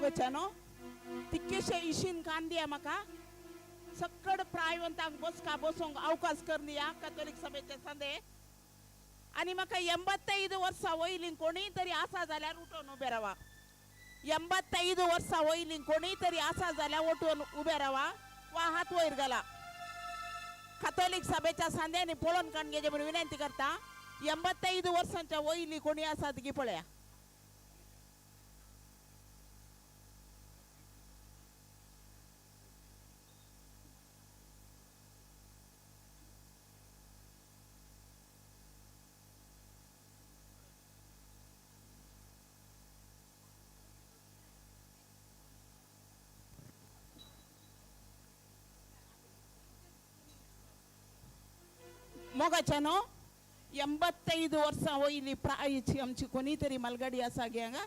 वचनो तिक्केशे इशिन कांदिया मका सकड प्रायवंतांक बसका बसोंक अवकाश कर दिया कॅथोलिक सभेचे संदे आणि म्हाका 85 वर्सां वयलीं कोणी तरी आसा जाल्यार उठून उबे रावा 85 वर्सां वयलीं कोणी तरी आसा जाल्यार उठून उबे रावा वा हात वयर घाला कॅथोलिक सभेच्या सांद्यांनी पळोवन काडचे म्हणून विनंती करता 85 वर्सांच्या वयलीं कोणी आसात की पळया मोगाच्यानो 85 वर्सां वयली प्रायची आमची कोणी तरी मलगडी आसा गे हांगा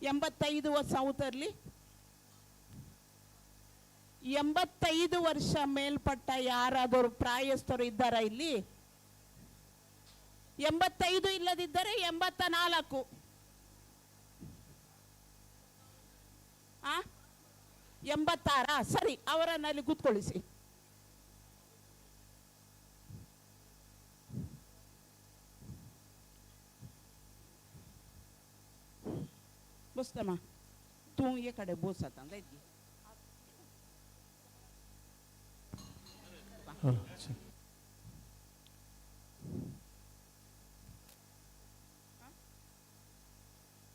85 वर्सां उतरली 85 ವರ್ಷ ಮೇಲ್ಪಟ್ಟ ಯಾರಾದರೂ ಪ್ರಾಯಸ್ಥರು ಇದ್ದಾರಾ ಇಲ್ಲಿ 85 ಇಲ್ಲದಿದ್ದರೆ 84 86 ಸರಿ ಅವರನ್ನಲ್ಲಿ ಕೂತ್ಕೊಳ್ಳಿಸಿ बसतमा तू ये कडे बोस आता जायत गे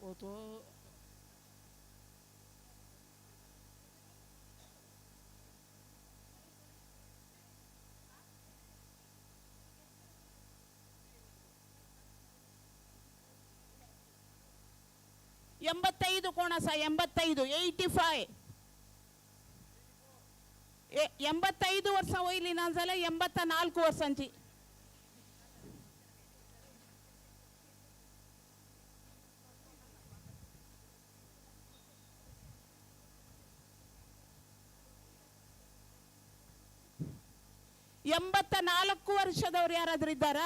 ओ तो ಎಂಬತ್ತೈದು ಕೋಣಸ 85 85 ವರ್ಷ ವಯಲಿ ನಾನ್ಸಲ 84 ವರ್ಷಂಚಿ ಎಂಬತ್ತ ವರ್ಷದವ್ರು ಯಾರಾದ್ರೂ ಇದ್ದಾರಾ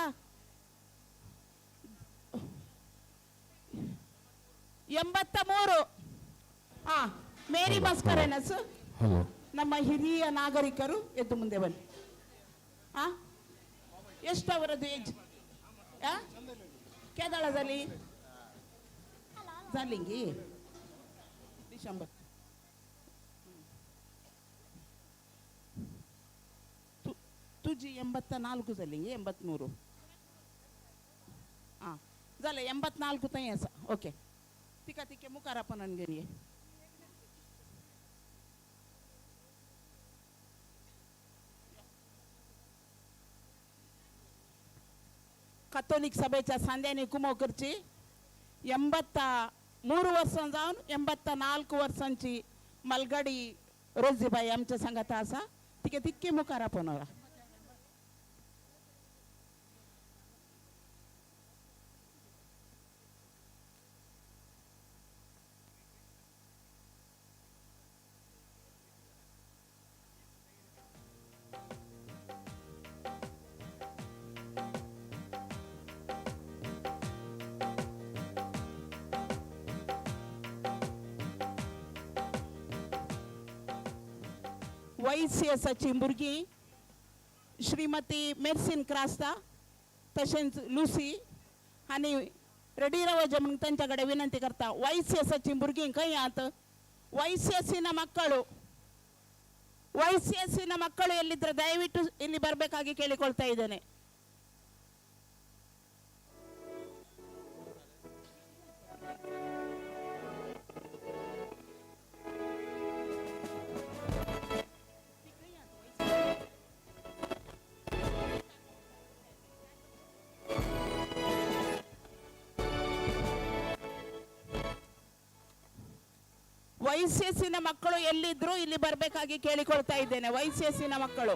83 ಮೇರಿ ಮಸ್ಕರೇನಸ್ ನಮ್ಮ ಹಿರಿಯ ನಾಗರಿಕರು ಎದ್ದು ಮುಂದೆ ಬನ್ನಿ ಎಷ್ಟು ಅವರದ್ದು ಏಜ್ ಕೇದಳದಲ್ಲಿ ಜಾಲಿಂಗಿ ಡಿಸೆಂಬರ್ तुझी 84 जालिंगी 83 झालं 84 तय असा ओके तिका तिके मुखार आपण घेऊया कॅथोलिक सभेच्या सांद्याने कुमो करची 83 वर्सां जावन 84 वर्सांची मलगडी रोजीबाई आमच्या संगात आसा तिके तिके मुखार आपण YCSची भुरगीं श्रीमती मेर्सिन क्रास्ता तशेंच लुसी हांणी रेडी रावचे म्हणून तांच्या कडेन विनंती करता YCSची भुरगीं खंय आहात YCSನ ಮಕ್ಕಳು YCSನ ಮಕ್ಕಳು ಎಲ್ಲಿದ್ರೆ ದಯವಿಟ್ಟು ಇಲ್ಲಿ ಬರಬೇಕಾಗಿ ಕೇಳಿಕೊಳ್ತಾ ಇದ್ದೇನೆ YCSನ ಮಕ್ಕಳು ಎಲ್ಲಿದ್ರು ಇಲ್ಲಿ ಬರಬೇಕಾಗಿ ಕೇಳಿಕೊಳ್ತಾ ಇದ್ದೇನೆ YCSನ ಮಕ್ಕಳು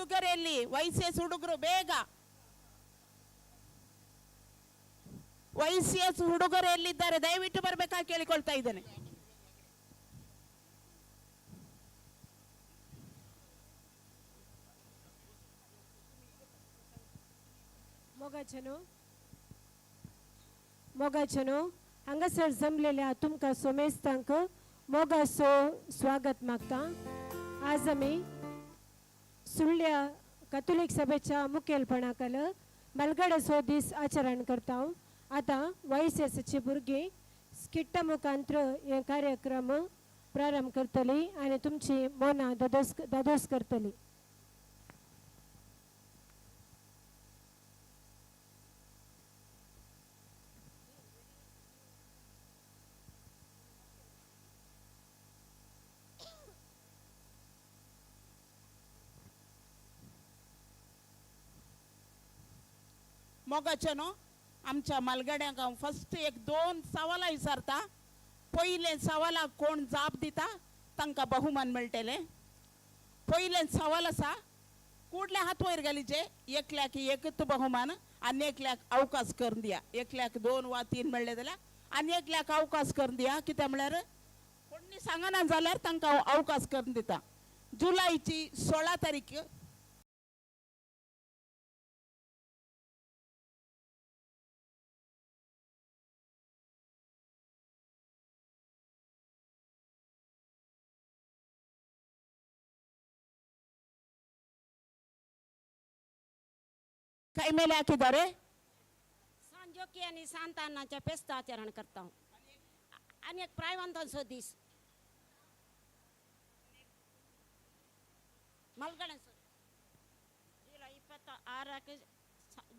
ಹುಡುಗರೆಲ್ಲಿ YCS ಹುಡುಗರು ಬೇಗ YCS ಹುಡುಗರು ಎಲ್ಲಿದ್ದಾರೆ ದಯವಿಟ್ಟು ಬರ್ಬೇಕಾ ಕೇಳಿಕೊಳ್ತಾ ಇದ್ದೇನೆ. मोगाचनो हांगासर जमलेल्या तुमका सोमेस्तांक मोगाचो स्वागत मागता. आज आमी सुर्ल्या कॅथोलिक सभेच्या मुखेलपणाखाल मलगड्याचो दीस आचरण करता. आता YCSची भुरगीं स्किट्टा मुखांतर हे कार्यक्रम प्रारंभ करतली आनी तुमची मनां दादोस करतली. मोगाचनो आमच्या मलगड्यांक हांव फस्ट एक दोन सवालां विचारता. पयले सवालाक कोण जाप दिता तांकां बहुमान मेळटले. पयले सवाल आसा कुडले हात वयर घालीचे. एकल्याक एकच बहुमान आनी एकल्याक अवकाश करून दिया. एकल्याक 2 वा 3 मेळ्ळे जाल्यार आनी एकल्याक अवकाश करून दिया. कित्याक म्हळ्यार कोणी सांगना जाल्यार तांकां अवकाश करून दिता. जुलैची 16 तारीख ಕೈ ಮೇಲೆ ಹಾಕಿದ್ದಾರೆ. सांजोकी आणि सांतानाच्या फेस्त आचरण करता. आणि एक प्रायवंतांचो दीस मलगड्यांचो जुलै 26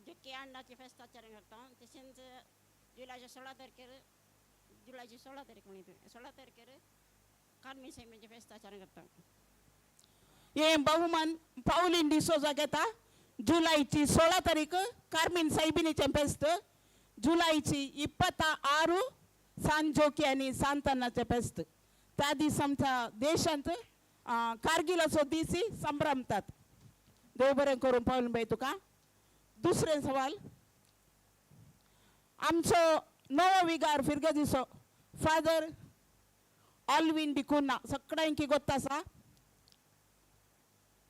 जोकी अण्णाची फेस्त आचरण करता. तशेंच जुलैच्या 16 तारखेर 16 तारखेर कार्मी सैमीचे फेस्त आचरण करता. हे बहुमान पावलीन डिसोजा घेता. जुलैची 16 तारीख कार्मिन सायबिनीचे फेस्त. जुलैची 26 सांजोकी आणि सांतानाचे फेस्त. त्या दिस आमच्या देशांत कारगिलाचो दीस संभ्रमतात. देव बरें करून पावलं बाई तुका. दुसरे सवाल आमचो नवो विगार फिरगदीचो फादर ऑल्विन डिकुना सगळ्यांकी गोत्तासा.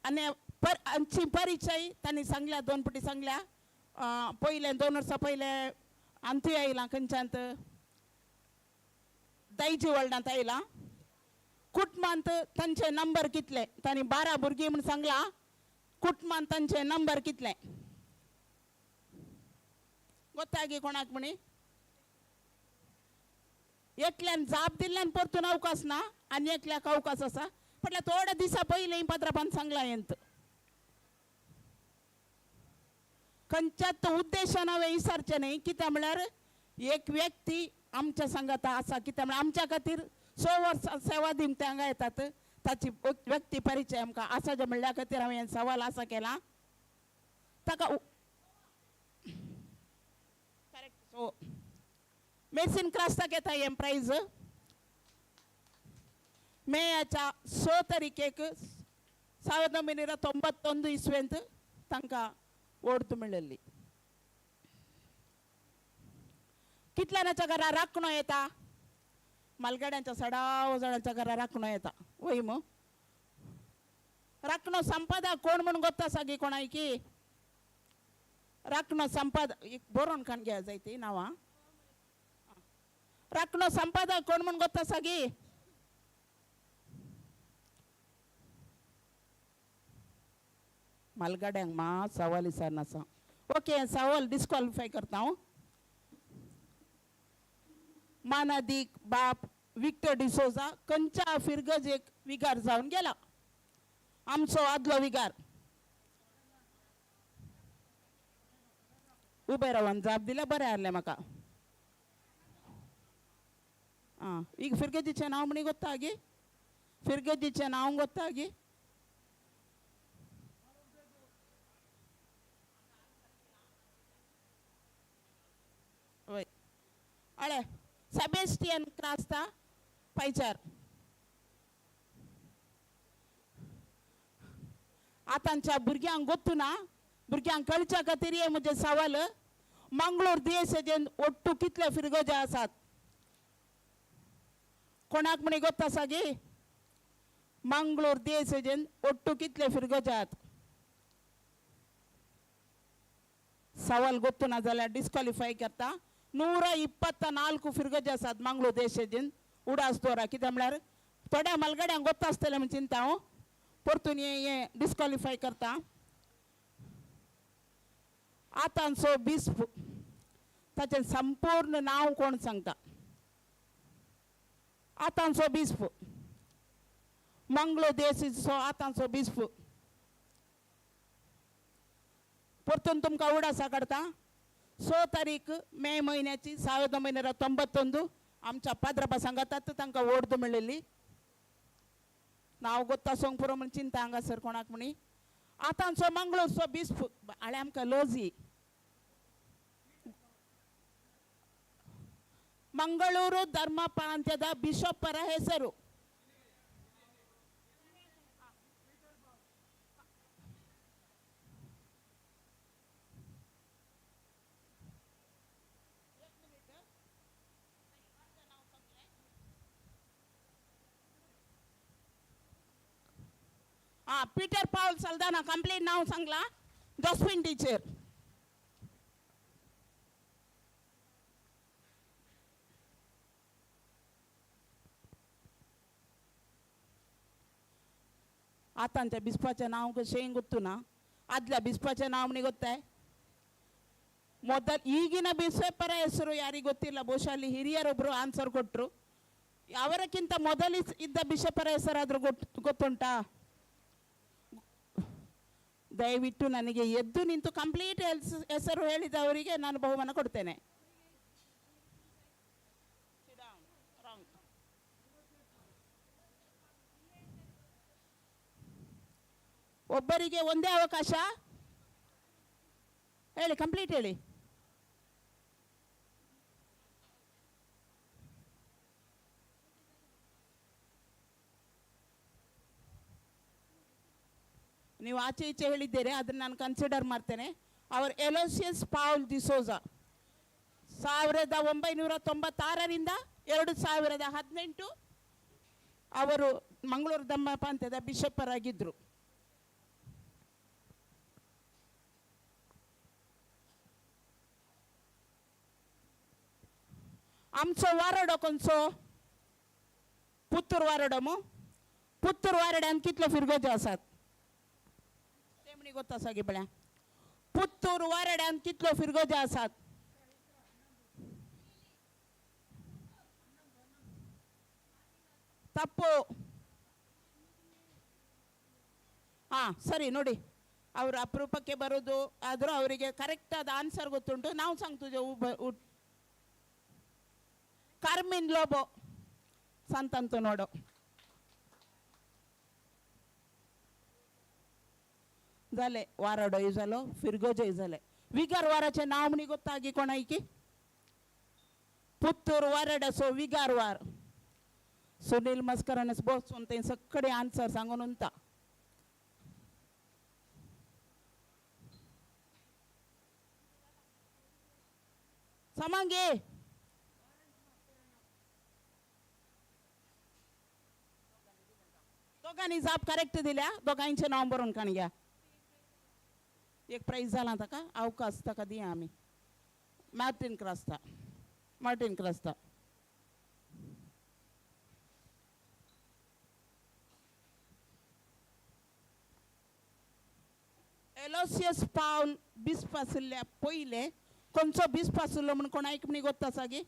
आणि आमची परिचय त्यांनी सांगल्या 2 पटी सांगल्या. पहिले 2 वर्सां पहिले अंत्य आयला खंयच्यांत दैजी वर्ल्डांत आयला. कुटुंबांत तांचे नंबर कितले तांणी 12 भुरगीं म्हूण सांगला. कुटुंबांत तांचे नंबर कितले गोत्तागी कोणाक म्हणी. एकल्यान जाप दिल्ल्यान परतून अवकाश ना आनी एकल्याक अवकाश आसा. म्हटल्यार थोड्या दिसा पयलीं पत्रपान सांगला येंत. खंयच्याच उद्देशान हांवें विचारचें न्ही. कित्याक म्हळ्यार एक व्यक्ती आमच्या संगात आसा. कित्याक म्हळ्यार आमच्या खातीर 100 वर्सां सेवा दिवंक हांगा येतात. ताची व्यक्ती परिचय आमकां आसा जे म्हणल्या खातीर हांवें हे सवाल आसा केला. ताका करेक्ट. सो मेसिन क्रास्ताक येता हें प्रायज. मेच्या 6 तारखेक 1991 इसवेंत तांकां ओडत मेळिल्ली. कितल्यानाच्या घरा राखणो येता. मलगड्यांच्या 16 जाणांच्या घरा राखणो येता. वय मो राखणो संपादक कोण म्हूण गोत्ता सागी कोणाकी. राखणो संपादक बरोवन काण घ्या जाय ती नांवां. राखणो संपादक कोण म्हूण गोत्ता सागी. मलगड्यांक मात सवाल विचारनासा. ओके सवाल डिस्क्वॉलिफाय करता हांव. मानादीक बाप विक्टर डिसोजा खंयच्या फिरगजेक विगार जावन गेला. आमचो आदलो विगार उबे रावन जाप दिल्यार बरें आहलें म्हाका. ಈಗ फिरगजीचें नांव म्हणी ಗೊತ್ತಾಗಿ. फिरगजीचें नांव ಗೊತ್ತಾಗಿ. अळे सेबेस्टियन क्रास्ता पैचार. आतांच्या भुरग्यांक गोत्तू ना भुरग्यांक कळच्या खातीर हे म्हजे सवाल मंगळूर देशेन ಒಟ್ಟು कितले फिरगोजे आसात कोणाक म्हणे गोत्ता सागे मंगळूर देशेन ಒಟ್ಟು कितले फिरगोजे आहात सवाल ಗೊತ್ತು ना जाल्यार डिस्क्वालिफाय करता 124 फिरगोजे आसात मंगळूर देशेन उडास दोरा कित्याक म्हळ्यार थोड्या मलगड्यांक ಗೊತ್ತು आसतलें म्हण चिंता हांव परतून हे डिस्क्वालिफाय करता आतांचो बिस्प ताचें संपूर्ण नांव कोण सांगता आतांचो बिस्प मंगळूर देशेचो आतांचो बिस्प परतून तुमकां उडासा काडता 6 तारीख मे म्हयन्याची 1991 आमच्या पाद्रपा सांगातात तांकां वोट मेळिल्ली नांव गोत्ता सोंग पुरो म्हण चिंता हांगासर कोणाक म्हणी आतांचो मंगळूरचो बिस्प हाळे आमकां लोजी ಮಂಗಳೂರು ಧರ್ಮ ಪ್ರಾಂತ್ಯದ ಬಿಷಪ್ಪರ ಹೆಸರು पीटर पाऊल सल्दाना कंप्लीट नाव सांगला जॉस्पिन टीचर आतांच्या बिस्पाचें नांव कशें ಗೊತ್ತು ना आदल्या बिस्पाचें नांव म्हणे ಗೊತ್ತಾಯ್ ಮೊದಲ ಈಗಿನ ಬಿಷಪ್ಪರ ಹೆಸರು ಯಾರಿಗೆ ಗೊತ್ತಿಲ್ಲ ಬಹುಶಃ ಅಲ್ಲಿ ಹಿರಿಯರೊಬ್ಬರು ಆನ್ಸರ್ ಕೊಟ್ಟರು ಅವರಕ್ಕಿಂತ ಮೊದಲು ಇದ್ದ ಬಿಷಪ್ಪರ ಹೆಸರಾದರೂ ಗೊತ್ತುಂಟಾ ದಯವಿಟ್ಟು ನನಗೆ ಎದ್ದು ನಿಂತು ಕಂಪ್ಲೀಟ್ ಹೆಸರು ಹೇಳಿದವರಿಗೆ ನಾನು ಬಹುಮಾನ ಕೊಡ್ತೇನೆ ಒಬ್ಬರಿಗೆ ಒಂದೇ ಅವಕಾಶ ಹೇಳಿ ಕಂಪ್ಲೀಟ್ ಹೇಳಿ ನೀವು ಆಚೆ ಈಚೆ ಹೇಳಿದ್ದೀರಿ ಅದನ್ನ ನಾನು ಕನ್ಸಿಡರ್ ಮಾಡ್ತೇನೆ ಅವರು ಎಲೋಸಿಯಸ್ ಪಾೌಲ್ ಡಿಸೋಜಾ 1996ರಿಂದ 2018 ಅವರು ಮಂಗಳೂರು ಧರ್ಮ ಪ್ರಾಂತ್ಯದ ಬಿಷಪ್ಪರಾಗಿದ್ದರು आमचो वारडो खंयचो पुत्तूर वारडो मो पुत्तूर वारड्यान कितले फिरगोजे आसात ते म्हणी गोत्ता सागे बळ्या पुत्तूर वारड्यान कितलो फिरगोजे आसात ತಪ್ಪು ಸರಿ ನೋಡಿ ಅವರು ಅಪರೂಪಕ್ಕೆ ಬರೋದು ಆದರೂ ಅವರಿಗೆ ಕರೆಕ್ಟ್ ಆದ ಆನ್ಸರ್ ಗೊತ್ತುಂಟು ನಾವು सांगतो कार्मिन लोबो सांगतो ನೋಡು झाले वारडो झालो फिरगोजे झाले विगार वाराचे नाव म्हणी ಗೊತ್ತಾಗಿ कोणायकी पुत्तूर वारड्याचो विगार वार सुनील मस्करानस बसून ते सगळे आन्सर सांगून उंता समांगे दोघांनी जाप करेक्ट दिल्या दोघांचे नाव बरोवन काण घ्या एक प्राइज झाला ताका अवकाश ताका दिया आमी मार्टिन क्रास्ता एलोसियस पाऊल बिस्प आसल्या पयले खंयचो बिस्प आसलो म्हण कोणाक म्हणी गोत्ता सागे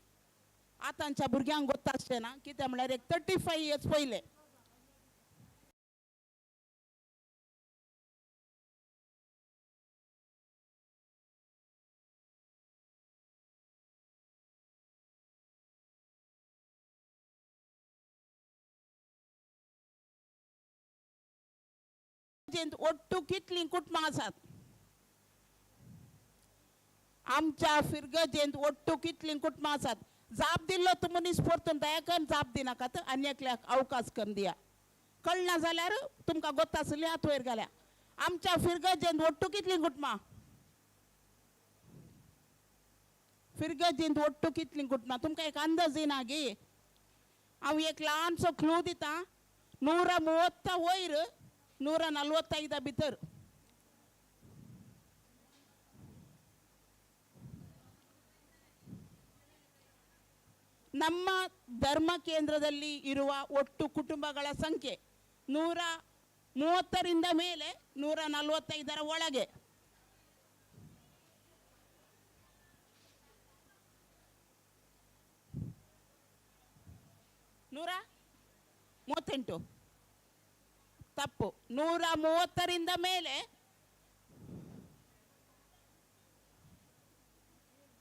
आतांच्या भुरग्यांक गोत्ता आसचें ना कित्याक म्हळ्यार एक 35 इयर्स पयले ಒಟ್ಟು कितली कुटुंबां आसात आमच्या फिरगजेंत ಒಟ್ಟು कितली कुटुंबां आसात जाप दिल्लो तूं मनीस परतून दया करून जाप दिनाकात आनी एकल्याक अवकाश करून दिया कळना जाल्यार तुमकां गोत्ता आसली हात वयर घाल्या आमच्या फिरगजेंत ಒಟ್ಟು कितली गुटमा फिरगजेंत ಒಟ್ಟು कितली गुटमा तुमका एक अंदाज येनागी हांव एक ल्हानसो क्लू दिता 130 वयर 145 भितर ನಮ್ಮ ಧರ್ಮ ಕೇಂದ್ರದಲ್ಲಿ ಇರುವ ಒಟ್ಟು ಕುಟುಂಬಗಳ ಸಂಖ್ಯೆ 130ರಿಂದ ಮೇಲೆ 145ರ ಒಳಗೆ. 138 ತಪ್ಪು. 130ರಿಂದ ಮೇಲೆ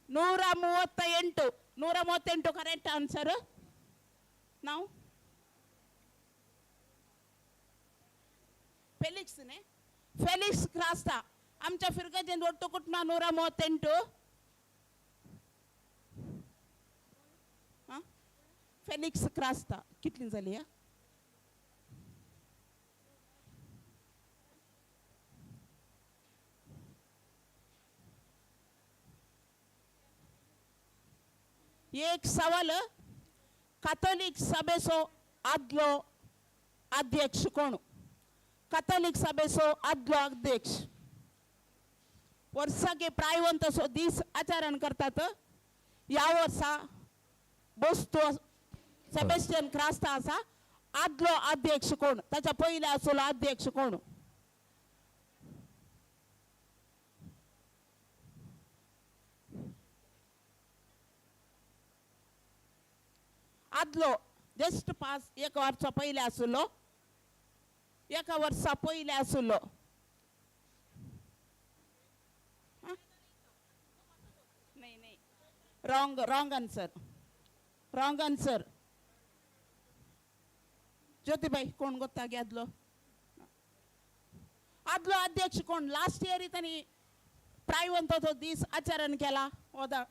138 करेक्ट आन्सर. नाव फेलिक्स ने फेलिक्स क्रास्ता आमच्या फिरगजेंत ಒಟ್ಟು कुटुंब 138. फेलिक्स क्रास्ता कितली झाली? एक सवाल कॅथोलिक सभेचो आदलो अध्यक्ष कोण? कॅथोलिक सभेचो आदलो अध्यक्ष वर्सागे प्रायवंतसो दीस आचरण करतात. या वर्सा बोस्तो सेबेस्टियन क्रास्ता असा आदलो अध्यक्ष कोण? त्याच्या पयले आसलो अध्यक्ष कोण? आदलो जस्ट पास एक वर्षा पयले आसलो. एका वर्षा पयले आसलो. नाही नाही wrong wrong answer wrong answer. Jyotibai कोण ಗೊತ್ತಾಗಿ आदलो आदलो अध्यक्ष कोण? लास्ट इयर त्यांनी प्रायवंतचो दीस आचरण केला होता.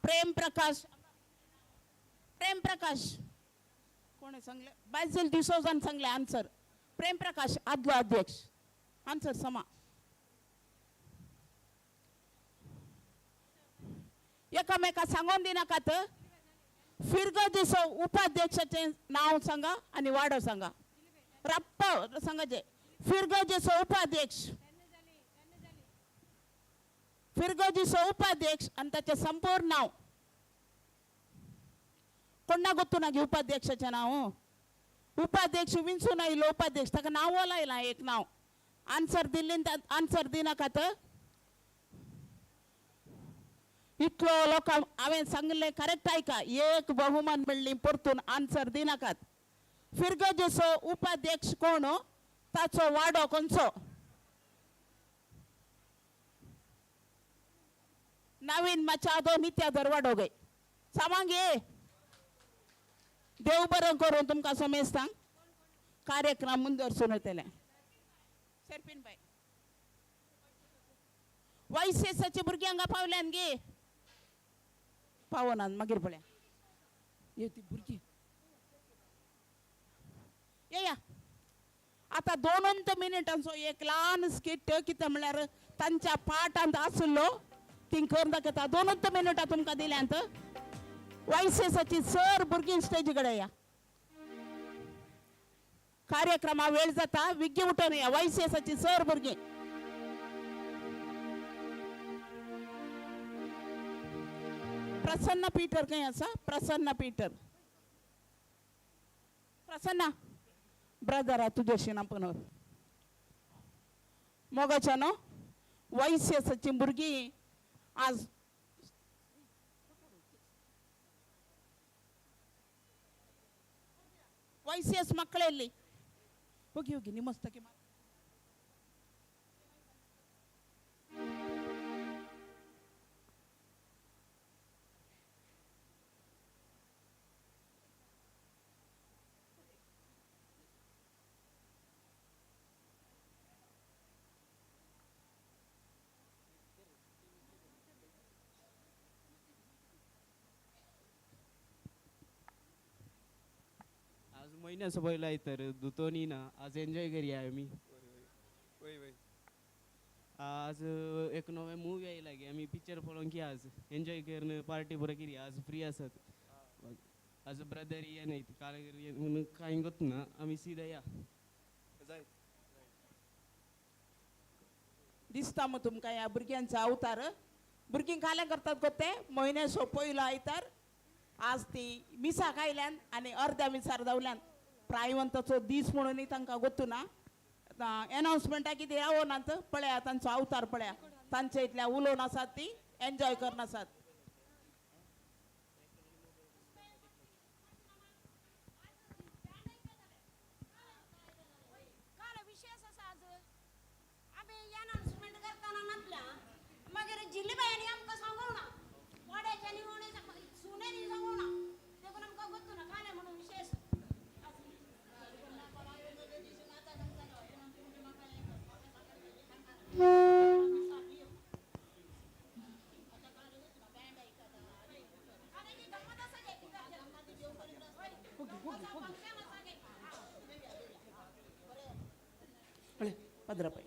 प्रेम प्रकाश कोणी सांगले? बायझेल डिसोजान सांगले आन्सर. प्रेम प्रकाश आदलो अध्यक्ष. आन्सर समा. एकामेका सांगून दिनाकात फिरगजेचो उपाध्यक्षाचे नाव सांगा आणि वाडो सांगा. रप्प सांगाचे. फिरगजेचो उपाध्यक्ष फिरगजेचो उपाध्यक्ष आणि त्याचे संपूर्ण नाव कोणा ಗೊತ್ತು ನನಗೆ उपाध्यक्षाचे नाव? उपाध्यक्ष विंचून आयलो उपाध्यक्ष ताका नाव लायला एक नाव. आन्सर दिल्लींत आन्सर दिनाकात इतलो लोक हांवें सांगले करेक्ट ऐका. एक बहुमान मेळ्ळी परतून आन्सर दिनाकात. फिरगजेचो उपाध्यक्ष कोण? ताचो वाडो खंयचो? नवीन मचादो नित्याधर वाडोगे सामांगे. देव बरं करून तुमका समेस्तांक कार्यक्रम ಮುಂದುವರಿಸೋಣ तेले. सर्पिन बाई वैसेसाचे भुरगे हांगा पावल्यान गे पावनान मागीर पळया येती भुरगी या आता 2 मिनिटांचो एक ल्हान स्किट कितें म्हणल्यार तांच्या पाठांत आसलो ती करून दाखयता. 2 मिनिटां तुमकां दिल्यांत. वैसेसाची सर भुरगीं स्टेज कडेन या. कार्यक्रमा वेळ जाता विग्गी उठून या. वैसेसाची सर भुरगीं प्रसन्न पीटर खंय आसा? प्रसन्न पीटर. प्रसन्न ब्रदर तुझ्याशी नापनवर मोगाच्यानो वैसेसाची भुरगीं आज वैसेस ಮಕ್ಕಳಲ್ಲಿ ಹೋಗಿ ಹೋಗಿ ನಿಮ್ಮಸ್ತಕ್ಕೆ आज महिन्याचं पहिला आहे तर दुतोनी ना आज एन्जॉय करूया आम्ही. आज एक नवे मूवी यायला गे आम्ही पिक्चर पळोवंक की आज एन्जॉय करून पार्टी बरं केली आज फ्री असत आज ब्रदर ये नाही काळगिरी म्हणून काही गोत ना आम्ही सीधा या दिसता मग तुमका या भुरग्यांचा अवतार भुरगीं काले करतात गोते म्हयने सोपयलो आयतार आज ती मिसा खायल्यान आनी अर्ध्या मिसार जावल्यान प्रायवंताचो दीस म्हणून तांकां गोतू ना अनाउन्समेंटा कितें येवनात पळया तांचो अवतार पळया तांचे इतल्या उलोवन आसात ती एन्जॉय करन आसात काय विशेष असा आज आम्ही अनाउन्समेंट करताना म्हटल्या मग जिल्लीबाईंनी आमकां सांगू ना वाड्याच्या निवडणुकीच्या सुनेनी सांगू ना देखून आमकां गोतू ना काय म्हणून विशेष ಭದ್ರಪೈ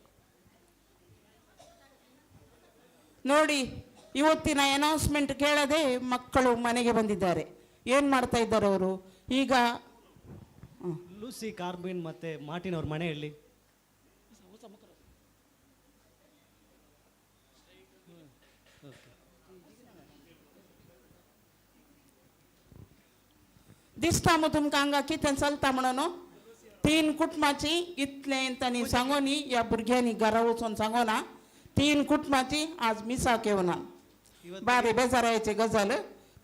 ನೋಡಿ ಇವತ್ತಿನ ಅನೌನ್ಸ್ಮೆಂಟ್ ಕೇಳದೆ ಮಕ್ಕಳು ಮನೆಗೆ ಬಂದಿದ್ದಾರೆ ಏನ್ ಮಾಡ್ತಾ ಇದ್ದಾರೆ ಅವರು ಈಗ ಲೂಸಿ ಕಾರ್ಬಿನ್ ಮತ್ತೆ ಮಾರ್ಟಿನ್ ಅವ್ರ ಮನೆ ಹೇಳಿ दिसता मग तुमकां हांगा कितें चलता म्हणून 3 कुटुंबाची इतले तांणी सांगोनी या भुरग्यांनी घरा वचून सांगोना 3 कुटुंबाची आज मिसाक येवना बारे बेजारायचे गजाल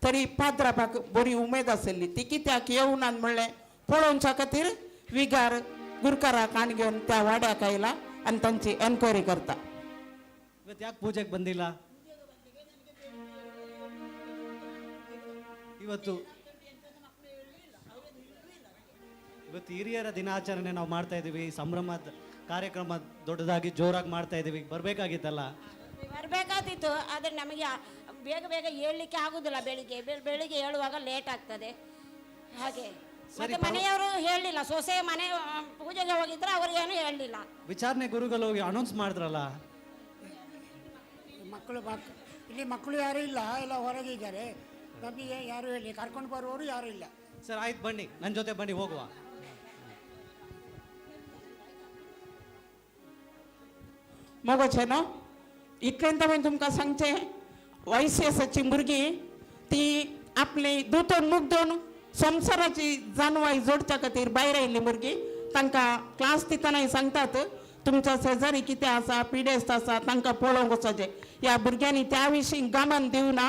तरी पाद्रापाक बरी उमेद आसली ती कित्याक येवना म्हणलें पळोवच्या खातीर विगार गुरकाराक आण घेवन त्या वाड्याक आयला आनी तांची एन्क्वायरी करता ಇವತ್ತು ಯಾಕೆ ಪೂಜೆಗೆ ಬಂದಿಲ್ಲ ಇವತ್ತು ಇವತ್ತು ಹಿರಿಯರ ದಿನಾಚರಣೆ ನಾವು ಮಾಡ್ತಾ ಇದ್ದೀವಿ ಸಂಭ್ರಮದ ಕಾರ್ಯಕ್ರಮ ದೊಡ್ಡದಾಗಿ ಜೋರಾಗಿ ಮಾಡ್ತಾ ಇದ್ದೀವಿ ಬರಬೇಕಾಗಿತ್ತಲ್ಲ ಬರಬೇಕಾದಿತ್ತು ಆದರೆ ನಮಗೆ ಬೇಗ ಬೇಗ ಹೇಳಲಿಕ್ಕೆ ಆಗುದಿಲ್ಲ ಬೆಳಿಗ್ಗೆ ಹೇಳುವಾಗ ಲೇಟ್ ಆಗ್ತದೆ ಹಾಗೆ ಮತ್ತೆ ಮನೆಯವರು ಹೇಳಲಿಲ್ಲ ಸೊಸೆ ಮನೆ ಪೂಜೆಗೆ ಹೋಗಿದ್ರೆ ಅವ್ರಿಗೇನು ಹೇಳಲಿಲ್ಲ ವಿಚಾರಣೆ ಗುರುಗಳು ಹೋಗಿ ಅನೌನ್ಸ್ ಮಾಡಿದ್ರಲ್ಲ ಇಲ್ಲಿ ಮಕ್ಕಳು ಯಾರು ಇಲ್ಲ ಎಲ್ಲ ಹೊರಗೆ ಇದ್ದಾರೆ ನಮಗೆ ಯಾರು ಹೇಳಿ ಕರ್ಕೊಂಡು ಬರುವವರು ಯಾರು ಇಲ್ಲ ಸರ್ ಆಯ್ತು ಬನ್ನಿ ನನ್ನ ಜೊತೆ ಬನ್ನಿ ಹೋಗುವ मोगोचे न्हू इतलें हांवें तुमकां सांगचें YCSची भुरगीं ती आपली दुतोन मुग्दोन संवसाराची जानवाय जोडच्या खातीर भायर आयिल्लीं भुरगीं तांकां क्लास दितानाय सांगतात तुमच्या शेजारी कितें आसा पिडेस्त आसा तांकां पळोवंक वचचें ह्या भुरग्यांनी त्या विशीं गामान दिवना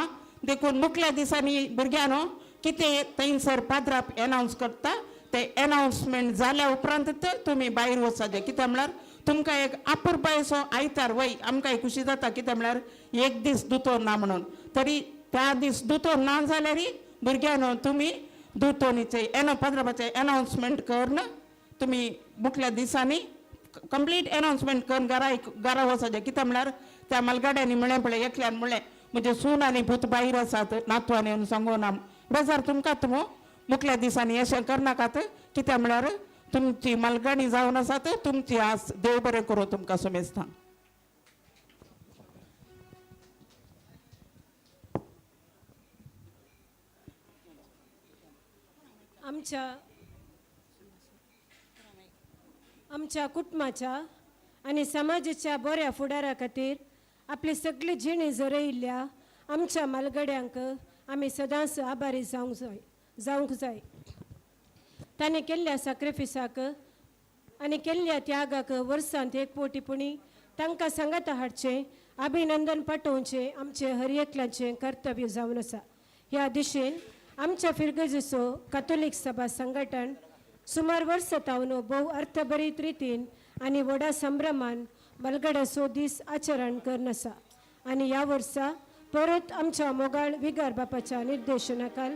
देखून मुखल्या दिसांनी भुरग्यांनो कितें थंयसर पाद्राप एनावन्स करता ते एनावन्समेंट जाल्या उपरांतच तुमी भायर वचचें कित्याक म्हळ्यार तुमकां एक अपुरबायसो आयतार वय आमकां खुशी जाता कित्याक म्हळ्यार एक दीस दुतोर ना म्हणून तरी त्या दीस दुतोर ना जाल्यार भुरग्यांनो तुमी दुतोनीचे पाद्रापाचे एनावन्समेंट करून तुमी मुखल्या दिसांनी कंप्लीट एनावन्समेंट करून घरा वचचें कित्याक म्हळ्यार त्या मलगाड्यांनी म्हळें पळय एकल्यान म्हळें म्हणजे सून आनी भूत भायर आसात नातवान येवन सांगोना बेजार तुमकां मो मुखल्या दिसांनी अशें करनाकात कित्याक म्हळ्यार तुमची मलगाणी जावन आसात तुमची आस देव बरें करूं तुमकां सुमेस्तां आमच्या कुटुंबाच्या आणि समाजाच्या बऱ्या फुडारा खातीर आपली सगळी जिणी जरयिल्ल्या आमच्या मलगड्यांक आमी सदांच आभारी जावंक जाय ताणें केल्ल्या सॅक्रिफिसाक आनी केल्ल्या त्यागाक वर्सांत एक पोटीपुणी तांकां सांगात हाडचें अभिनंदन पाठोवचें आमचें हर एकल्याचें कर्तव्य जावन आसा ह्या दिशेन आमच्या फिरगजेचो कॅथोलीक सभा संघटन सुमार वर्स तावन भोव अर्थभरीत रितीन आनी व्हडा संभ्रमान मलगड्याचो दीस आचरण करन आसा आनी ह्या वर्सा परत आमच्या मोगाळ विगार बापाच्या निर्देशनाखाल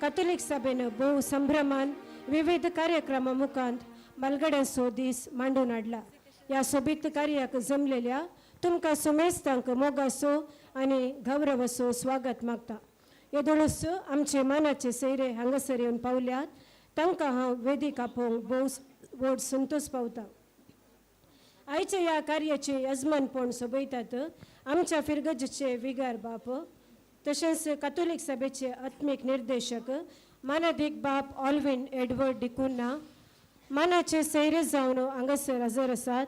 कॅथोलीक सभेन भोव संभ्रमान विविध कार्यक्रमा मुखांत मलगड्याचो दीस मांडून हाडला ह्या सोबीत कार्याक जमलेल्या तुमकां सुमेस्तांक मोगाचो आनी गौरवाचो स्वागत मागता येदोळूच आमचे मानाचे सैरे हांगासर येवन पावल्यात तांकां हांव वेदीक आपोवंक भोव व्हड संतोश पावता आयच्या ह्या कार्याचे यजमानपण सोबयतात आमच्या फिरगजचे विगार बाप, तसेच कॅथोलिक सभेचे आत्मिक निर्देशक मानाधिक बाप ऑल्विन एडवर्ड डिकुन्ना, मानाचे सैरे जावन हांगासर हजर आसात.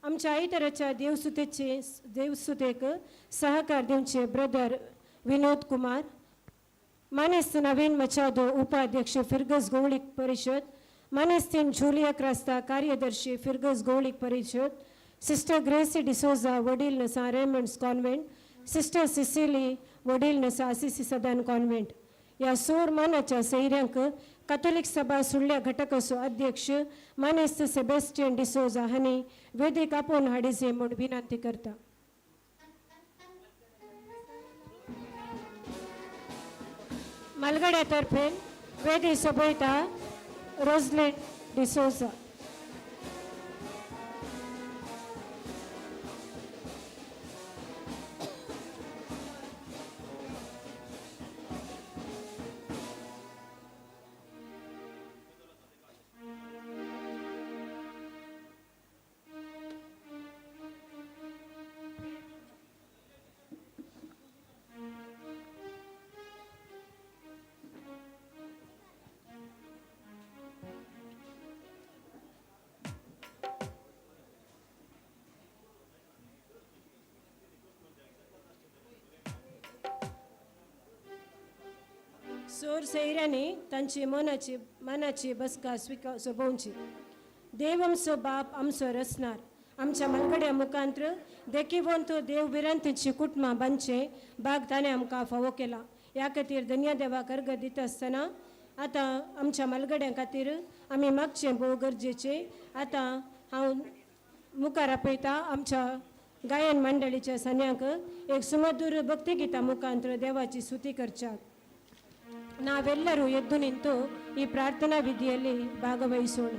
आमच्या आयतराच्या देवसुतेक सहकार दिवचे ब्रदर विनोद कुमार, मानेस्त नवीन मचादो उपाध्यक्ष फिरगस गवळीक परिषद, मानेस्तीन जुलिया क्रास्ता कार्यदर्शी फिरगस गवळीक परिषद, सिस्टर ग्रेसी डिसोजा वडील नसा रेमंड्स कॉन्व्हेंट, सिस्टर सिसिली वडील नसा असिसी सदन कॉन्व्हेंट. या सोर मानाच्या सैर्यांक कॅथोलिक सभा सुळ्या घटकाचो अध्यक्ष मानेस्त सेबेस्टियन डिसोजा हांणी वेदिक आपोवन हाडिजे म्हूण विनंती करता. मलगड्यातर्फे वेदी सोबयता रोजलिन डिसोजा. सोर सैर्यांनी तांची मनाची बसका सोबोवची. देव आमचो बाप आमचो रचणार, आमच्या मलगड्या मुखांत्र देखीवन तो देव विरांतीची कुटुंबां बांदचे भाग ताणें आमकां फावो केला. ह्या खातीर धन्य देवाक अर्घ दिता आसतना आतां आमच्या मलगड्यां खातीर आमी मागचें भोव गरजेचें. आतां हांव मुखार आपयता आमच्या गायन मंडळीच्या सन्यांक एक सुमधुर भक्तिगीता मुखांत्र देवाची ಸ್ತುತಿ करच्याक. ನಾವೆಲ್ಲರೂ ಎದ್ದು ನಿಂತು ಈ ಪ್ರಾರ್ಥನಾ ವಿಧಿಯಲ್ಲಿ ಭಾಗವಹಿಸೋಣ.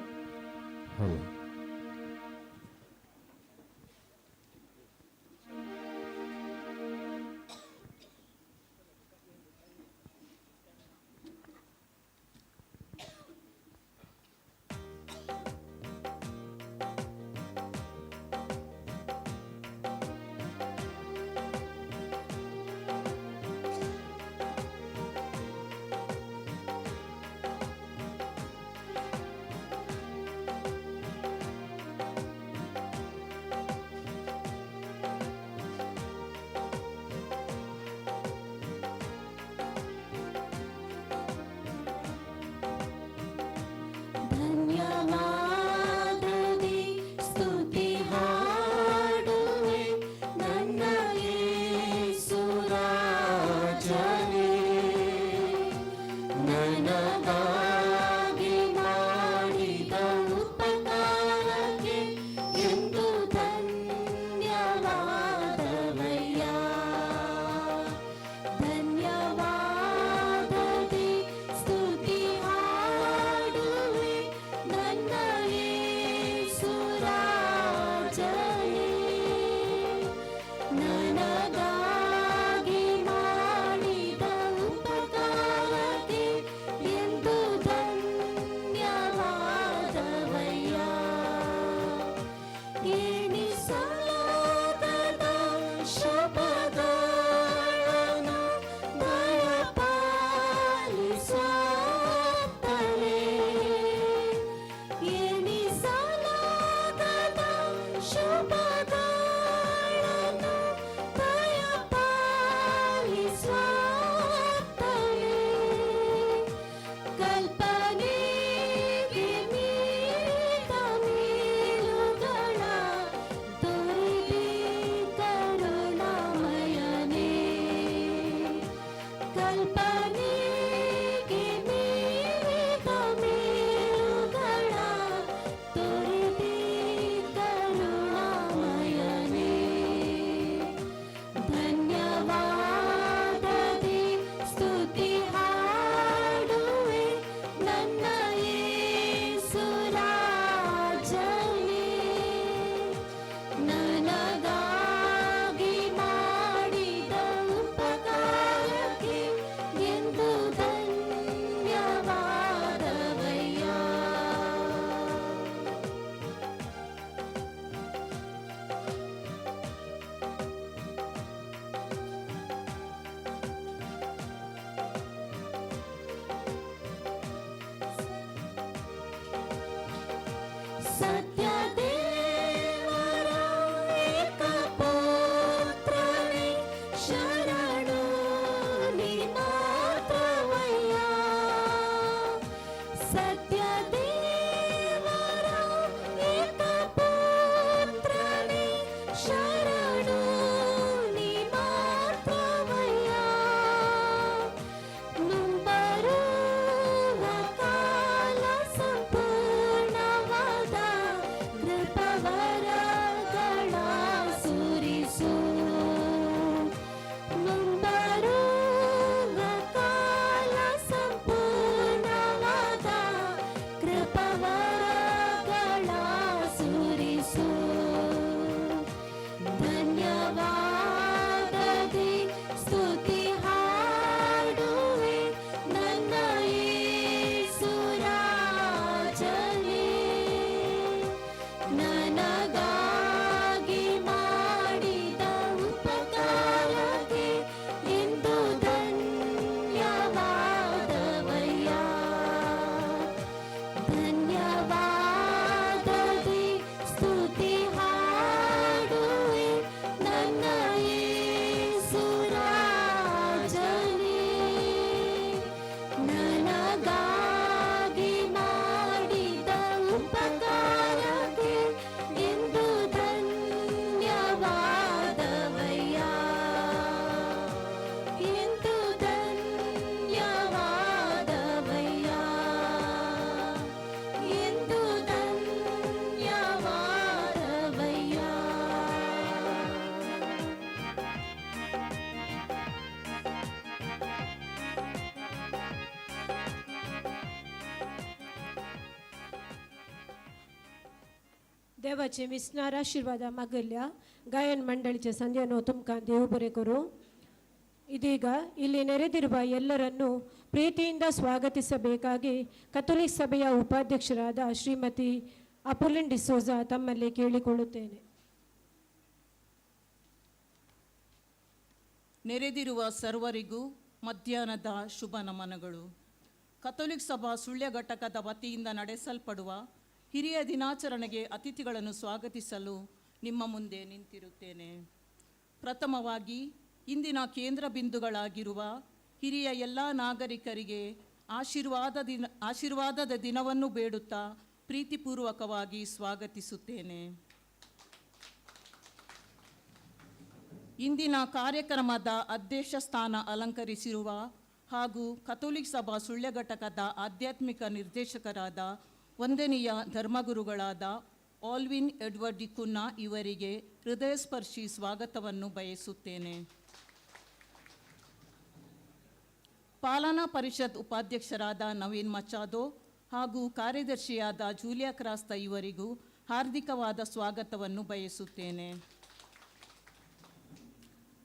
ಸತ್ಯ ದೇವರ ಏಕಪುತ್ರನೇ ಶರಣು ನೀ ಮಾತ್ರವಯ್ಯ. ಸತ್ಯ ದೇವರ ಏಕಪುತ್ರನೇ ಶರಣು ನೀ ಮಾತ್ರವಯ್ಯ. ಮುಂಬರುವ ಕಾಲ ಸಂಪೂರ್ಣವಾದ ಕೃಪವರಗಳ ಸುರಿಸು. ಮುಂಬರುವ ಕಾಲ ಸಂಪೂರ್ಣವಾದ ಕೃಪವರಗಳ ಸುರಿಸು. ಧನ್ಯವಾದದಿ ಸ್ತುತಿ ಹಾಡುವೆ ನನ್ನ ಯೇಸು ರಾಜನೇ. ನನಗಾಗಿ ಮಾಡಿದ ಉಪಕಾರಕ್ಕೆ ಎಂದು ಧನ್ಯವಾದವಯ್ಯ. ಧನ್ಯವಾದದಿ ಸ್ತುತಿ ಹಾಡುವೆ ನನ್ನ ಯೇಸು ರಾಜನೇ. ನನಗಾಗಿ ಮಾಡಿದ ಉಪಕಾರಕ್ಕೆ ಎಂದು ಧನ್ಯವಾದವಯ್ಯ. ಎಂದು ಧನ್ಯವಾದವಯ್ಯ. ಎಂದು ಧನ್ಯವಾದವಯ್ಯ. देवाचे विस्नार आशीर्वाद मागल्या ಗಾಯನ ಮಂಡಳಿಯ ಸಂಧ್ಯಾನು ತುಮಕಾಂತಿ ಉಬರೆಕರು. ಇದೀಗ ಇಲ್ಲಿ ನೆರೆದಿರುವ ಎಲ್ಲರನ್ನೂ ಪ್ರೀತಿಯಿಂದ ಸ್ವಾಗತಿಸಬೇಕಾಗಿ ಕಥೋಲಿಕ್ ಸಭೆಯ ಉಪಾಧ್ಯಕ್ಷರಾದ ಶ್ರೀಮತಿ ಅಪೋಲಿನ್ ಡಿಸೋಜ ತಮ್ಮಲ್ಲಿ ಕೇಳಿಕೊಳ್ಳುತ್ತೇನೆ. ನೆರೆದಿರುವ ಸರ್ವರಿಗೂ ಮಧ್ಯಾಹ್ನದ ಶುಭ ನಮನಗಳು. ಕಥೋಲಿಕ್ ಸಭಾ ಸುಳ್ಯ ಘಟಕದ ವತಿಯಿಂದ ನಡೆಸಲ್ಪಡುವ ಹಿರಿಯ ದಿನಾಚರಣೆಗೆ ಅತಿಥಿಗಳನ್ನು ಸ್ವಾಗತಿಸಲು ನಿಮ್ಮ ಮುಂದೆ ನಿಂತಿರುತ್ತೇನೆ. ಪ್ರಥಮವಾಗಿ ಇಂದಿನ ಕೇಂದ್ರ ಬಿಂದುಗಳಾಗಿರುವ ಹಿರಿಯ ಎಲ್ಲ ನಾಗರಿಕರಿಗೆ ಆಶೀರ್ವಾದದ ದಿನವನ್ನು ಬೇಡುತ್ತಾ ಪ್ರೀತಿಪೂರ್ವಕವಾಗಿ ಸ್ವಾಗತಿಸುತ್ತೇನೆ. ಇಂದಿನ ಕಾರ್ಯಕ್ರಮದ ಅಧ್ಯಕ್ಷ ಸ್ಥಾನ ಅಲಂಕರಿಸಿರುವ ಹಾಗೂ ಕಥೋಲಿಕ್ ಸಭಾ ಸುಳ್ಯ ಘಟಕದ ಆಧ್ಯಾತ್ಮಿಕ ನಿರ್ದೇಶಕರಾದ ವಂದನೀಯ ಧರ್ಮಗುರುಗಳಾದ ಆಲ್ವಿನ್ ಎಡ್ವರ್ಡ್ ಡಿಕುನ್ನ ಇವರಿಗೆ ಹೃದಯಸ್ಪರ್ಶಿ ಸ್ವಾಗತವನ್ನು ಬಯಸುತ್ತೇನೆ. ಪಾಲನಾ ಪರಿಷತ್ ಉಪಾಧ್ಯಕ್ಷರಾದ ನವೀನ್ ಮಚಾದೋ ಹಾಗೂ ಕಾರ್ಯದರ್ಶಿಯಾದ ಜೂಲಿಯಾ ಕ್ರಾಸ್ತ ಇವರಿಗೂ ಹಾರ್ದಿಕವಾದ ಸ್ವಾಗತವನ್ನು ಬಯಸುತ್ತೇನೆ.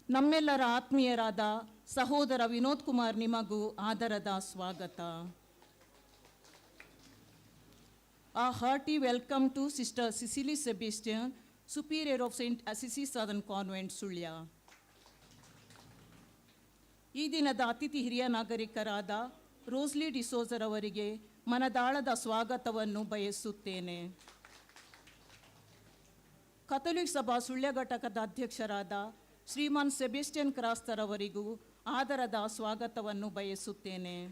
ನಮ್ಮೆಲ್ಲರ ಆತ್ಮೀಯರಾದ ಸಹೋದರ ವಿನೋದ್ ಕುಮಾರ್ ನಿಮಗೂ ಆದರದ ಸ್ವಾಗತ. A hearty welcome to Sister Cecily Sebastian, Superior of St. Assisi Southern Convent, Sullia. ಈ ದಿನದ ಅತಿಥಿ ಹಿರಿಯ ನಾಗರಿಕರಾದ ರೋಸ್ಲಿ ಡಿಸೋಜರ್ ಅವರಿಗೆ ಮನದಾಳದ ಸ್ವಾಗತವನ್ನು ಬಯಸುತ್ತೇನೆ. ಕಥೋಲಿಕ್ ಸಭಾ ಸುಳ್ಯ ಘಟಕದ ಅಧ್ಯಕ್ಷರಾದ ಶ್ರೀಮಾನ್ ಸೆಬೆಸ್ಟಿಯನ್ ಕ್ರಾಸ್ತರ್ ಅವರಿಗೂ ಆದರದ ಸ್ವಾಗತವನ್ನು ಬಯಸುತ್ತೇನೆ.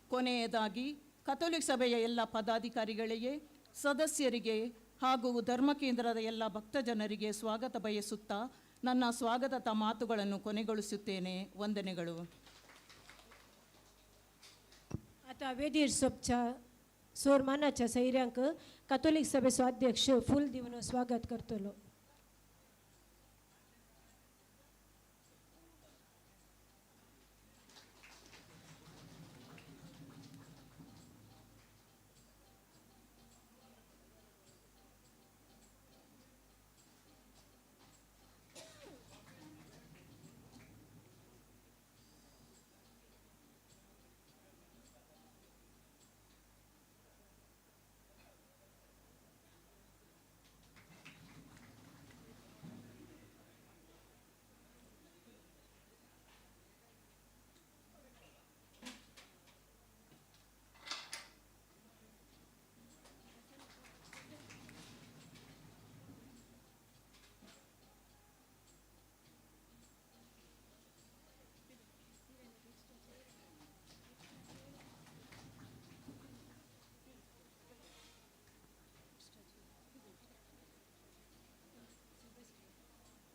ಕೊನೆಯದಾಗಿ ಕಥೋಲಿಕ್ ಸಭೆಯ ಎಲ್ಲ ಪದಾಧಿಕಾರಿಗಳಿಗೆ, ಸದಸ್ಯರಿಗೆ ಹಾಗೂ ಧರ್ಮ ಕೇಂದ್ರದ ಎಲ್ಲ ಭಕ್ತಜನರಿಗೆ ಸ್ವಾಗತ ಬಯಸುತ್ತಾ ನನ್ನ ಸ್ವಾಗತದ ಮಾತುಗಳನ್ನು ಕೊನೆಗೊಳಿಸುತ್ತೇನೆ. ವಂದನೆಗಳು. आता वेदीर सोबच्या सोरमानाच्या सैऱ्यांक कॅथोलिक सभेचो अध्यक्ष फूल दिवन स्वागत करतलो.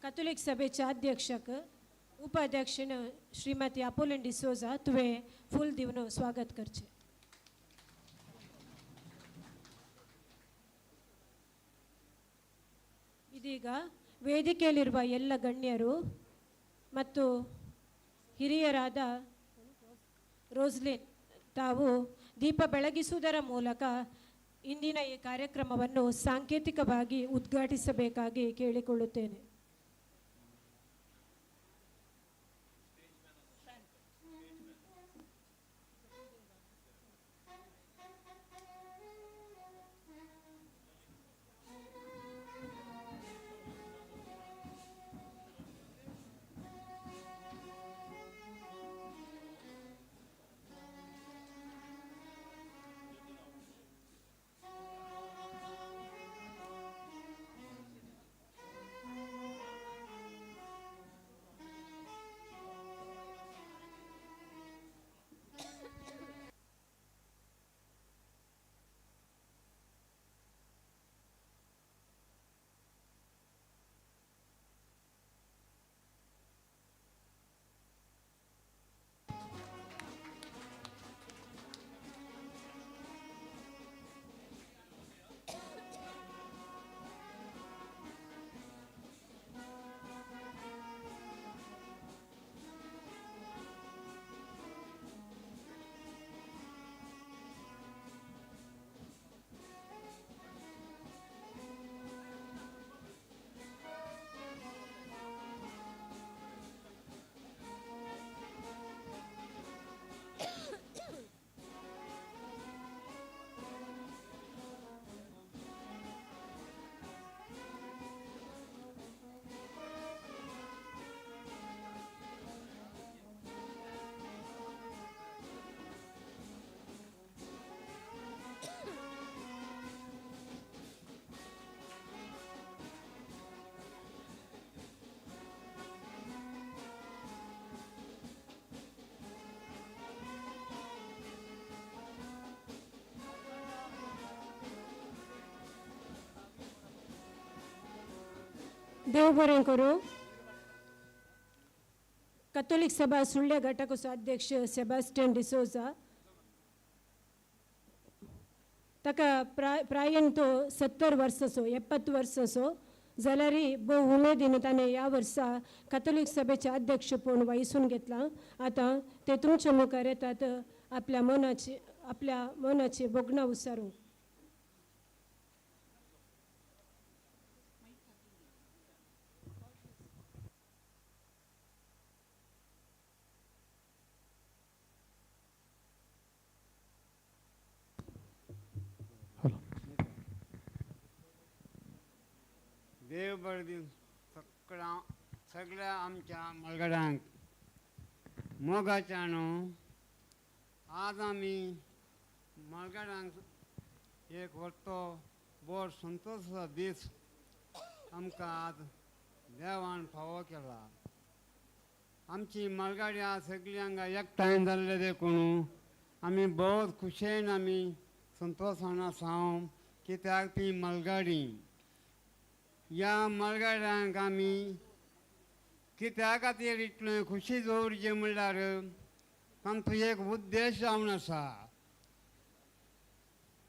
कॅथोलिक सभेच्या अध्यक्षक उपाध्यक्षन श्रीमती अपोलिन डिसोजा तुवें फूल दिवन स्वागत करचे. ಇದೀಗ ವೇದಿಕೆಯಲ್ಲಿರುವ ಎಲ್ಲ ಗಣ್ಯರು ಮತ್ತು ಹಿರಿಯರಾದ ರೋಸ್ಲಿನ್ ತಾವು ದೀಪ ಬೆಳಗಿಸುವುದರ ಮೂಲಕ ಇಂದಿನ ಈ ಕಾರ್ಯಕ್ರಮವನ್ನು ಸಾಂಕೇತಿಕವಾಗಿ ಉದ್ಘಾಟಿಸಬೇಕಾಗಿ ಕೇಳಿಕೊಳ್ಳುತ್ತೇನೆ. देव बरें करूं. कॅथोलिक सभा सुಳ್ಯ घटकाचो अध्यक्ष सेबास्टियन डिसोजा ताका प्रायेन तो 70 वर्साचो 70 वर्साचो जाल्यारय भोव उमेदीन ताणें ह्या वर्सा कॅथोलिक सभेचे अध्यक्ष पूण वहिसून घेतला. आतां ते तुमच्या मुखार येतात आपल्या मनाची बोगणां उसारूंक. देव बरें दीवं सगळ्या आमच्या मलगड्यांक. मोगाच्या न्हू आज आमी मलगड्यांक एक व्हडलो बरो संतोशाचो दीस आमकां आज देवान फावो केला. आमची मलगाड्या सगळ्यांक एकठांय जाल्ले देखून आमी बहुत खुशेन आमी संतोशान आसां. कित्याक ती मलगाडी ह्या मलगाड्यांक आमी कित्या खातीर इतलें खुशी दवरचें म्हणल्यार तांचो एक उद्देश जावन आसा.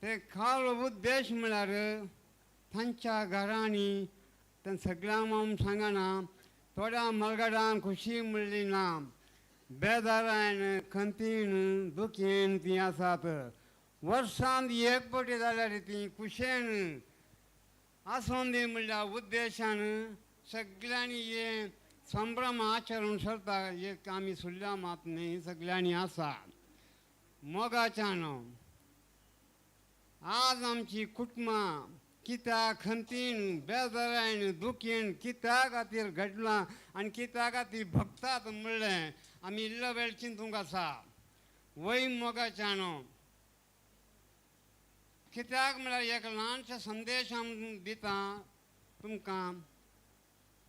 ते खाल उद्देश म्हणल्यार तांच्या घरांनी तें सगळ्यांक हांव सांगना. थोड्या मलगाड्यांक खुशी म्हणली ना, बेजारान खंतीन दुखेन तीं आसात. वर्सांत एक फावटी जाल्यार तीं खुशेन आसून दी म्हणल्यार उद्देशान सगळ्यांनी हे संभ्रम आचरून सरता. एक आमी सुर्ल्या मात न्ही सगळ्यांनी आसा. मोगाच्यान आज आमची कुटुंबां कित्या खंतीन बेजारान दुखेन कित्या खातीर घडलां आनी कित्या खातीर भगतात म्हणलें आमी इल्लो वेळ चिंतूंक आसा. वय मोगाच्यान कित्याक म्हळ्यार एक ल्हानशें संदेश हांव दिता तुमकां.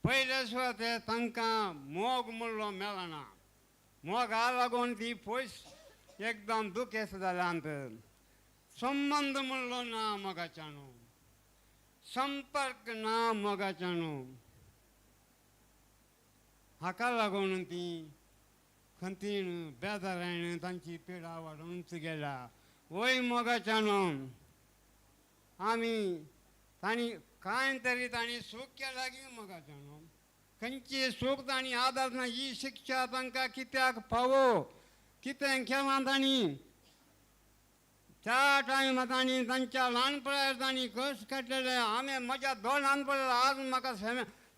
पयले सुवात तांकां मोग म्हणलो मेळना. मोगा लागून ती पयस एकदम दुखेस्त जाल्यांत. संबंद म्हणलो ना मोगाच्यान, संपर्क ना मोगाच्यान. हाका लागून ती खंतीन बेजारायण तांची पिडा वाडूंच गेला. वय मोगाच्यानो आमी तांणी कांय तरी तांणी सूख केला की मोगाच्यानो खंयची सूख तांणी आदार ना. ही शिक्षा तांकां कित्याक फावो कितें केलां तांणी त्या टायमार तांणी तांच्या ल्हानपणार तांणी कस काडलेले. हांवें म्हज्या दोन ल्हानपणां आज म्हाका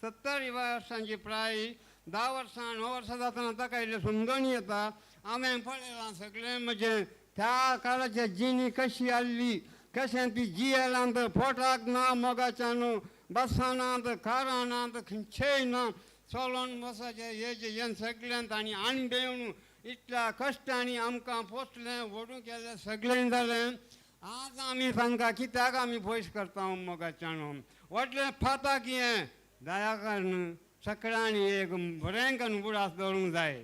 70 वर्सांची प्राय 10 वर्सां 9 वर्सां जातना ताका इल्लें समजून येता. हांवें पळयलां सगळें म्हजें त्या काळाची जिणी कशी आसली कशें ती जियेलां तर पोटाक ना मोगाच्यान बसानात कारानात खंयचेय ना. चलोन बसाचें हें सगळें तांणी आणबेवन इतल्या कश्टांनी आमकां पोसलें व्हडूं केलें सगळें जालें. आज आमी तांकां कित्याक आमी पयस करता मोगाच्यान व्हडलें फाता कितें दया कारण सगळ्यांनी एक बरें करून बुडास दवरूंक जाय.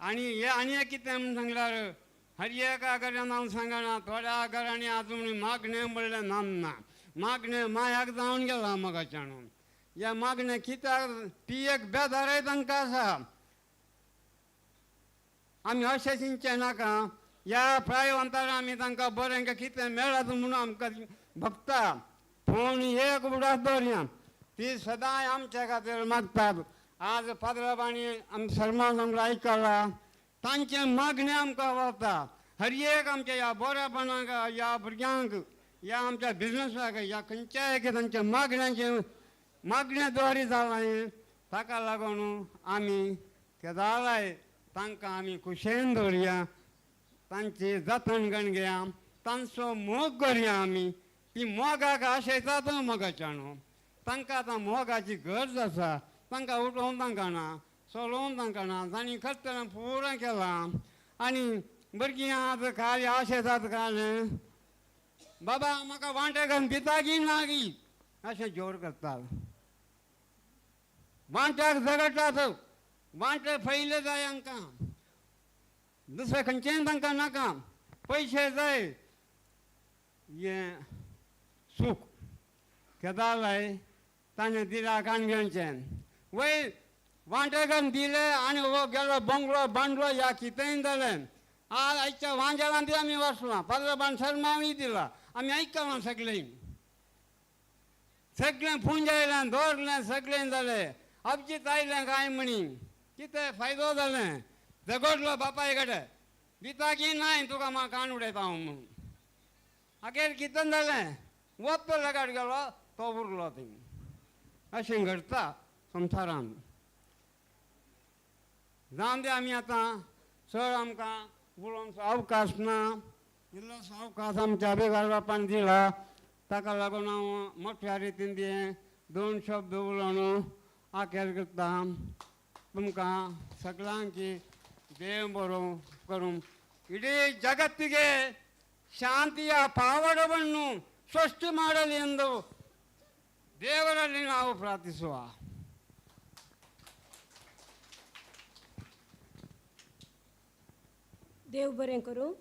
आनी हे आनी एक कितें म्हूण सांगल्यार हर एका घरान हांव सांगना थोड्या घरांनी आजून मागणें म्हणलें ना. मागणें मायाक जावन गेला मोगाच्यान. ह्या मागणें कित्याक ती एक बेजाराय तांकां आसा. आमी अशें चिंतचें नाका ह्या प्रायवंतार आमी तांकां बरें कितें मेळत म्हणून आमकां भगता पूण एक उडास दवरया ती सदांय आमच्या खातीर मागतात. आज पाद्रबाणी आमी सरमान आमकां आयकला तांचे मागणें आमकां वता. हर एक आमच्या ह्या बऱ्यापणाक ह्या भुरग्यांक ह्या आमच्या बिजनसाक ह्या खंयच्याय तांच्या मागणें द्वारे जालां. ताका लागून आमी केदाराय तांकां आमी कुशेन दवरया तांची जतन घेया तांचो मोग करया. आमी ती मोगाक आशयतात मोगाच्यान तांकां आतां मोगाची गरज आसा. तांकां उठोवन तांकां ना चलोवन तांकां ना तांणी खरें पुराय केलां. आनी भुरगीं आतां काय आशयतात काय बाबा म्हाका वांटे घालून दिता की ना गी अशें जोर करतात. वांट्याक झगडटात वांटे फैले जाय हांकां दुसरें खंयचेंय तांकां नाका. पयशे जाय हें सूख केदारय ताणें दिला काणगेणचें वय वांटेकान दिलें आनी हो गेलो बंगलो बांदलो ह्या कितेंय जालें. आज आयच्या वांजेलां ती आमी वचलां पाद्रबाण शर्मावय दिला आमी आयकलां सगळें पुंजयलें दवरलें सगळें जालें. अभिजीत आयलें काय म्हणी कितें फायदो जालें झगडलो बापाय कडेन दिता की नाय तुका म्हाका कान उडयता हांव म्हणून. आखेर कितें जालें वत लगाड गेलो तो उरलो थंय. अशें घडटा संवसारान. जावन दे आमी आतां चड आमकां उलोवंचो अवकाश ना. इल्लोसो अवकाश आमच्या बेगार बापान दिला ताका लागून हांव मोठ्या रितीन तें 2 शब्द उलोवन आखेर करता. तुमकां सगळ्यांकी देव बरो करूं ಇಡೀ ಜಗತ್ತಿಗೆ ಶಾಂತಿಯ ಪಾವಡವನ್ನು ಸೃಷ್ಟಿ ಮಾಡಲಿ ಎಂದು ದೇವರಲ್ಲಿ ನಾವು ಪ್ರಾರ್ಥಿಸುವ. देव बरें करूं.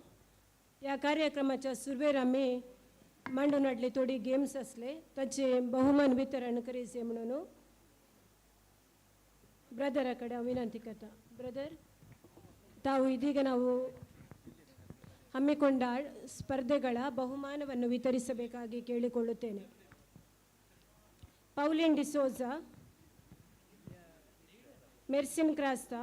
ह्या कार्यक्रमाच्या सुरवेर आमी मांडून हाडले थोडी गेम्स आसले ताचे बहुमान वितरण करीचे म्हणून ಬ್ರದರ ಕಡೆ ವಿನಂತಿ करता. ಬ್ರದರ್ ತಾವು ಇದೀಗ ನಾವು ಹಮ್ಮಿಕೊಂಡ ಸ್ಪರ್ಧೆಗಳ ಬಹುಮಾನವನ್ನು ವಿತರಿಸಬೇಕಾಗಿ ಕೇಳಿಕೊಳ್ಳುತ್ತೇನೆ. Pauline D'Souza, Mercine Crasta,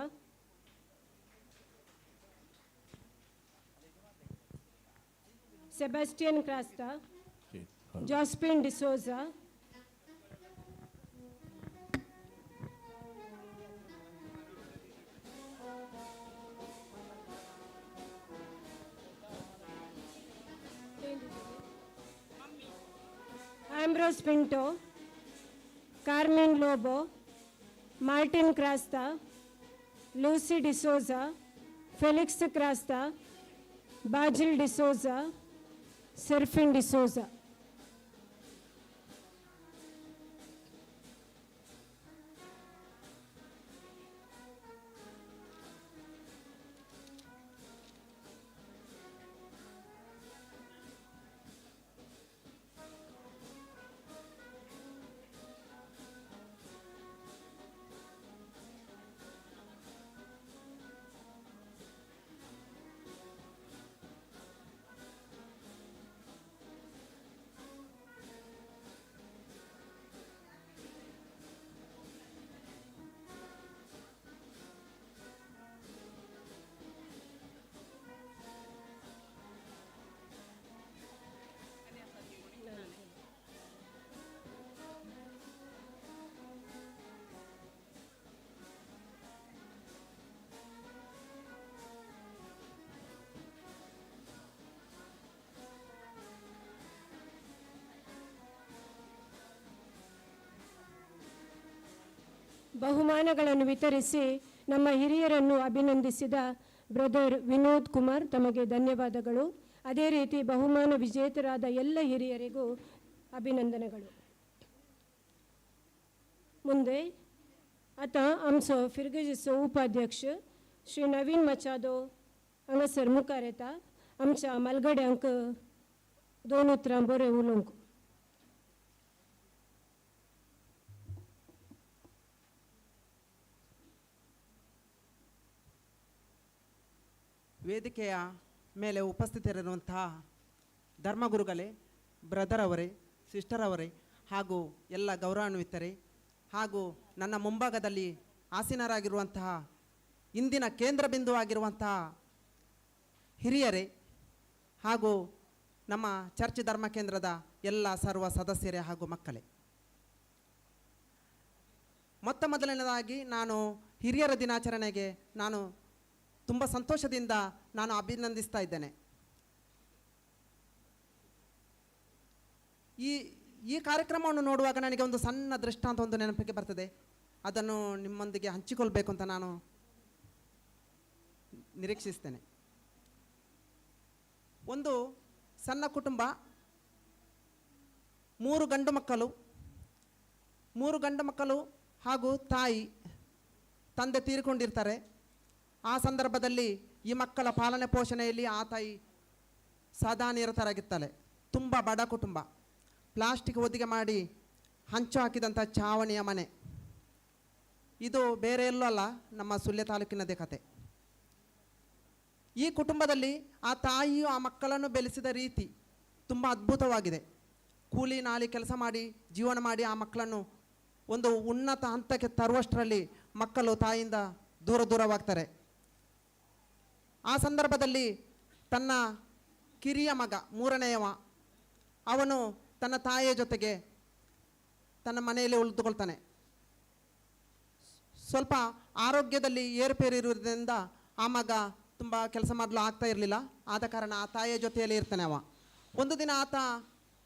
Sebastian Crasta, Jaspin D'Souza, Ambrose Pinto, Carmen Lobo, Martin Crasta, Lucy D'Souza, Felix Crasta, Bajil D'Souza, Serfin D'Souza. ಬಹುಮಾನಗಳನ್ನು ವಿತರಿಸಿ ನಮ್ಮ ಹಿರಿಯರನ್ನು ಅಭಿನಂದಿಸಿದ ಬ್ರದರ್ ವಿನೋದ್ ಕುಮಾರ್, ತಮಗೆ ಧನ್ಯವಾದಗಳು. ಅದೇ ರೀತಿ ಬಹುಮಾನ ವಿಜೇತರಾದ ಎಲ್ಲ ಹಿರಿಯರಿಗೂ ಅಭಿನಂದನೆಗಳು. ಮುಂದೆ आता आमचो फिरगेजीचो उपाध्यक्ष श्री नवीन मचादो हांगासर मुखार येता. आमच्या मालगड्यांक 2 उतरां बरें उलोवंक. ವೇದಿಕೆಯ ಮೇಲೆ ಉಪಸ್ಥಿತರಿರುವಂತಹ ಧರ್ಮಗುರುಗಳೇ, ಬ್ರದರ್ ಅವರೇ, ಸಿಸ್ಟರ್ ಅವರೇ ಹಾಗೂ ಎಲ್ಲ ಗೌರವಾನ್ವಿತರೇ ಹಾಗೂ ನನ್ನ ಮುಂಭಾಗದಲ್ಲಿ ಆಸೀನರಾಗಿರುವಂತಹ ಇಂದಿನ ಕೇಂದ್ರ ಬಿಂದುವಾಗಿರುವಂತಹ ಹಿರಿಯರೇ ಹಾಗೂ ನಮ್ಮ ಚರ್ಚ್ ಧರ್ಮ ಕೇಂದ್ರದ ಎಲ್ಲ ಸರ್ವ ಸದಸ್ಯರೇ ಹಾಗೂ ಮಕ್ಕಳೇ, ಮೊತ್ತ ಮೊದಲನೇದಾಗಿ ನಾನು ಹಿರಿಯರ ದಿನಾಚರಣೆಗೆ ನಾನು ತುಂಬ ಸಂತೋಷದಿಂದ ನಾನು ಅಭಿನಂದಿಸ್ತಾ ಇದ್ದೇನೆ. ಈ ಕಾರ್ಯಕ್ರಮವನ್ನು ನೋಡುವಾಗ ನನಗೆ ಒಂದು ಸಣ್ಣ ದೃಷ್ಟಾಂತ ಒಂದು ನೆನಪಿಗೆ ಬರ್ತದೆ. ಅದನ್ನು ನಿಮ್ಮೊಂದಿಗೆ ಹಂಚಿಕೊಳ್ಬೇಕು ಅಂತ ನಾನು ನಿರೀಕ್ಷಿಸ್ತೇನೆ. ಒಂದು ಸಣ್ಣ ಕುಟುಂಬ, 3 ಗಂಡು ಮಕ್ಕಳು ಹಾಗೂ ತಾಯಿ ತಂದೆ ತೀರಿಕೊಂಡಿರ್ತಾರೆ. ಆ ಸಂದರ್ಭದಲ್ಲಿ ಈ ಮಕ್ಕಳ ಪಾಲನೆ ಪೋಷಣೆಯಲ್ಲಿ ಆ ತಾಯಿ ಸದಾ ನಿರತರಾಗಿರ್ತಾಳೆ. ತುಂಬ ಬಡ ಕುಟುಂಬ, ಪ್ಲಾಸ್ಟಿಕ್ ಹೊದಿಕೆ ಮಾಡಿ ಹಂಚು ಹಾಕಿದಂಥ ಚಾವಣಿಯ ಮನೆ. ಇದು ಬೇರೆ ಎಲ್ಲೂ ಅಲ್ಲ, ನಮ್ಮ ಸುಳ್ಯ ತಾಲೂಕಿನದೇ ಕತೆ. ಈ ಕುಟುಂಬದಲ್ಲಿ ಆ ತಾಯಿಯು ಆ ಮಕ್ಕಳನ್ನು ಬೆಳೆಸಿದ ರೀತಿ ತುಂಬ ಅದ್ಭುತವಾಗಿದೆ. ಕೂಲಿ ನಾಲಿ ಕೆಲಸ ಮಾಡಿ ಜೀವನ ಮಾಡಿ ಆ ಮಕ್ಕಳನ್ನು ಒಂದು ಉನ್ನತ ಹಂತಕ್ಕೆ ತರುವಷ್ಟರಲ್ಲಿ ಮಕ್ಕಳು ತಾಯಿಯಿಂದ ದೂರವಾಗ್ತಾರೆ. ಆ ಸಂದರ್ಭದಲ್ಲಿ ತನ್ನ ಕಿರಿಯ ಮಗ 3ನೇಯವ ಅವನು ತನ್ನ ತಾಯಿಯ ಜೊತೆಗೆ ತನ್ನ ಮನೆಯಲ್ಲಿ ಉಳಿದುಕೊಳ್ತಾನೆ. ಸ್ವಲ್ಪ ಆರೋಗ್ಯದಲ್ಲಿ ಏರುಪೇರು ಇರುವುದರಿಂದ ಆ ಮಗ ತುಂಬ ಕೆಲಸ ಮಾಡಲು ಆಗ್ತಾ ಇರಲಿಲ್ಲ. ಆದ ಕಾರಣ ಆ ತಾಯಿಯ ಜೊತೆಯಲ್ಲಿ ಇರ್ತಾನೆ. ಒಂದು ದಿನ ಆತ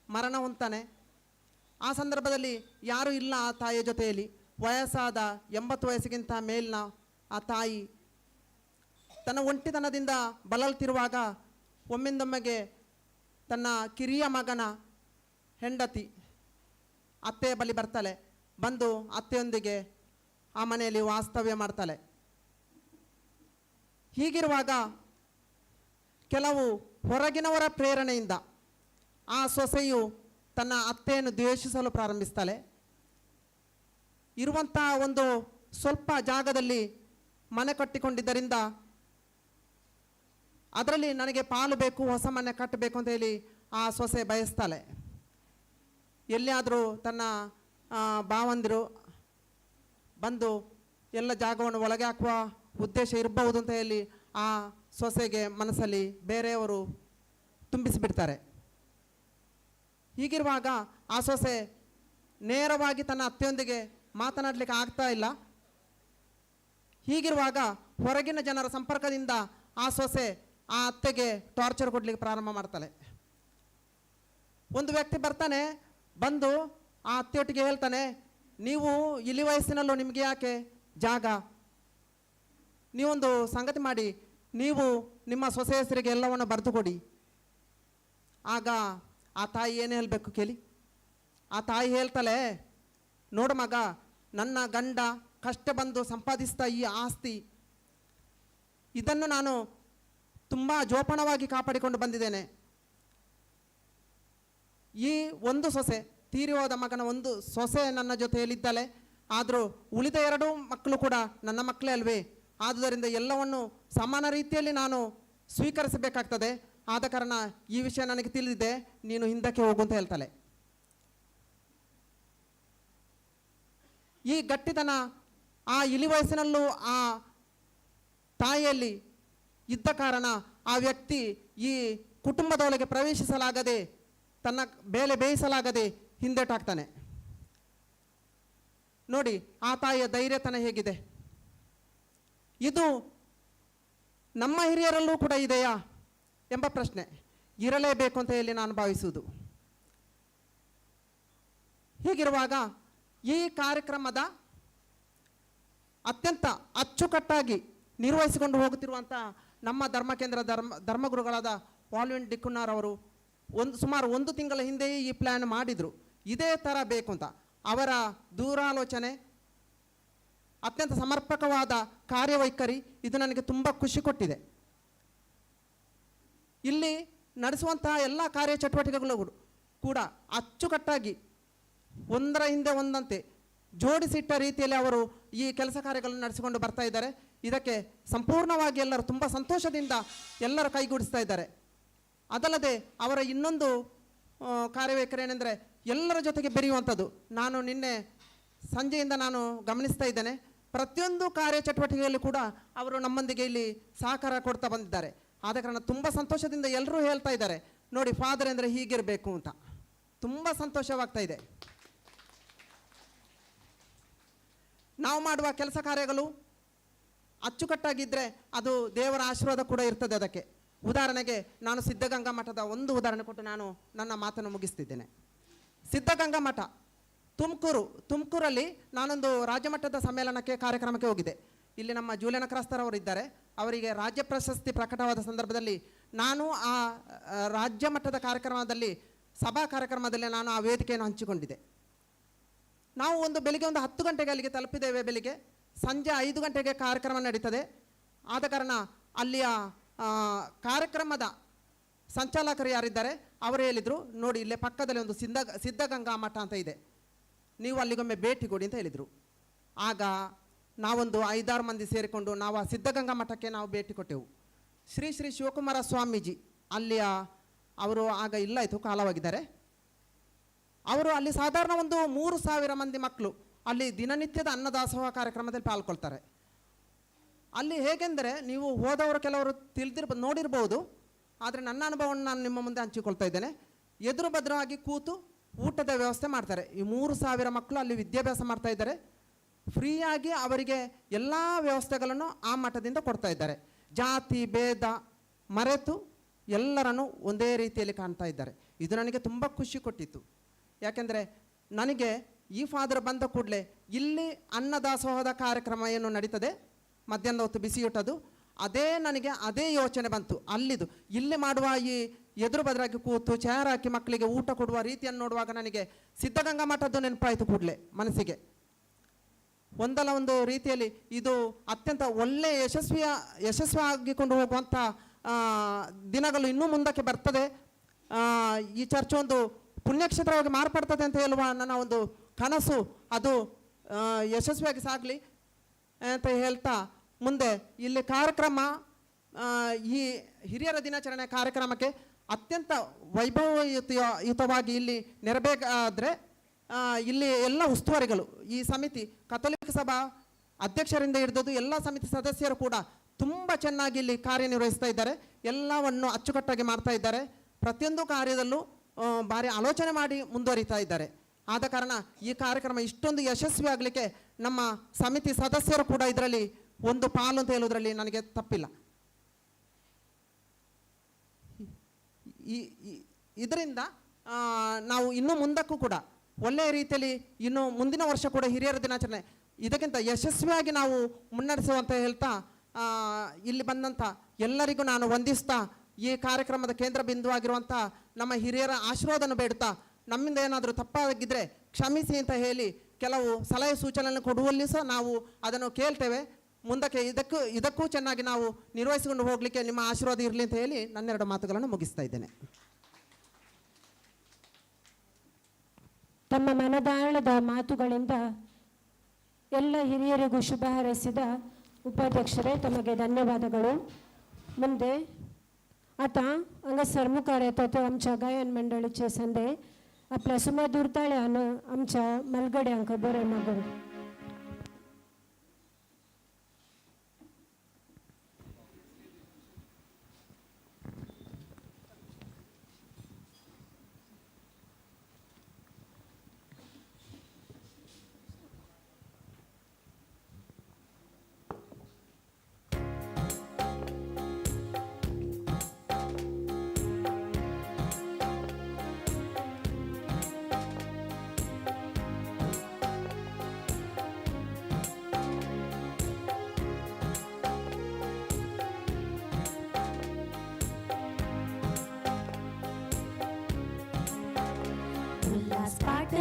ಮರಣ ಹೊಂದ್ತಾನೆ. ಆ ಸಂದರ್ಭದಲ್ಲಿ ಯಾರೂ ಇಲ್ಲ ಆ ತಾಯಿಯ ಜೊತೆಯಲ್ಲಿ. ವಯಸ್ಸಾದ 80 ವಯಸ್ಸಿಗಿಂತ ಮೇಲಿನ ಆ ತಾಯಿ ತನ್ನ ಒಂಟಿತನದಿಂದ ಬಳಲ್ತಿರುವಾಗ ಒಮ್ಮಿಂದೊಮ್ಮೆಗೆ ತನ್ನ ಕಿರಿಯ ಮಗನ ಹೆಂಡತಿ ಅತ್ತೆಯ ಬಳಿ ಬರ್ತಾಳೆ. ಬಂದು ಅತ್ತೆಯೊಂದಿಗೆ ಆ ಮನೆಯಲ್ಲಿ ವಾಸ್ತವ್ಯ ಮಾಡ್ತಾಳೆ. ಹೀಗಿರುವಾಗ ಕೆಲವು ಹೊರಗಿನವರ ಪ್ರೇರಣೆಯಿಂದ ಆ ಸೊಸೆಯು ತನ್ನ ಅತ್ತೆಯನ್ನು ದ್ವೇಷಿಸಲು ಪ್ರಾರಂಭಿಸ್ತಾಳೆ. ಇರುವಂಥ ಒಂದು ಸ್ವಲ್ಪ ಜಾಗದಲ್ಲಿ ಮನೆ ಕಟ್ಟಿಕೊಂಡಿದ್ದರಿಂದ ಅದರಲ್ಲಿ ನನಗೆ ಪಾಲು ಬೇಕು, ಹೊಸ ಮನೆ ಕಟ್ಟಬೇಕು ಅಂತ ಹೇಳಿ ಆ ಸೊಸೆ ಬಯಸ್ತಾಳೆ. ಎಲ್ಲಿಯಾದರೂ ತನ್ನ ಭಾವಂದಿರು ಬಂದು ಎಲ್ಲ ಜಾಗವನ್ನು ಒಳಗೆ ಹಾಕುವ ಉದ್ದೇಶ ಇರಬಹುದು ಅಂತ ಹೇಳಿ ಆ ಸೊಸೆಗೆ ಮನಸ್ಸಲ್ಲಿ ಬೇರೆಯವರು ತುಂಬಿಸಿಬಿಡ್ತಾರೆ. ಹೀಗಿರುವಾಗ ಆ ಸೊಸೆ ನೇರವಾಗಿ ತನ್ನ ಅತ್ತೆಯೊಂದಿಗೆ ಮಾತನಾಡಲಿಕ್ಕೆ ಆಗ್ತಾ ಇಲ್ಲ. ಹೀಗಿರುವಾಗ ಹೊರಗಿನ ಜನರ ಸಂಪರ್ಕದಿಂದ ಆ ಸೊಸೆ ಆ ಅತ್ತೆಗೆ ಟಾರ್ಚರ್ ಕೊಡಲಿಕ್ಕೆ ಪ್ರಾರಂಭ ಮಾಡ್ತಾಳೆ. ಒಂದು ವ್ಯಕ್ತಿ ಬರ್ತಾನೆ, ಬಂದು ಆ ಅತ್ತೆಯೊಟ್ಟಿಗೆ ಹೇಳ್ತಾನೆ, ನೀವು ಇಳಿ ವಯಸ್ಸಿನಲ್ಲೂ ನಿಮಗೆ ಯಾಕೆ ಜಾಗ, ನೀವೊಂದು ಸಂಗತಿ ಮಾಡಿ, ನೀವು ನಿಮ್ಮ ಸೊಸೆ ಹೆಸರಿಗೆ ಎಲ್ಲವನ್ನು ಬರೆದು ಕೊಡಿ. ಆಗ ಆ ತಾಯಿ ಏನು ಹೇಳಬೇಕು ಕೇಳಿ. ಆ ತಾಯಿ ಹೇಳ್ತಾಳೆ, ನೋಡು ಮಗ, ನನ್ನ ಗಂಡ ಕಷ್ಟ ಬಂದು ಸಂಪಾದಿಸ್ತಾ ಈ ಆಸ್ತಿ ಇದನ್ನು ನಾನು ತುಂಬ ಜೋಪಾನವಾಗಿ ಕಾಪಾಡಿಕೊಂಡು ಬಂದಿದ್ದೇನೆ. ಈ ಒಂದು ಸೊಸೆ, ತೀರಿ ಹೋದ ಮಗನ ಒಂದು ಸೊಸೆ ನನ್ನ ಜೊತೆಯಲ್ಲಿದ್ದಾಳೆ. ಆದರೂ ಉಳಿದ 2 ಮಕ್ಕಳು ಕೂಡ ನನ್ನ ಮಕ್ಕಳೇ ಅಲ್ವೇ. ಆದುದರಿಂದ ಎಲ್ಲವನ್ನು ಸಮಾನ ರೀತಿಯಲ್ಲಿ ನಾನು ಸ್ವೀಕರಿಸಬೇಕಾಗ್ತದೆ. ಆದ ಕಾರಣ ಈ ವಿಷಯ ನನಗೆ ತಿಳಿದಿದೆ, ನೀನು ಹಿಂದಕ್ಕೆ ಹೋಗು ಅಂತ ಹೇಳ್ತಾಳೆ. ಈ ಗಟ್ಟಿತನ ಆ ಇಳಿ ವಯಸ್ಸಿನಲ್ಲೂ ಆ ತಾಯಿಯಲ್ಲಿ ಇದ್ದ ಕಾರಣ ಆ ವ್ಯಕ್ತಿ ಈ ಕುಟುಂಬದೊಳಗೆ ಪ್ರವೇಶಿಸಲಾಗದೆ, ತನ್ನ ಬೇಲೆ ಬೇಯಿಸಲಾಗದೆ ಹಿಂದೆಟಾಗ್ತಾನೆ. ನೋಡಿ ಆ ತಾಯಿಯ ಧೈರ್ಯತನ ಹೇಗಿದೆ. ಇದು ನಮ್ಮ ಹಿರಿಯರಲ್ಲೂ ಕೂಡ ಇದೆಯಾ ಎಂಬ ಪ್ರಶ್ನೆ ಇರಲೇಬೇಕು ಅಂತ ಹೇಳಿ ನಾನು ಭಾವಿಸುವುದು. ಹೀಗಿರುವಾಗ ಈ ಕಾರ್ಯಕ್ರಮದ ಅತ್ಯಂತ ಅಚ್ಚುಕಟ್ಟಾಗಿ ನಿರ್ವಹಿಸಿಕೊಂಡು ಹೋಗುತ್ತಿರುವಂಥ ನಮ್ಮ ಧರ್ಮ ಕೇಂದ್ರ ಧರ್ಮಗುರುಗಳಾದ ಪಾಲ್ವಿನ್ ಡಿಕ್ಕುನ್ನಾರ್ ಅವರು ಸುಮಾರು 1 ತಿಂಗಳ ಹಿಂದೆಯೇ ಈ ಪ್ಲ್ಯಾನ್ ಮಾಡಿದರು, ಇದೇ ಥರ ಬೇಕು ಅಂತ. ಅವರ ದೂರಾಲೋಚನೆ, ಅತ್ಯಂತ ಸಮರ್ಪಕವಾದ ಕಾರ್ಯವೈಖರಿ ಇದು ನನಗೆ ತುಂಬ ಖುಷಿ ಕೊಟ್ಟಿದೆ. ಇಲ್ಲಿ ನಡೆಸುವಂತಹ ಎಲ್ಲ ಕಾರ್ಯಚಟುವಟಿಕೆಗಳು ಕೂಡ ಅಚ್ಚುಕಟ್ಟಾಗಿ ಒಂದರ ಹಿಂದೆ ಒಂದಂತೆ ಜೋಡಿಸಿಟ್ಟ ರೀತಿಯಲ್ಲಿ ಅವರು ಈ ಕೆಲಸ ಕಾರ್ಯಗಳನ್ನು ನಡೆಸಿಕೊಂಡು ಬರ್ತಾ ಇದ್ದಾರೆ. ಇದಕ್ಕೆ ಸಂಪೂರ್ಣವಾಗಿ ಎಲ್ಲರೂ ತುಂಬ ಸಂತೋಷದಿಂದ ಎಲ್ಲರೂ ಕೈಗೂಡಿಸ್ತಾ ಇದ್ದಾರೆ. ಅದಲ್ಲದೆ ಅವರ ಇನ್ನೊಂದು ಕಾರ್ಯವೈಖರಿ ಏನೆಂದರೆ ಎಲ್ಲರ ಜೊತೆಗೆ ಬೆರೆಯುವಂಥದ್ದು. ನಾನು ನಿನ್ನೆ ಸಂಜೆಯಿಂದ ನಾನು ಗಮನಿಸ್ತಾ ಇದ್ದೇನೆ, ಪ್ರತಿಯೊಂದು ಕಾರ್ಯಚಟುವಟಿಕೆಯಲ್ಲಿ ಕೂಡ ಅವರು ನಮ್ಮೊಂದಿಗೆ ಇಲ್ಲಿ ಸಹಕಾರ ಕೊಡ್ತಾ ಬಂದಿದ್ದಾರೆ. ಆದ ಕಾರಣ ತುಂಬ ಸಂತೋಷದಿಂದ ಎಲ್ಲರೂ ಹೇಳ್ತಾ ಇದ್ದಾರೆ, ನೋಡಿ ಫಾದರ್ ಅಂದರೆ ಹೀಗಿರಬೇಕು ಅಂತ. ತುಂಬ ಸಂತೋಷವಾಗ್ತಾ ಇದೆ. ನಾವು ಮಾಡುವ ಕೆಲಸ ಕಾರ್ಯಗಳು ಅಚ್ಚುಕಟ್ಟಾಗಿದ್ದರೆ ಅದು ದೇವರ ಆಶೀರ್ವಾದ ಕೂಡ ಇರ್ತದೆ ಅದಕ್ಕೆ. ಉದಾಹರಣೆಗೆ ನಾನು ಸಿದ್ಧಗಂಗಾ ಮಠದ ಒಂದು ಉದಾಹರಣೆ ಕೊಟ್ಟು ನಾನು ನನ್ನ ಮಾತನ್ನು ಮುಗಿಸ್ತಿದ್ದೇನೆ. ಸಿದ್ಧಗಂಗಾ ಮಠ ತುಮಕೂರಲ್ಲಿ ನಾನೊಂದು ರಾಜ್ಯ ಮಟ್ಟದ ಸಮ್ಮೇಳನಕ್ಕೆ ಕಾರ್ಯಕ್ರಮಕ್ಕೆ ಹೋಗಿದ್ದೆ. ಇಲ್ಲಿ ನಮ್ಮ ಜೂಲಿಯನ ಕ್ರಾಸ್ತರ್ ಅವರು ಇದ್ದಾರೆ, ಅವರಿಗೆ ರಾಜ್ಯ ಪ್ರಶಸ್ತಿ ಪ್ರಕಟವಾದ ಸಂದರ್ಭದಲ್ಲಿ ನಾನು ಆ ರಾಜ್ಯ ಮಟ್ಟದ ಕಾರ್ಯಕ್ರಮದಲ್ಲಿ ಸಭಾ ಕಾರ್ಯಕ್ರಮದಲ್ಲಿ ನಾನು ಆ ವೇದಿಕೆಯನ್ನು ಹಂಚಿಕೊಂಡಿದ್ದೆ. ನಾವು ಬೆಳಿಗ್ಗೆ 10 ಗಂಟೆಗೆ ಅಲ್ಲಿಗೆ ತಲುಪಿದ್ದೇವೆ. ಬೆಳಿಗ್ಗೆ ಸಂಜೆ 5 ಗಂಟೆಗೆ ಕಾರ್ಯಕ್ರಮ ನಡೀತದೆ. ಆದ ಕಾರಣ ಅಲ್ಲಿಯ ಕಾರ್ಯಕ್ರಮದ ಸಂಚಾಲಕರು ಯಾರಿದ್ದಾರೆ ಅವರು ಹೇಳಿದರು, ನೋಡಿ ಇಲ್ಲೇ ಪಕ್ಕದಲ್ಲಿ ಒಂದು ಸಿದ್ಧಗಂಗಾ ಮಠ ಅಂತ ಇದೆ, ನೀವು ಅಲ್ಲಿಗೊಮ್ಮೆ ಭೇಟಿ ಕೊಡಿ ಅಂತ ಹೇಳಿದರು. ಆಗ ನಾವೊಂದು 5-6 ಮಂದಿ ಸೇರಿಕೊಂಡು ನಾವು ಆ ಸಿದ್ಧಗಂಗಾ ಮಠಕ್ಕೆ ನಾವು ಭೇಟಿ ಕೊಟ್ಟೆವು. ಶ್ರೀ ಶಿವಕುಮಾರ ಸ್ವಾಮೀಜಿ ಅಲ್ಲಿಯ ಅವರು ಆಗ ಇಲ್ಲಾಯಿತು, ಕಾಲವಾಗಿದ್ದಾರೆ. ಅವರು ಅಲ್ಲಿ ಸಾಧಾರಣ ಒಂದು 3,000 ಮಂದಿ ಮಕ್ಕಳು ಅಲ್ಲಿ ದಿನನಿತ್ಯದ ಅನ್ನದಾಸೋಹ ಕಾರ್ಯಕ್ರಮದಲ್ಲಿ ಪಾಲ್ಗೊಳ್ತಾರೆ. ಅಲ್ಲಿ ಹೇಗೆಂದರೆ ನೀವು ಹೋದವರು ಕೆಲವರು ನೋಡಿರ್ಬೋದು, ಆದರೆ ನನ್ನ ಅನುಭವವನ್ನು ನಾನು ನಿಮ್ಮ ಮುಂದೆ ಹಂಚಿಕೊಳ್ತಾ ಇದ್ದೇನೆ. ಎದುರು ಭದ್ರವಾಗಿ ಕೂತು ಊಟದ ವ್ಯವಸ್ಥೆ ಮಾಡ್ತಾರೆ. ಈ 3,000 ಮಕ್ಕಳು ಅಲ್ಲಿ ವಿದ್ಯಾಭ್ಯಾಸ ಮಾಡ್ತಾ ಇದ್ದಾರೆ. ಫ್ರೀಯಾಗಿ ಅವರಿಗೆ ಎಲ್ಲ ವ್ಯವಸ್ಥೆಗಳನ್ನು ಆ ಮಠದಿಂದ ಕೊಡ್ತಾ ಇದ್ದಾರೆ. ಜಾತಿ ಭೇದ ಮರೆತು ಎಲ್ಲರನ್ನು ಒಂದೇ ರೀತಿಯಲ್ಲಿ ಕಾಣ್ತಾ ಇದ್ದಾರೆ. ಇದು ನನಗೆ ತುಂಬ ಖುಷಿ ಕೊಟ್ಟಿತ್ತು. ಯಾಕೆಂದರೆ ನನಗೆ ಈ ಫಾದರ್ ಬಂದ ಕೂಡಲೇ ಇಲ್ಲಿ ಅನ್ನದಾಸೋಹದ ಕಾರ್ಯಕ್ರಮ ಏನು ನಡೀತದೆ ಮಧ್ಯಾಹ್ನದ ಹೊತ್ತು ಬಿಸಿಯೂಟದು, ನನಗೆ ಅದೇ ಯೋಚನೆ ಬಂತು. ಇಲ್ಲಿ ಮಾಡುವ ಈ ಎದುರು ಬದರಾಗಿ ಕೂತು ಚೇರ್ ಹಾಕಿ ಮಕ್ಕಳಿಗೆ ಊಟ ಕೊಡುವ ರೀತಿಯನ್ನು ನೋಡುವಾಗ ನನಗೆ ಸಿದ್ಧಗಂಗಾ ಮಠದ್ದು ನೆನಪಾಯಿತು ಕೂಡಲೇ ಮನಸ್ಸಿಗೆ. ಒಂದಲ್ಲ ಒಂದು ರೀತಿಯಲ್ಲಿ ಇದು ಅತ್ಯಂತ ಒಳ್ಳೆಯ ಯಶಸ್ವಿಯಾಗಿಕೊಂಡು ಹೋಗುವಂಥ ದಿನಗಳು ಇನ್ನೂ ಮುಂದಕ್ಕೆ ಬರ್ತದೆ. ಈ ಚರ್ಚ್ ಒಂದು ಪುಣ್ಯಕ್ಷೇತ್ರವಾಗಿ ಮಾರ್ಪಡ್ತದೆ ಅಂತ ಹೇಳುವ ನನ್ನ ಒಂದು ಕನಸು ಅದು ಯಶಸ್ವಿಯಾಗಿ ಸಾಗಲಿ ಅಂತ ಹೇಳ್ತಾ ಮುಂದೆ ಇಲ್ಲಿ ಕಾರ್ಯಕ್ರಮ ಈ ಹಿರಿಯರ ದಿನಾಚರಣೆ ಕಾರ್ಯಕ್ರಮಕ್ಕೆ ಅತ್ಯಂತ ವೈಭವಯುತವಾಗಿ ಇಲ್ಲಿ ನೆರಬೇಕಾದರೆ ಇಲ್ಲಿ ಎಲ್ಲ ಉಸ್ತುವಾರಿಗಳು ಈ ಸಮಿತಿ ಕಥೋಲಿಕ ಸಭಾ ಅಧ್ಯಕ್ಷರಿಂದ ಹಿಡಿದು ಎಲ್ಲ ಸಮಿತಿ ಸದಸ್ಯರು ಕೂಡ ತುಂಬ ಚೆನ್ನಾಗಿ ಇಲ್ಲಿ ಕಾರ್ಯನಿರ್ವಹಿಸ್ತಾ ಇದ್ದಾರೆ. ಎಲ್ಲವನ್ನು ಅಚ್ಚುಕಟ್ಟಾಗಿ ಮಾಡ್ತಾ ಇದ್ದಾರೆ. ಪ್ರತಿಯೊಂದು ಕಾರ್ಯದಲ್ಲೂ ಭಾರಿ ಆಲೋಚನೆ ಮಾಡಿ ಮುಂದುವರಿತಾ ಇದ್ದಾರೆ. ಆದ ಕಾರಣ ಈ ಕಾರ್ಯಕ್ರಮ ಇಷ್ಟೊಂದು ಯಶಸ್ವಿ ಆಗಲಿಕ್ಕೆ ನಮ್ಮ ಸಮಿತಿ ಸದಸ್ಯರು ಕೂಡ ಇದರಲ್ಲಿ ಒಂದು ಪಾಲು ಅಂತ ಹೇಳೋದ್ರಲ್ಲಿ ನನಗೆ ತಪ್ಪಿಲ್ಲ. ಇದರಿಂದ ನಾವು ಇನ್ನೂ ಮುಂದಕ್ಕೂ ಕೂಡ ಒಳ್ಳೆಯ ರೀತಿಯಲ್ಲಿ ಇನ್ನು ಮುಂದಿನ ವರ್ಷ ಕೂಡ ಹಿರಿಯರ ದಿನಾಚರಣೆ ಇದಕ್ಕಿಂತ ಯಶಸ್ವಿಯಾಗಿ ನಾವು ಮುನ್ನಡೆಸುವಂತ ಹೇಳ್ತಾ ಇಲ್ಲಿ ಬಂದಂಥ ಎಲ್ಲರಿಗೂ ನಾನು ವಂದಿಸ್ತಾ ಈ ಕಾರ್ಯಕ್ರಮದ ಕೇಂದ್ರ ಬಿಂದುವಾಗಿರುವಂಥ ನಮ್ಮ ಹಿರಿಯರ ಆಶೀರ್ವಾದವನ್ನು ಬೇಡುತ್ತಾ ನಮ್ಮಿಂದ ಏನಾದರೂ ತಪ್ಪಾಗಿದ್ದರೆ ಕ್ಷಮಿಸಿ ಅಂತ ಹೇಳಿ ಕೆಲವು ಸಲಹೆ ಸೂಚನೆಯನ್ನು ಕೊಡುವಲ್ಲಿ ಸಹ ನಾವು ಅದನ್ನು ಕೇಳ್ತೇವೆ. ಮುಂದಕ್ಕೆ ಇದಕ್ಕೂ ಚೆನ್ನಾಗಿ ನಾವು ನಿರ್ವಹಿಸಿಕೊಂಡು ಹೋಗಲಿಕ್ಕೆ ನಿಮ್ಮ ಆಶೀರ್ವಾದ ಇರಲಿ ಅಂತ ಹೇಳಿ ನನ್ನೆರಡು ಮಾತುಗಳನ್ನು ಮುಗಿಸ್ತಾ ಇದ್ದೇನೆ. ತಮ್ಮ ಮನದಾಳದ ಮಾತುಗಳಿಂದ ಎಲ್ಲ ಹಿರಿಯರಿಗೂ ಶುಭ ಹಾರೈಸಿದ उपाध्यक्षरे तमगे धन्यवादಗಳು. ಮುಂದೆ आता हांगा सरमुखार येता तो आमच्या गायन मंडळीचे संदे आपल्या सुमधुर ताळ्यान आमच्या मलगड्यांक बरें मागोव.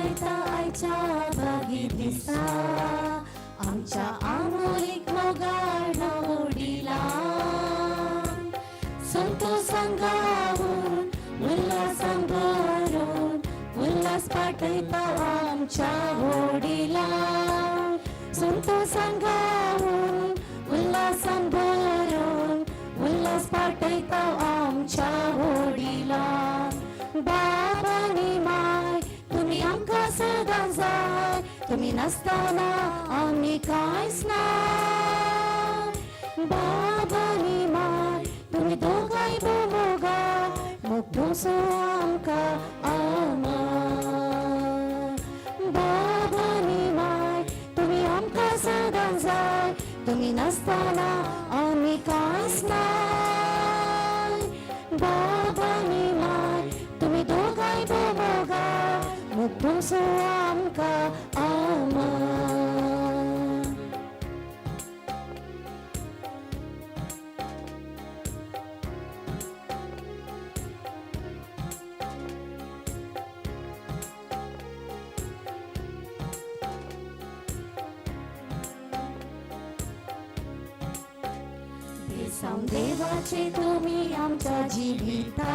येता आयच्या बागेत दिसा आमच्या आमोलीक मोगाड ओडिला संतोष संगावून उल्हासान भरून उल्हास पाठयता आमच्या होडीला संतोष संगावून उल्हासान भरून उल्हास पाठयता आमच्या होडीला बाबानी माय तुम्ही आमकां सदां जाय तुम्ही नासतना आमी कांयच ना बाबानी माय तुम्ही दोगांय मोगाय मोगदोसो आमकां आमा बाबानी माय तुम्ही आमकां सदां जाय तुम्ही नासतना आमी कांयच ना बाबानी माय तुम्ही दोगांय मोगाय मोगदोसो आमकां आमा देवाचे तुम्ही आमच्या जिविता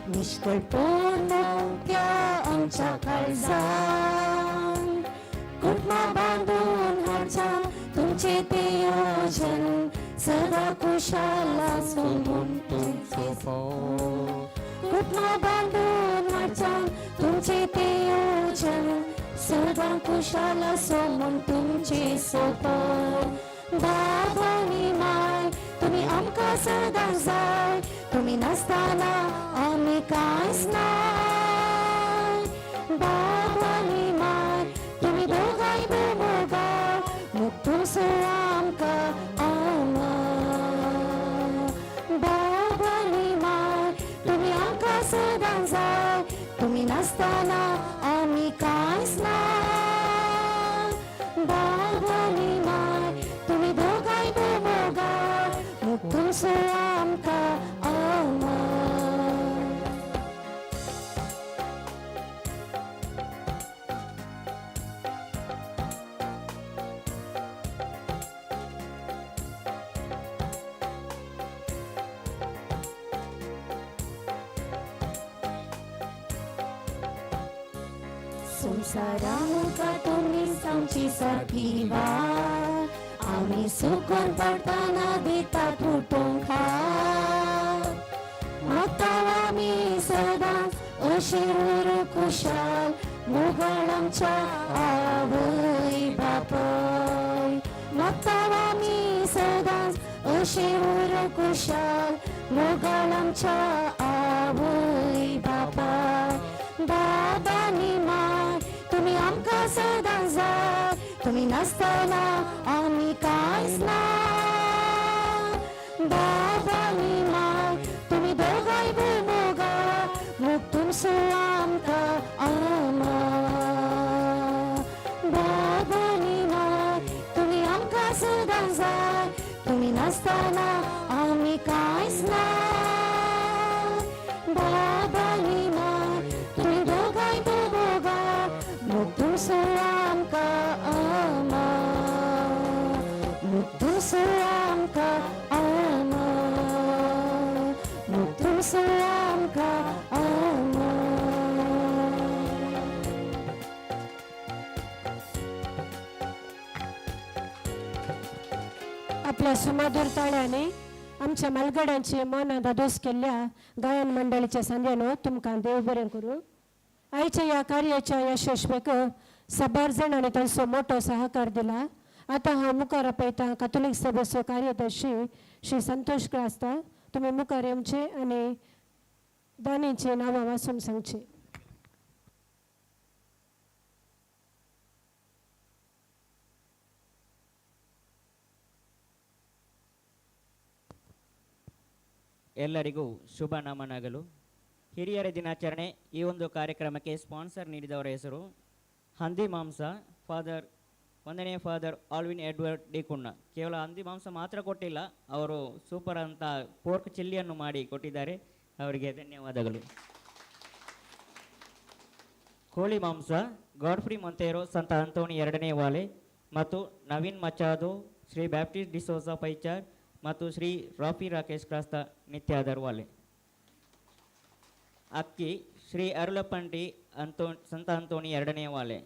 निष्कळपण त्या आमच्या काळजान कुटुंबा बांधून हाडच्या तुमचे ते योजन सदा कुशाल सोडून तुमचे कुटुंबा बांधून हाडच्या तुमचे ते योजन सदा कुशाल सोडून तुमचे सोपन बाबानी माय तुम्ही आमकां सदां जाय तुम्ही नासतना आमी कांयच ना बाबानी माय तुम्ही दोगांय मोगाय मोगदोसो आमकां आमा बाबानी माय तुम्ही आमकां सदां जाय तुम्ही नासतना आमी कांयच ना बाबानी माय तुम्ही दोगांय मोगाय मोगदोसो आमकां आमा संसारामुका तुम्ही आमची सारखी वार आम्ही सुकून पडताना दिता फुटून खा आता आम्ही सदांच अशी उरू कुशाल मुघल आमच्या आवय बापय आता आम्ही सदांच अशी उरू कुशाल मुघल आमच्या आवय बापाय बाबानी माय तुम्ही आमकां सदां जाय तुम्ही नासतना आमी कांयच ना बाबानी माय तुम्ही दोगांय मोगाय मोगदोसो आमकां आमा बाबानी माय तुम्ही आमकां सदां जाय तुम्ही नासतना आमी कांयच ना बाबानी माय तुम्ही दोगांय मोगाय मोगदोसो आमकां आमा मोगदोसो आमकां आमा मोगदोसो आमकां आमा आपल्या सुमधुर ताळ्याने आमच्या मालगड्यांची मन दादोस केल्ल्या गायन मंडळीच्या सांग्यानो तुमकां देव बरें करूं आयच्या ह्या कार्याच्या यशस्वीक साबार जाण आनी तांचो मोठो सहकार दिला आतां हांव मुखार आपयतां कातोलीक सभेचो कार्यदर्शी श्री संतोष क्रास्ता तुमी मुखार येवचे आनी दानींची नांवां वाचून सांगची ಎಲ್ಲರಿಗೂ ಶುಭ ನಮನಗಳು. ಹಿರಿಯರ ದಿನಾಚರಣೆ ಈ ಒಂದು ಕಾರ್ಯಕ್ರಮಕ್ಕೆ ಸ್ಪಾನ್ಸರ್ ನೀಡಿದವರ ಹೆಸರು ಹಂದಿ ಮಾಂಸ ಫಾದರ್ ಒಂದನೇ ಫಾದರ್ ಆಲ್ವಿನ್ ಎಡ್ವರ್ಡ್ ಡಿ ಕುಣ್ಣ. ಕೇವಲ ಹಂದಿ ಮಾಂಸ ಮಾತ್ರ ಕೊಟ್ಟಿಲ್ಲ, ಅವರು ಸೂಪರ್ ಅಂತ ಪೋರ್ಕ್ ಚಿಲ್ಲಿಯನ್ನು ಮಾಡಿ ಕೊಟ್ಟಿದ್ದಾರೆ. ಅವರಿಗೆ ಧನ್ಯವಾದಗಳು. ಕೋಳಿ ಮಾಂಸ ಗಾಡ್ಫ್ರಿ ಮೊಂತೇರೋ ಸಂತ ಅಂತೋಣಿ 2ನೇ ವಾಲೆ ಮತ್ತು ನವೀನ್ ಮಚಾದೋ ಶ್ರೀ ಬ್ಯಾಪ್ಟಿಸ್ಟ್ ಡಿಸೋಜಾ ಪೈಚಾರ್ ಮತ್ತು ಶ್ರೀ ರಾಫಿ ರಾಕೇಶ್ ಕ್ರಾಸ್ತ ನಿತ್ಯಾದರ್ ವಾಲೆ. ಅಕ್ಕಿ ಶ್ರೀ ಅರುಳಪಂಡಿ ಸಂತ ಅಂತೋಣಿ 2ನೇ ವಾಲೆ.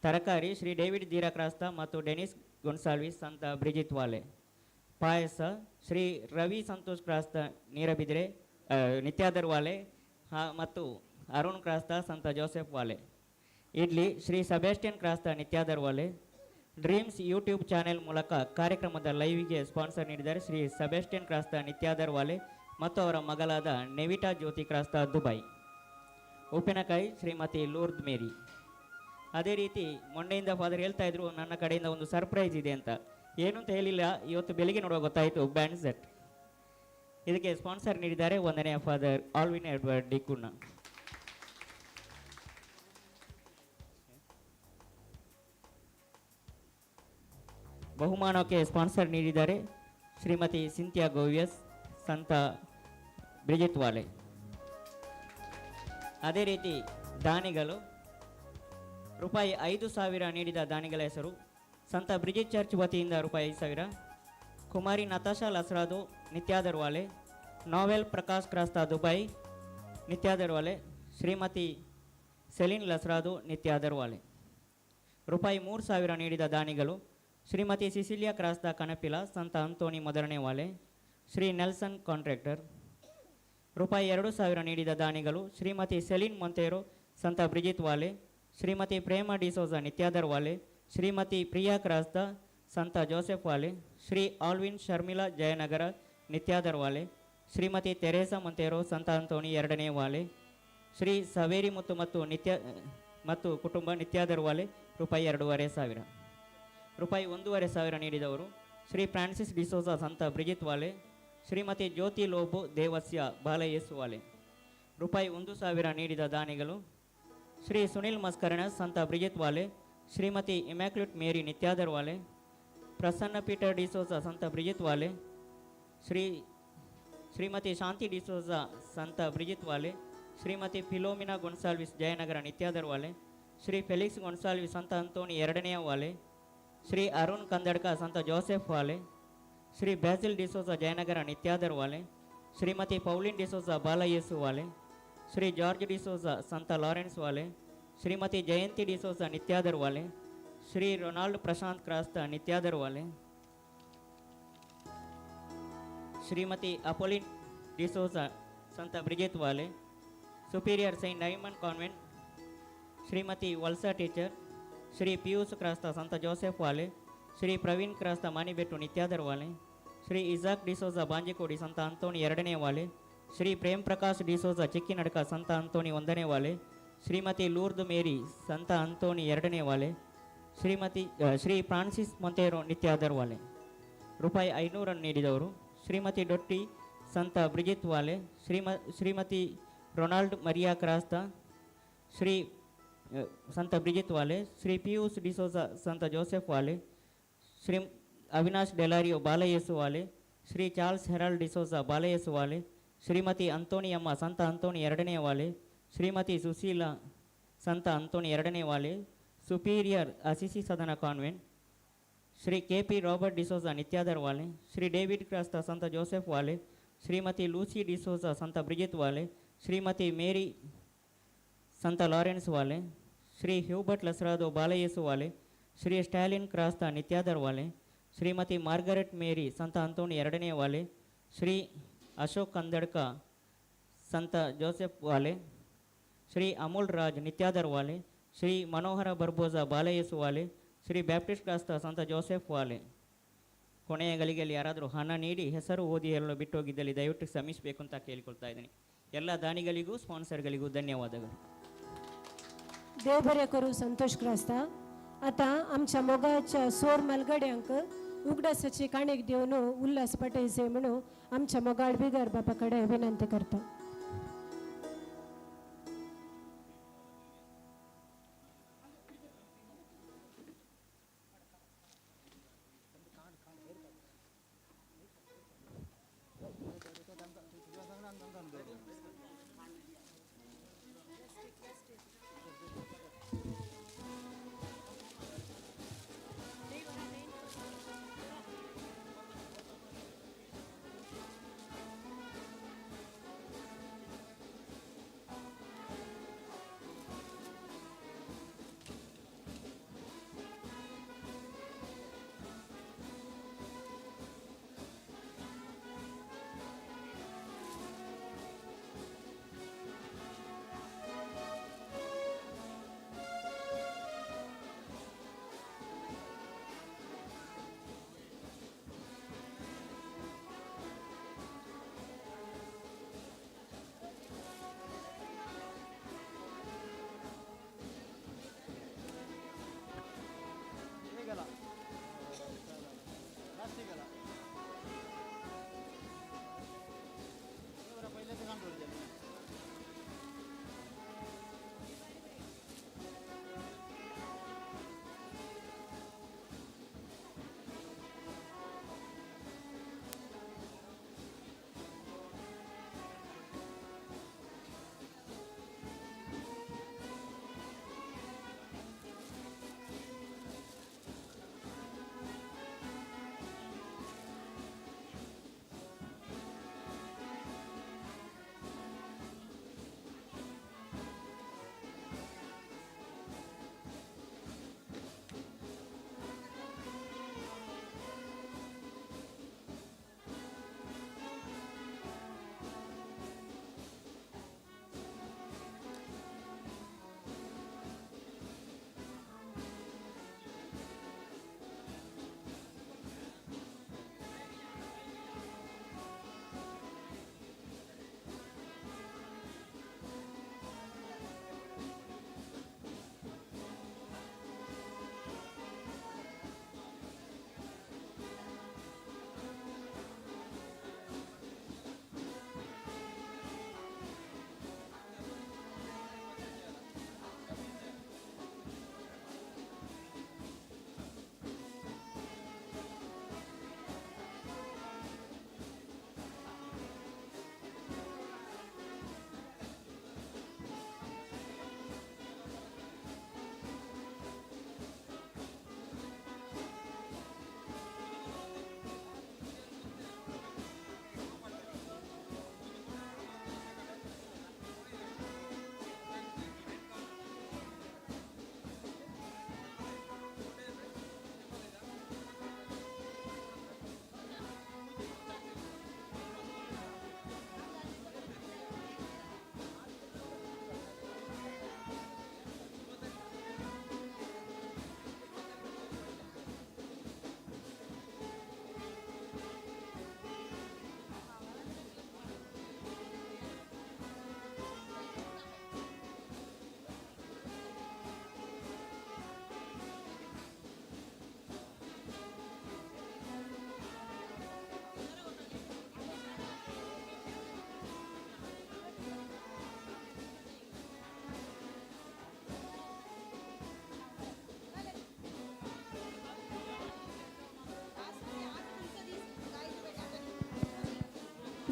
ತರಕಾರಿ ಶ್ರೀ ಡೇವಿಡ್ ದೀರಾ ಕ್ರಾಸ್ತ ಮತ್ತು ಡೆನಿಸ್ ಗೊನ್ಸಾಲ್ವಿಸ್ ಸಂತ ಬ್ರಿಜಿತ್ ವಾಲೆ. ಪಾಯಸ ಶ್ರೀ ರವಿ ಸಂತೋಷ್ ಕ್ರಾಸ್ತ ನೀರಬಿದ್ರೆ ನಿತ್ಯಾದರ್ ವಾಲೆ ಮತ್ತು ಅರುಣ್ ಕ್ರಾಸ್ತ ಸಂತ ಜೋಸೆಫ್ ವಾಲೆ. ಇಡ್ಲಿ ಶ್ರೀ ಸೆಬಾಸ್ಟಿಯನ್ ಕ್ರಾಸ್ತ ನಿತ್ಯಾದರ್ ವಾಲೆ. ಡ್ರೀಮ್ಸ್ ಯೂಟ್ಯೂಬ್ ಚಾನೆಲ್ ಮೂಲಕ ಕಾರ್ಯಕ್ರಮದ ಲೈವ್ಗೆ ಸ್ಪಾನ್ಸರ್ ನೀಡಿದ್ದಾರೆ ಶ್ರೀ ಸೆಬಾಸ್ಟಿಯನ್ ಕ್ರಾಸ್ತ ನಿತ್ಯಾದರ್ ವಾಲೆ ಮತ್ತು ಅವರ ಮಗಳಾದ ನೆವಿಟಾ ಜ್ಯೋತಿ ಕ್ರಾಸ್ತ ದುಬೈ. ಉಪ್ಪಿನಕಾಯಿ ಶ್ರೀಮತಿ ಲೂರ್ದ್ ಮೇರಿ. ಅದೇ ರೀತಿ ಮೊನ್ನೆಯಿಂದ ಫಾದರ್ ಹೇಳ್ತಾ ಇದ್ರು ನನ್ನ ಕಡೆಯಿಂದ ಒಂದು ಸರ್ಪ್ರೈಸ್ ಇದೆ ಅಂತ. ಏನು ಅಂತ ಹೇಳಿಲ್ಲ, ಇವತ್ತು ಬೆಳಿಗ್ಗೆ ನೋಡುವ ಗೊತ್ತಾಯಿತು ಬ್ಯಾಂಡ್ ಸೆಟ್. ಇದಕ್ಕೆ ಸ್ಪಾನ್ಸರ್ ನೀಡಿದ್ದಾರೆ 1ನೇ ಫಾದರ್ ಆಲ್ವಿನ್ ಎಡ್ವರ್ಡ್ ಡಿಕುನ್ನ. ಬಹುಮಾನಕ್ಕೆ ಸ್ಪಾನ್ಸರ್ ನೀಡಿದ್ದಾರೆ ಶ್ರೀಮತಿ ಸಿಂಥಿಯಾ ಗೋವಿಯಸ್ ಸಂತ ಬ್ರಿಜಿತ್ ವಾಲೆ. ಅದೇ ರೀತಿ ದಾನಿಗಳು ರೂಪಾಯಿ 5,000 ನೀಡಿದ ದಾನಿಗಳ ಹೆಸರು: ಸಂತ ಬ್ರಿಜಿತ್ ಚರ್ಚ್ ವತಿಯಿಂದ ರೂಪಾಯಿ 5,000, ಕುಮಾರಿ ನತಾಶಾ ಲಸ್ರಾದು ನಿತ್ಯಾದರ್ ವಾಲೆ, ನೋವೆಲ್ ಪ್ರಕಾಶ್ ಕ್ರಾಸ್ತಾ ದುಬೈ ನಿತ್ಯಾದರ್ ವಾಲೆ, ಶ್ರೀಮತಿ ಸೆಲಿನ್ ಲಸ್ರಾದು ನಿತ್ಯಾದರ್ ವಾಲೆ. ರೂಪಾಯಿ 3,000 ನೀಡಿದ ದಾನಿಗಳು: ಶ್ರೀಮತಿ ಸಿಸಿಲಿಯಾ ಕ್ರಾಸ್ತಾ ಕನಪಿಲ ಸಂತ ಅಂತೋಣಿ 1ನೇ ವಾಲೆ, ಶ್ರೀ ನೆಲ್ಸನ್ ಕಾಂಟ್ರಾಕ್ಟರ್. ರೂಪಾಯಿ 2,000 ನೀಡಿದ ದಾನಿಗಳು: ಶ್ರೀಮತಿ ಸೆಲಿನ್ ಮೊಂತೇರೋ ಸಂತ ಬ್ರಿಜಿತ್ ವಾಲೆ, ಶ್ರೀಮತಿ ಪ್ರೇಮ ಡಿಸೋಜಾ ನಿತ್ಯಾದರ್ ವಾಲೆ, ಶ್ರೀಮತಿ ಪ್ರಿಯಾ ಕ್ರಾಸ್ತಾ ಸಂತ ಜೋಸೆಫ್ ವಾಲೆ, ಶ್ರೀ ಆಲ್ವಿನ್ ಶರ್ಮಿಳಾ ಜಯನಗರ ನಿತ್ಯಾದರ್ ವಾಲೆ, ಶ್ರೀಮತಿ ತೆರೇಸಾ ಮೊಂತೇರೋ ಸಂತ ಅಂತೋಣಿ 2ನೇ ವಾಲೆ, ಶ್ರೀ ಸವೇರಿ ಮತ್ತು ಕುಟುಂಬ ನಿತ್ಯಾದರ್ ವಾಲೆ ರೂಪಾಯಿ 2,500. ರೂಪಾಯಿ 1,500 ನೀಡಿದವರು: ಶ್ರೀ ಫ್ರಾನ್ಸಿಸ್ ಡಿಸೋಜಾ ಸಂತ ಬ್ರಿಜಿತ್ ವಾಲೆ, ಶ್ರೀಮತಿ ಜ್ಯೋತಿ ಲೋಬೋ ದೇವಸ್ಯ ಬಾಲಯೇಸು ವಾಲೆ. ರೂಪಾಯಿ 1,000 ನೀಡಿದ ದಾನಿಗಳು: ಶ್ರೀ ಸುನಿಲ್ ಮಸ್ಕರಣ ಸಂತ ಬ್ರಿಜಿತ್ ವಾಲೆ, ಶ್ರೀಮತಿ ಇಮ್ಯಾಕ್ಯುಲೇಟ್ ಮೇರಿ ನಿತ್ಯಾದರ್ ವಾಲೆ, ಪ್ರಸನ್ನ ಪೀಟರ್ ಡಿಸೋಜಾ ಸಂತ ಬ್ರಿಜಿತ್ ವಾಲೆ, ಶ್ರೀಮತಿ ಶಾಂತಿ ಡಿಸೋಜಾ ಸಂತ ಬ್ರಿಜಿತ್ ವಾಲೆ, ಶ್ರೀಮತಿ ಫಿಲೋಮಿನಾ ಗೊನ್ಸಾಲ್ವಿಸ್ ಜಯನಗರ ನಿತ್ಯಾದರ್ ವಾಲೆ, ಶ್ರೀ ಫೆಲಿಕ್ಸ್ ಗೊನ್ಸಾಲ್ವಿಸ್ ಸಂತ ಅಂತೋಣಿ 2ನೇ ವಾಲೆ, ಶ್ರೀ ಅರುಣ್ ಕಂದಡ್ಕ ಸಂತ ಜೋಸೆಫ್ ವಾಲೆ, ಶ್ರೀ ಬ್ಯಾಸಿಲ್ ಡಿಸೋಜಾ ಜಯನಗರ ನಿತ್ಯಾದರ್ ವಾಲೆ, ಶ್ರೀಮತಿ ಪೌಲಿನ್ ಡಿಸೋಜಾ ಬಾಲಯೇಸು ವಾಲೆ, ಶ್ರೀ ಜಾರ್ಜ್ ಡಿಸೋಜಾ ಸಂತ ಲಾರೆನ್ಸ್ ವಾಲೆ, ಶ್ರೀಮತಿ ಜಯಂತಿ ಡಿಸೋಜಾ ನಿತ್ಯಾದರ್ ವಾಲೆ, ಶ್ರೀ ರೊನಾಲ್ಡ್ ಪ್ರಶಾಂತ್ ಕ್ರಾಸ್ತಾ ನಿತ್ಯಾದರ್ ವಾಲೆ, ಶ್ರೀಮತಿ ಅಪೋಲಿನ್ ಡಿಸೋಜಾ ಸಂತ ಬ್ರಿಜಿತ್ ವಾಲೆ, superior saint Nyman convent Shrimati Valsa teacher, Shri Pius Crasta ಸಂತ ಜೋಸೆಫ್ ವಾಲೆ, ಶ್ರೀ ಪ್ರವೀಣ್ ಕ್ರಾಸ್ತಾ ಮಾನಿಬೆಟ್ಟು ನಿತ್ಯಾದರ್ ವಾಲೆ, ಶ್ರೀ ಇಸಾಕ್ ಡಿಸೋಜಾ ಬಾಂಜಿಕೋಡಿ ಸಂತ ಅಂತೋಣಿ 2ನೇ ವಾಲೆ, ಶ್ರೀ ಪ್ರೇಮ್ ಪ್ರಕಾಶ್ ಡಿಸೋಜಾ ಚಿಕ್ಕಿನಡ್ಕ ಸಂತ ಅಂತೋಣಿ 1ನೇ ವಾಲೆ, ಶ್ರೀಮತಿ ಲೂರ್ದ್ ಮೇರಿ ಸಂತ ಅಂತೋಣಿ 2ನೇ ವಾಲೆ, ಶ್ರೀ ಫ್ರಾನ್ಸಿಸ್ ಮೊಂತೇರೋ ನಿತ್ಯಾದರ್ ವಾಲೆ. ರೂಪಾಯಿ 500 ನೀಡಿದವರು: ಶ್ರೀಮತಿ ಡೊಟ್ಟಿ ಸಂತ ಬ್ರಿಜಿತ್ ವಾಲೆ, ಶ್ರೀಮತಿ ರೊನಾಲ್ಡ್ ಮರಿಯಾ ಕ್ರಾಸ್ತಾ ಸಂತ ಬ್ರಿಜಿತ್ ವಾಲೆ, ಶ್ರೀ ಪಿಯೂಸ್ ಡಿಸೋಜಾ ಸಂತ ಜೋಸೆಫ್ ವಾಲೆ, ಶ್ರೀ ಅವಿನಾಶ್ ಡೆಲಾರಿಯೋ ಬಾಲಯೇಸು ವಾಲೆ, ಶ್ರೀ ಚಾರ್ಲ್ಸ್ ಹೆರಾಲ್ಡ್ ಡಿಸೋಜಾ ಬಾಲಯೇಸು ವಾಲೆ, ಶ್ರೀಮತಿ ಅಂತೋಣಿಯಮ್ಮ ಸಂತ ಅಂತೋಣಿ 2ನೇ ವಾಲೆ, ಶ್ರೀಮತಿ ಸುಶೀಲಾ ಸಂತ ಅಂತೋಣಿ 2ನೇ ವಾಲೆ, superior Assisi Sadan convent, Shri KP Robert D'Souza Nityadhar ವಾಲೆ, ಶ್ರೀ ಡೇವಿಡ್ ಕ್ರಾಸ್ತಾ ಸಂತ ಜೋಸೆಫ್ ವಾಲೆ, ಶ್ರೀಮತಿ ಲೂಸಿ ಡಿಸೋಜಾ ಸಂತ ಬ್ರಿಜಿತ್ ವಾಲೆ, ಶ್ರೀಮತಿ ಮೇರಿ ಸಂತ ಲಾರೆನ್ಸ್ ವಾಲೆ, ಶ್ರೀ ಹ್ಯೂಬರ್ಟ್ ಲಸ್ರಾದೋ ಬಾಲಯೇಸು ವಾಲೆ, ಶ್ರೀ ಸ್ಟಾಲಿನ್ ಕ್ರಾಸ್ತಾ ನಿತ್ಯಾದರ್ ವಾಲೆ, ಶ್ರೀಮತಿ ಮಾರ್ಗರೆಟ್ ಮೇರಿ ಸಂತ ಅಂತೋಣಿ 2ನೇ ವಾಲೆ, ಶ್ರೀ ಅಶೋಕ್ ಕಂದಡ್ಕ ಸಂತ ಜೋಸೆಫ್ ವಾಲೆ, ಶ್ರೀ ಅಮೂಲ್ ರಾಜ್ ನಿತ್ಯಾದರ್ ವಾಲೆ, ಶ್ರೀ ಮನೋಹರ ಬರ್ಬೋಜಾ ಬಾಲಯೇಸು ವಾಲೆ, ಶ್ರೀ ಬ್ಯಾಪ್ಟಿಸ್ಟ್ ಕ್ರಾಸ್ತಾ ಸಂತ ಜೋಸೆಫ್ ವಾಲೆ. ಕೊನೆಯ ಗಳಿಗೆಯಲ್ಲಿ ಯಾರಾದರೂ ಹಣ ನೀಡಿ ಹೆಸರು ಓದಿ ಹೇಳಲು ಬಿಟ್ಟೋಗಿದ್ದಲ್ಲಿ ದಯವಿಟ್ಟು ಶ್ರಮಿಸಬೇಕು ಅಂತ ಕೇಳಿಕೊಳ್ತಾ ಇದ್ದೀನಿ. ಎಲ್ಲ ದಾನಿಗಳಿಗೂ ಸ್ಪಾನ್ಸರ್ಗಳಿಗೂ ಧನ್ಯವಾದಗಳು. देव बरें करूं संतोष क्रास्ता. आतां आमच्या मोगाच्या सोर मलगड्यांक उगडासाची काणीक दिवन उल्हास पटयचे म्हणून आमच्या मोगाळ बिगर बापा कडेन विनंती करता.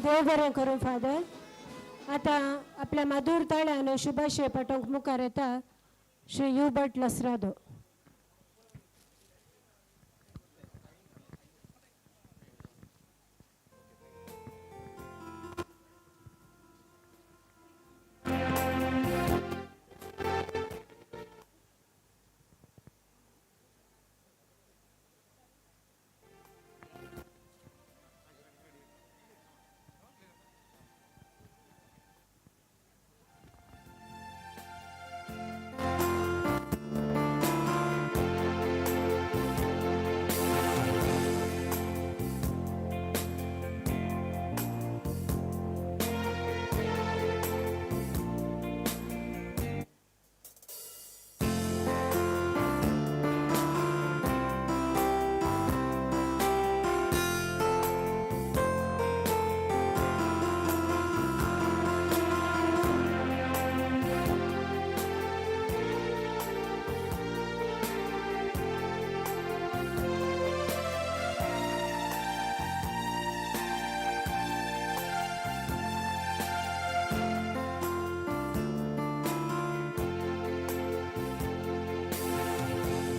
देव बरें करूं फादर. आता आपल्या मधुर ताळ्यानं शुभाशय पटोवंक मुखार येता श्री युबर्ट लसरादो.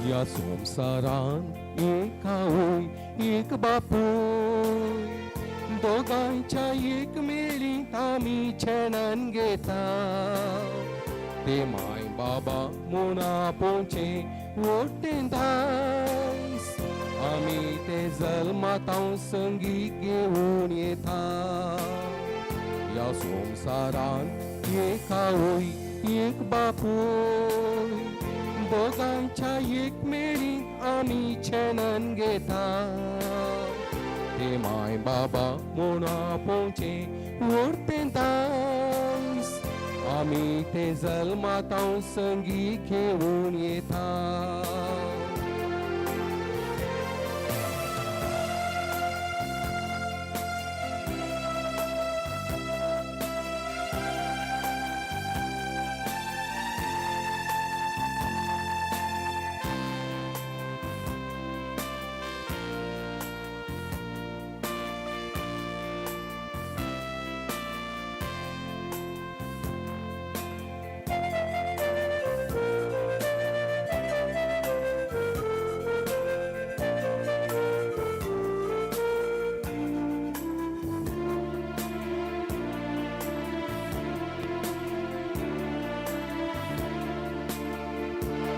या संसारान एक आवय एक बापूय, दोगांच्या एक मेळीत आमी छेणान घेता. ते माय बाबा म्हूण आपोवचे वोटें दायस, आमी ते जल्मात हांव संगीत घेवन येता. या संसारान एक आवय एक बापूय, दोगांच्या एक मेळीत आमी छेणान घेता. ते माय बाबा म्हूण आपोवचे व्हरतें दायस, आमी ते जल्मात हांव संगीत घेवन येता.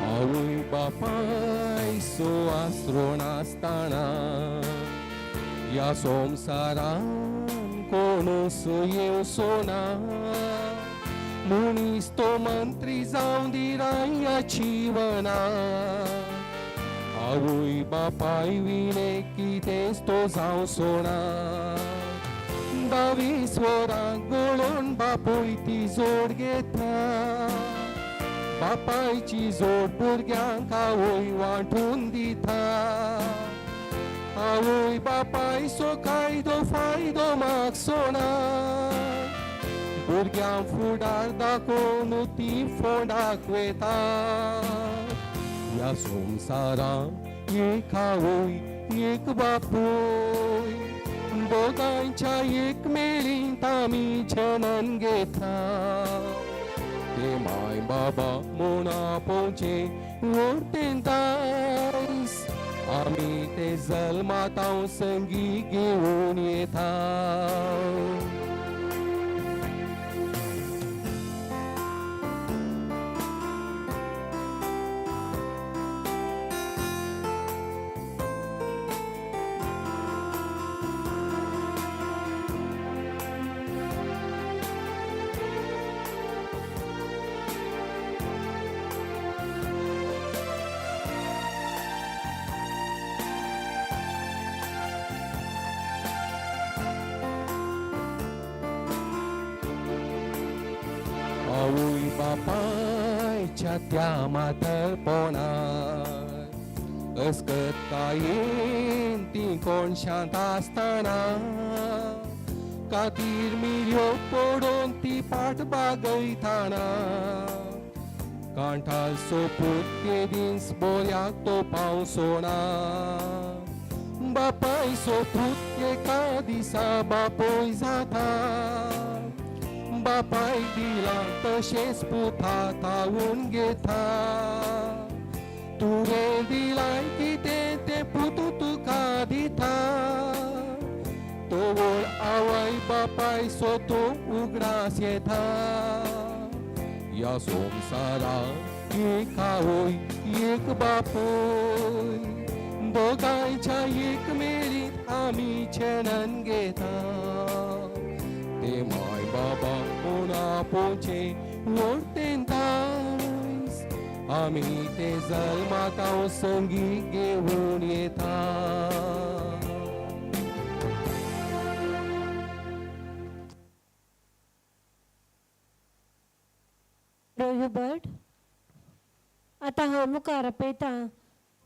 आवय बापाय सो आसरो नासतना, या संसारान कोणूच येवचो ना. मनीस तो मंत्री जावं दिराया जीवना, आवय बापाय विणे कितेंच तो जावचो ना. 22 वरां गळोन बापूय ती जोड घेता, बापायची जोड भुरग्यांक आवय वांटून दिता. आवय बापाय सो कायदो फायदो मागसोना, भुरग्यांक फुडार दाखोवन ती फोंडाक वेता. या संसारान एक आवय एक बापूय, दोगांच्या एक मेळीत आमी छेणान घेता. ते माय बाबा म्हूण आपोवचे व्हरतें दायस, आमी ते जल्मात हांव संगीत घेवन येता. आवय बापायच्या त्या म्हातारपणांत अस्कत कायेन ती कोण शांत आसतना, कातीर मिऱ्यो पडोवन ती पाट बागयताना. कांठाल सोपूत ते दीस बोऱ्याक तो पावसोना, बापाय सोपूत एका दिसा बापोय जाता बापाय दिला तशेंच पुता तावून घेता तुवें दिलां कितें तें पुतू तुका दिता तो वळ आवय बापाय सोदूंक उगडास येता ह्या संवसारांत एक आवय एक बापोय दोगांयच्या एक मेळीत आमी जेणन घेता ते माय बाबा म्हूण आपोवचें व्हडटें दायज आमी ते जल्माक हांव संगी घेवन येता बर्ड आता हांव मुखार आपयतां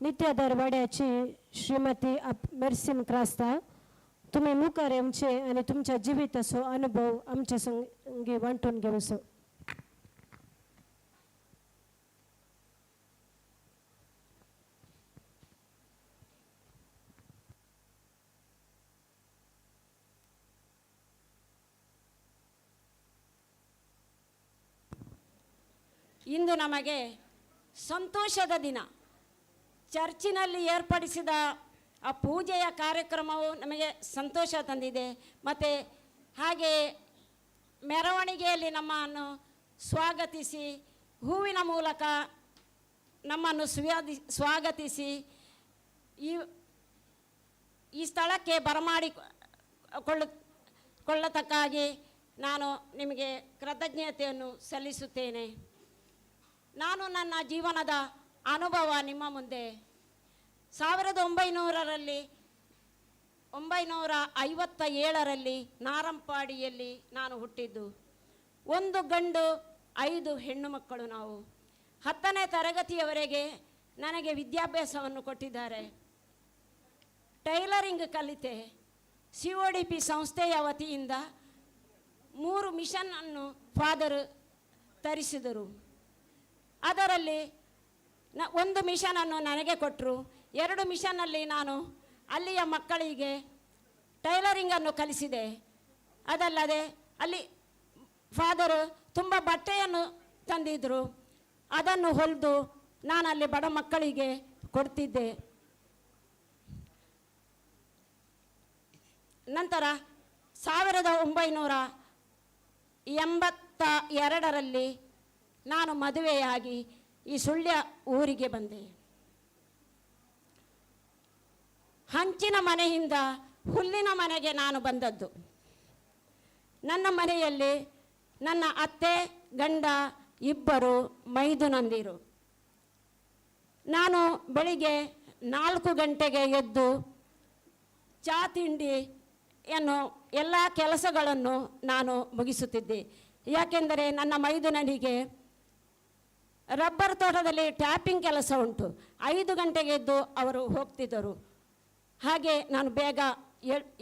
नित्या दरवाड्याची श्रीमती मेर्सिन क्रास्ता तुमी मुखार येवचे आनी तुमच्या जिविताचो अनुभव आमचे संगी वांटून घेवचो. ಇಂದು ನಮಗೆ ಸಂತೋಷದ ದಿನ. ಚರ್ಚಿನಲ್ಲಿ ಏರ್ಪಡಿಸಿದ ಆ ಪೂಜೆಯ ಕಾರ್ಯಕ್ರಮವು ನಮಗೆ ಸಂತೋಷ ತಂದಿದೆ. ಮತ್ತು ಹಾಗೆ ಮೆರವಣಿಗೆಯಲ್ಲಿ ನಮ್ಮನ್ನು ಸ್ವಾಗತಿಸಿ ಹೂವಿನ ಮೂಲಕ ನಮ್ಮನ್ನು ಸ್ವಾಗತಿಸಿ ಈ ಸ್ಥಳಕ್ಕೆ ಕೊಳ್ಳತಕ್ಕಾಗಿ ನಾನು ನಿಮಗೆ ಕೃತಜ್ಞತೆಯನ್ನು ಸಲ್ಲಿಸುತ್ತೇನೆ. ನಾನು ನನ್ನ ಜೀವನದ ಅನುಭವ ನಿಮ್ಮ ಮುಂದೆ 1957ರಲ್ಲಿ ನಾರಂಪಾಡಿಯಲ್ಲಿ ನಾನು ಹುಟ್ಟಿದ್ದು. 1 ಗಂಡು 5 ಹೆಣ್ಣು ಮಕ್ಕಳು. ನಾವು 10ನೇ ತರಗತಿಯವರೆಗೆ ನನಗೆ ವಿದ್ಯಾಭ್ಯಾಸವನ್ನು ಕೊಟ್ಟಿದ್ದಾರೆ. ಟೈಲರಿಂಗ್ ಕಲಿತೆ. CODP ಸಂಸ್ಥೆಯ ವತಿಯಿಂದ 3 ಮಿಷನನ್ನು ಫಾದರ್ ತರಿಸಿದರು. ಅದರಲ್ಲಿ 1 ಮಿಷನನ್ನು ನನಗೆ ಕೊಟ್ಟರು. 2 ಮಿಷನ್ನಲ್ಲಿ ನಾನು ಅಲ್ಲಿಯ ಮಕ್ಕಳಿಗೆ ಟೈಲರಿಂಗನ್ನು ಕಲಿಸಿದೆ. ಅದಲ್ಲದೆ ಅಲ್ಲಿ ಫಾದರು ತುಂಬ ಬಟ್ಟೆಯನ್ನು ತಂದಿದ್ದರು. ಅದನ್ನು ಹೊಲಿದು ನಾನಲ್ಲಿ ಬಡ ಮಕ್ಕಳಿಗೆ ಕೊಡ್ತಿದ್ದೆ. ನಂತರ 1982ರಲ್ಲಿ ನಾನು ಮದುವೆಯಾಗಿ ಈ ಸುಳ್ಯ ಊರಿಗೆ ಬಂದೆ. ಹಂಚಿನ ಮನೆಯಿಂದ ಹುಲ್ಲಿನ ಮನೆಗೆ ನಾನು ಬಂದದ್ದು. ನನ್ನ ಮನೆಯಲ್ಲಿ ನನ್ನ ಅತ್ತೆ ಗಂಡ 2 ಮೈದುನಂದಿರು. ನಾನು ಬೆಳಿಗ್ಗೆ 4 ಗಂಟೆಗೆ ಎದ್ದು ಚಾ ತಿಂಡಿಯನ್ನು ಎಲ್ಲ ಕೆಲಸಗಳನ್ನು ನಾನು ಮುಗಿಸುತ್ತಿದ್ದೆ. ಯಾಕೆಂದರೆ ನನ್ನ ಮೈದುನನಿಗೆ ರಬ್ಬರ್ ತೋಟದಲ್ಲಿ ಟ್ಯಾಪಿಂಗ್ ಕೆಲಸ ಉಂಟು. 5 ಗಂಟೆಗೆ ಎದ್ದು ಅವರು ಹೋಗ್ತಿದ್ದರು. ಹಾಗೆ ನಾನು ಬೇಗ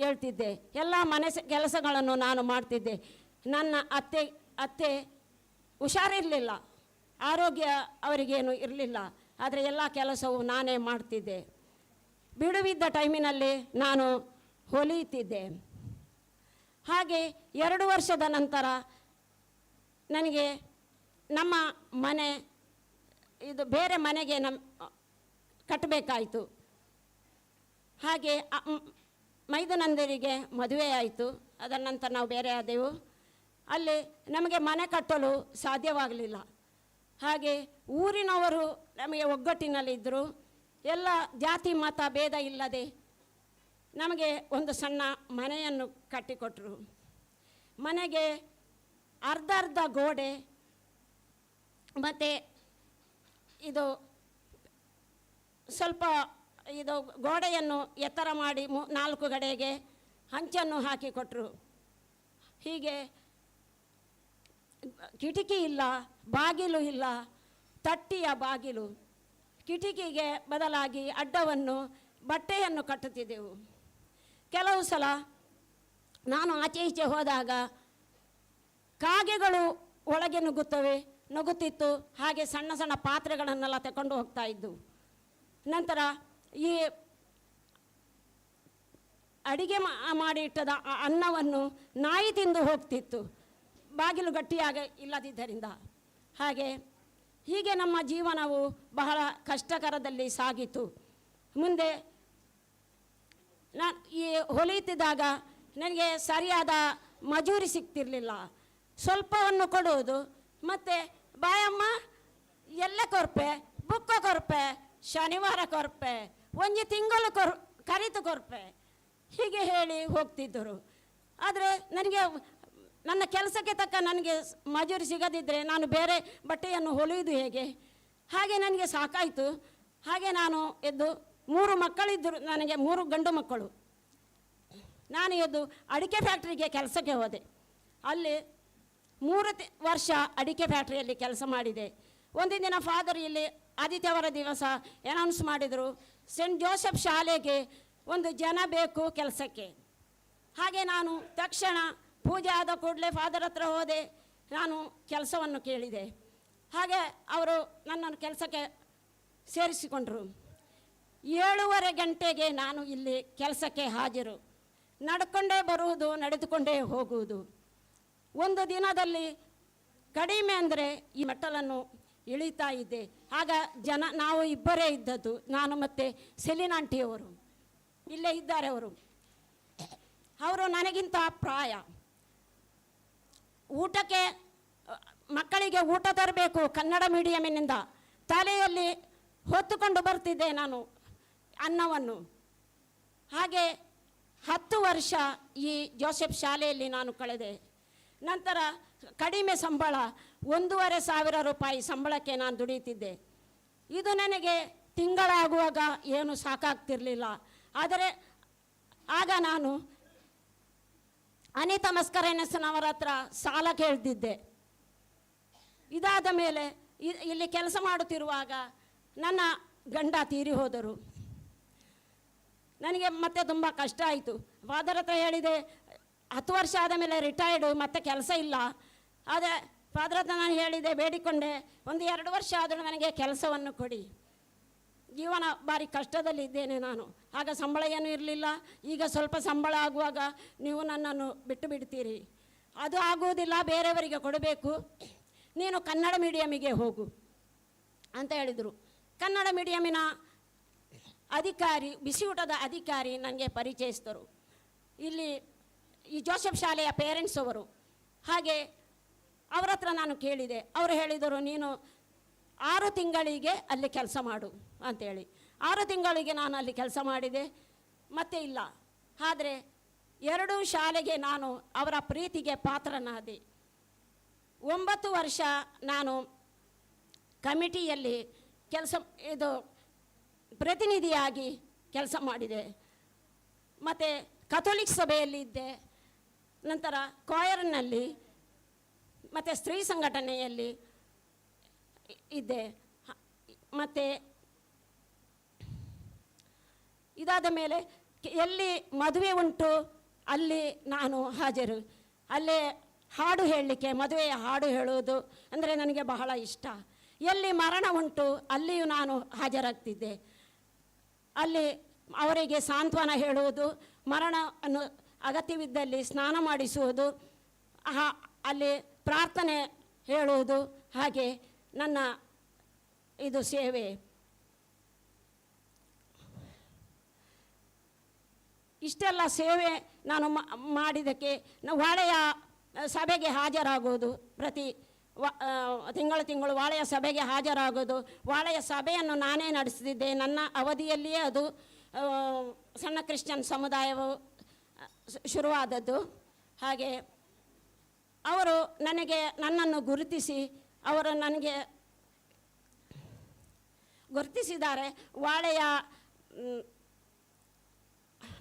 ಹೇಳ್ತಿದ್ದೆ. ಎಲ್ಲ ಮನೆ ಕೆಲಸಗಳನ್ನು ನಾನು ಮಾಡ್ತಿದ್ದೆ. ನನ್ನ ಅತ್ತೆ ಹುಷಾರಿರಲಿಲ್ಲ, ಆರೋಗ್ಯ ಅವರಿಗೇನು ಇರಲಿಲ್ಲ. ಆದರೆ ಎಲ್ಲ ಕೆಲಸವು ನಾನೇ ಮಾಡ್ತಿದ್ದೆ. ಬಿಡುವಿದ್ದ ಟೈಮಿನಲ್ಲಿ ನಾನು ಹೊಲಿಯುತ್ತಿದ್ದೆ. ಹಾಗೆ 2 ವರ್ಷದ ನಂತರ ನನಗೆ ನಮ್ಮ ಮನೆ ಇದು ಬೇರೆ ಮನೆಗೆ ಕಟ್ಟಬೇಕಾಯಿತು. ಹಾಗೆ ಮೈದುನಂದರಿಗೆ ಮದುವೆ ಆಯಿತು. ಅದರ ನಂತರ ನಾವು ಬೇರೆ ಆದೆವು. ಅಲ್ಲಿ ನಮಗೆ ಮನೆ ಕಟ್ಟಲು ಸಾಧ್ಯವಾಗಲಿಲ್ಲ. ಹಾಗೆ ಊರಿನವರು ನಮಗೆ ಒಗ್ಗಟ್ಟಿನಲ್ಲಿದ್ದರು. ಎಲ್ಲ ಜಾತಿ ಮತ ಭೇದ ಇಲ್ಲದೆ ನಮಗೆ ಒಂದು ಸಣ್ಣ ಮನೆಯನ್ನು ಕಟ್ಟಿಕೊಟ್ರು. ಮನೆಗೆ ಅರ್ಧ ಗೋಡೆ ಮತ್ತು ಇದು ಸ್ವಲ್ಪ ಇದು ಗೋಡೆಯನ್ನು ಎತ್ತರ ಮಾಡಿ 4 ಕಡೆಗೆ ಹಂಚನ್ನು ಹಾಕಿಕೊಟ್ರು. ಹೀಗೆ ಕಿಟಕಿ ಇಲ್ಲ, ಬಾಗಿಲು ಇಲ್ಲ, ತಟ್ಟಿಯ ಬಾಗಿಲು. ಕಿಟಕಿಗೆ ಬದಲಾಗಿ ಅಡ್ಡವನ್ನು ಬಟ್ಟೆಯನ್ನು ಕಟ್ಟುತ್ತಿದ್ದೆವು. ಕೆಲವು ಸಲ ನಾನು ಆಚೆ ಈಚೆ ಹೋದಾಗ ಕಾಗೆಗಳು ಒಳಗೆ ನುಗ್ಗುತ್ತಿತ್ತು. ಹಾಗೆ ಸಣ್ಣ ಸಣ್ಣ ಪಾತ್ರೆಗಳನ್ನೆಲ್ಲ ತಗೊಂಡು ಹೋಗ್ತಾ ಇದ್ದು. ನಂತರ ಈ ಅಡಿಗೆ ಮಾಡಿ ಇಟ್ಟದ ಅನ್ನವನ್ನು ನಾಯಿ ತಿಂದು ಹೋಗ್ತಿತ್ತು, ಬಾಗಿಲು ಗಟ್ಟಿಯಾಗ ಇಲ್ಲದಿದ್ದರಿಂದ. ಹೀಗೆ ನಮ್ಮ ಜೀವನವು ಬಹಳ ಕಷ್ಟಕರದಲ್ಲಿ ಸಾಗಿತು. ಮುಂದೆ ನಾನು ಈ ಹೊಲಿತಿದ್ದಾಗ ನನಗೆ ಸರಿಯಾದ ಮಜೂರಿ ಸಿಗ್ತಿರಲಿಲ್ಲ. ಸ್ವಲ್ಪವನ್ನು ಕೊಡುವುದು, ಮತ್ತು ಬಾಯಮ್ಮ ಎಲ್ಲ ಕೊರ್ಪೆ, ಬುಕ್ಕ ಕೊರ್ಪೆ, ಶನಿವಾರ ಕೊರ್ಪೆ, ಒಂದು ತಿಂಗಳು ಕರಿತು ಕೊರ್ಪೆ, ಹೀಗೆ ಹೇಳಿ ಹೋಗ್ತಿದ್ದರು. ಆದರೆ ನನಗೆ ನನ್ನ ಕೆಲಸಕ್ಕೆ ತಕ್ಕ ನನಗೆ ಮಜೂರಿ ಸಿಗದಿದ್ದರೆ ನಾನು ಬೇರೆ ಬಟ್ಟೆಯನ್ನು ಹೊಲಿಯುವುದು ಹೇಗೆ? ಹಾಗೆ ನನಗೆ ಸಾಕಾಯಿತು. ಹಾಗೆ ನಾನು ಎದ್ದು 3 ಮಕ್ಕಳಿದ್ದರು ನನಗೆ, 3 ಗಂಡು ಮಕ್ಕಳು. ನಾನು ಎದ್ದು ಅಡಿಕೆ ಫ್ಯಾಕ್ಟ್ರಿಗೆ ಕೆಲಸಕ್ಕೆ ಹೋದೆ. ಅಲ್ಲಿ 3 ವರ್ಷ ಅಡಿಕೆ ಫ್ಯಾಕ್ಟ್ರಿಯಲ್ಲಿ ಕೆಲಸ ಮಾಡಿದೆ. ಒಂದು ದಿನ ಫಾದರ್ ಇಲ್ಲಿ ಆದಿತ್ಯವಾರ ದಿವಸ ಅನೌನ್ಸ್ ಮಾಡಿದರು, ಸೆಂಟ್ ಜೋಸೆಫ್ ಶಾಲೆಗೆ ಒಂದು ಜನ ಬೇಕು ಕೆಲಸಕ್ಕೆ. ಹಾಗೆ ನಾನು ತಕ್ಷಣ ಪೂಜೆ ಆದ ಕೂಡಲೇ ಫಾದರ್ ಹತ್ರ ಹೋದೆ. ನಾನು ಕೆಲಸವನ್ನು ಕೇಳಿದೆ. ಹಾಗೆ ಅವರು ನನ್ನನ್ನು ಕೆಲಸಕ್ಕೆ ಸೇರಿಸಿಕೊಂಡರು. 7:30 ಗಂಟೆಗೆ ನಾನು ಇಲ್ಲಿ ಕೆಲಸಕ್ಕೆ ಹಾಜರು. ನಡ್ಕೊಂಡೇ ಬರುವುದು, ನಡೆದುಕೊಂಡೇ ಹೋಗುವುದು. ಒಂದು ದಿನದಲ್ಲಿ ಕಡಿಮೆ ಅಂದರೆ ಈ ಮೆಟ್ಟಲನ್ನು ಇಳಿತಾ ಇದ್ದೆ. ಆಗ ನಾವು ಇಬ್ಬರೇ ಇದ್ದದ್ದು, ನಾನು ಮತ್ತು ಸೆಲಿನಾಂಟಿಯವರು. ಇಲ್ಲೇ ಇದ್ದಾರೆ ಅವರು ನನಗಿಂತ ಪ್ರಾಯ. ಊಟಕ್ಕೆ ಮಕ್ಕಳಿಗೆ ಊಟ ತರಬೇಕು ಕನ್ನಡ ಮೀಡಿಯಮಿನಿಂದ. ತಲೆಯಲ್ಲಿ ಹೊತ್ತುಕೊಂಡು ಬರ್ತಿದ್ದೆ ನಾನು ಅನ್ನವನ್ನು. ಹಾಗೆ 10 ವರ್ಷ ಈ ಜೋಸೆಫ್ ಶಾಲೆಯಲ್ಲಿ ನಾನು ಕಳೆದೆ. ನಂತರ ಕಡಿಮೆ ಸಂಬಳ, 1,500 ರೂಪಾಯಿ ಸಂಬಳಕ್ಕೆ ನಾನು ದುಡಿಯುತ್ತಿದ್ದೆ. ಇದು ನನಗೆ ತಿಂಗಳಾಗುವಾಗ ಏನು ಸಾಕಾಗ್ತಿರಲಿಲ್ಲ. ಆದರೆ ಆಗ ನಾನು ಅನಿತಾ ಮಸ್ಕರೇನಸ್ನವರ ಹತ್ರ ಸಾಲ ಕೇಳ್ತಿದ್ದೆ. ಇದಾದ ಮೇಲೆ ಇಲ್ಲಿ ಕೆಲಸ ಮಾಡುತ್ತಿರುವಾಗ ನನ್ನ ಗಂಡ ತೀರಿ ಹೋದರು. ನನಗೆ ಮತ್ತೆ ತುಂಬ ಕಷ್ಟ ಆಯಿತು. ಫಾದರ್ ಹತ್ರ ಹೇಳಿದೆ, 10 ವರ್ಷ ಆದ ಮೇಲೆ ರಿಟೈರ್ಡು, ಮತ್ತೆ ಕೆಲಸ ಇಲ್ಲ. ಆದರೆ ಫಾದರ್ ಹತ್ರ ನಾನು ಹೇಳಿದೆ, ಬೇಡಿಕೊಂಡೆ, 1-2 ವರ್ಷ ಆದರೂ ನನಗೆ ಕೆಲಸವನ್ನು ಕೊಡಿ. ಜೀವನ ಭಾರಿ ಕಷ್ಟದಲ್ಲಿದ್ದೇನೆ ನಾನು. ಆಗ ಸಂಬಳ ಏನೂ ಇರಲಿಲ್ಲ. ಈಗ ಸ್ವಲ್ಪ ಸಂಬಳ ಆಗುವಾಗ ನೀವು ನನ್ನನ್ನು ಬಿಟ್ಟು ಬಿಡ್ತೀರಿ, ಅದು ಆಗುವುದಿಲ್ಲ, ಬೇರೆಯವರಿಗೆ ಕೊಡಬೇಕು, ನೀನು ಕನ್ನಡ ಮೀಡಿಯಮಿಗೆ ಹೋಗು ಅಂತ ಹೇಳಿದರು. ಕನ್ನಡ ಮೀಡಿಯಮಿನ ಅಧಿಕಾರಿ, ಬಿಸಿಯೂಟದ ಅಧಿಕಾರಿ ನನಗೆ ಪರಿಚಯಿಸಿದರು. ಇಲ್ಲಿ ಈ ಜೋಸೆಫ್ ಶಾಲೆಯ ಪೇರೆಂಟ್ಸ್ ಅವರು. ಹಾಗೆ ಅವರ ಹತ್ರ ನಾನು ಕೇಳಿದೆ. ಅವರು ಹೇಳಿದರು, ನೀನು 6 ತಿಂಗಳಿಗೆ ಅಲ್ಲಿ ಕೆಲಸ ಮಾಡು ಅಂಥೇಳಿ. 6 ತಿಂಗಳಿಗೆ ನಾನು ಅಲ್ಲಿ ಕೆಲಸ ಮಾಡಿದೆ. ಮತ್ತೆ ಇಲ್ಲ. ಆದರೆ 2 ಶಾಲೆಗೆ ನಾನು ಅವರ ಪ್ರೀತಿಗೆ ಪಾತ್ರನಾದೆ. 9 ವರ್ಷ ನಾನು ಕಮಿಟಿಯಲ್ಲಿ ಪ್ರತಿನಿಧಿಯಾಗಿ ಕೆಲಸ ಮಾಡಿದೆ. ಮತ್ತು ಕಥೋಲಿಕ್ ಸಭೆಯಲ್ಲಿ ಇದ್ದೆ. ನಂತರ ಕಾಯರ್ನಲ್ಲಿ ಮತ್ತು ಸ್ತ್ರೀ ಸಂಘಟನೆಯಲ್ಲಿ ಇದ್ದೆ. ಮತ್ತು ಇದಾದ ಮೇಲೆ ಎಲ್ಲಿ ಮದುವೆ ಉಂಟು ಅಲ್ಲಿ ನಾನು ಹಾಜರು. ಅಲ್ಲೇ ಹಾಡು ಹೇಳಲಿಕ್ಕೆ, ಮದುವೆಯ ಹಾಡು ಹೇಳುವುದು ಅಂದರೆ ನನಗೆ ಬಹಳ ಇಷ್ಟ. ಎಲ್ಲಿ ಮರಣ ಉಂಟು ಅಲ್ಲಿಯೂ ನಾನು ಹಾಜರಾಗ್ತಿದ್ದೆ. ಅಲ್ಲಿ ಅವರಿಗೆ ಸಾಂತ್ವನ ಹೇಳುವುದು, ಮರಣವನ್ನು ಅಗತ್ಯವಿದ್ದಲ್ಲಿ ಸ್ನಾನ ಮಾಡಿಸುವುದು, ಅಲ್ಲಿ ಪ್ರಾರ್ಥನೆ ಹೇಳುವುದು, ಹಾಗೆ ನನ್ನ ಇದು ಸೇವೆ. ಇಷ್ಟೆಲ್ಲ ಸೇವೆ ನಾನು ಮಾಡಿದ್ದಕ್ಕೆ ವಾಳೆಯ ಸಭೆಗೆ ಹಾಜರಾಗೋದು, ಪ್ರತಿ ತಿಂಗಳು ವಾಳೆಯ ಸಭೆಗೆ ಹಾಜರಾಗೋದು. ವಾಳೆಯ ಸಭೆಯನ್ನು ನಾನೇ ನಡೆಸ್ತಿದ್ದೆ. ನನ್ನ ಅವಧಿಯಲ್ಲಿಯೇ ಅದು ಸಣ್ಣ ಕ್ರಿಶ್ಚಿಯನ್ ಸಮುದಾಯವು ಶುರುವಾದದ್ದು. ಹಾಗೆ ಅವರು ನನ್ನನ್ನು ಗುರುತಿಸಿದ್ದಾರೆ.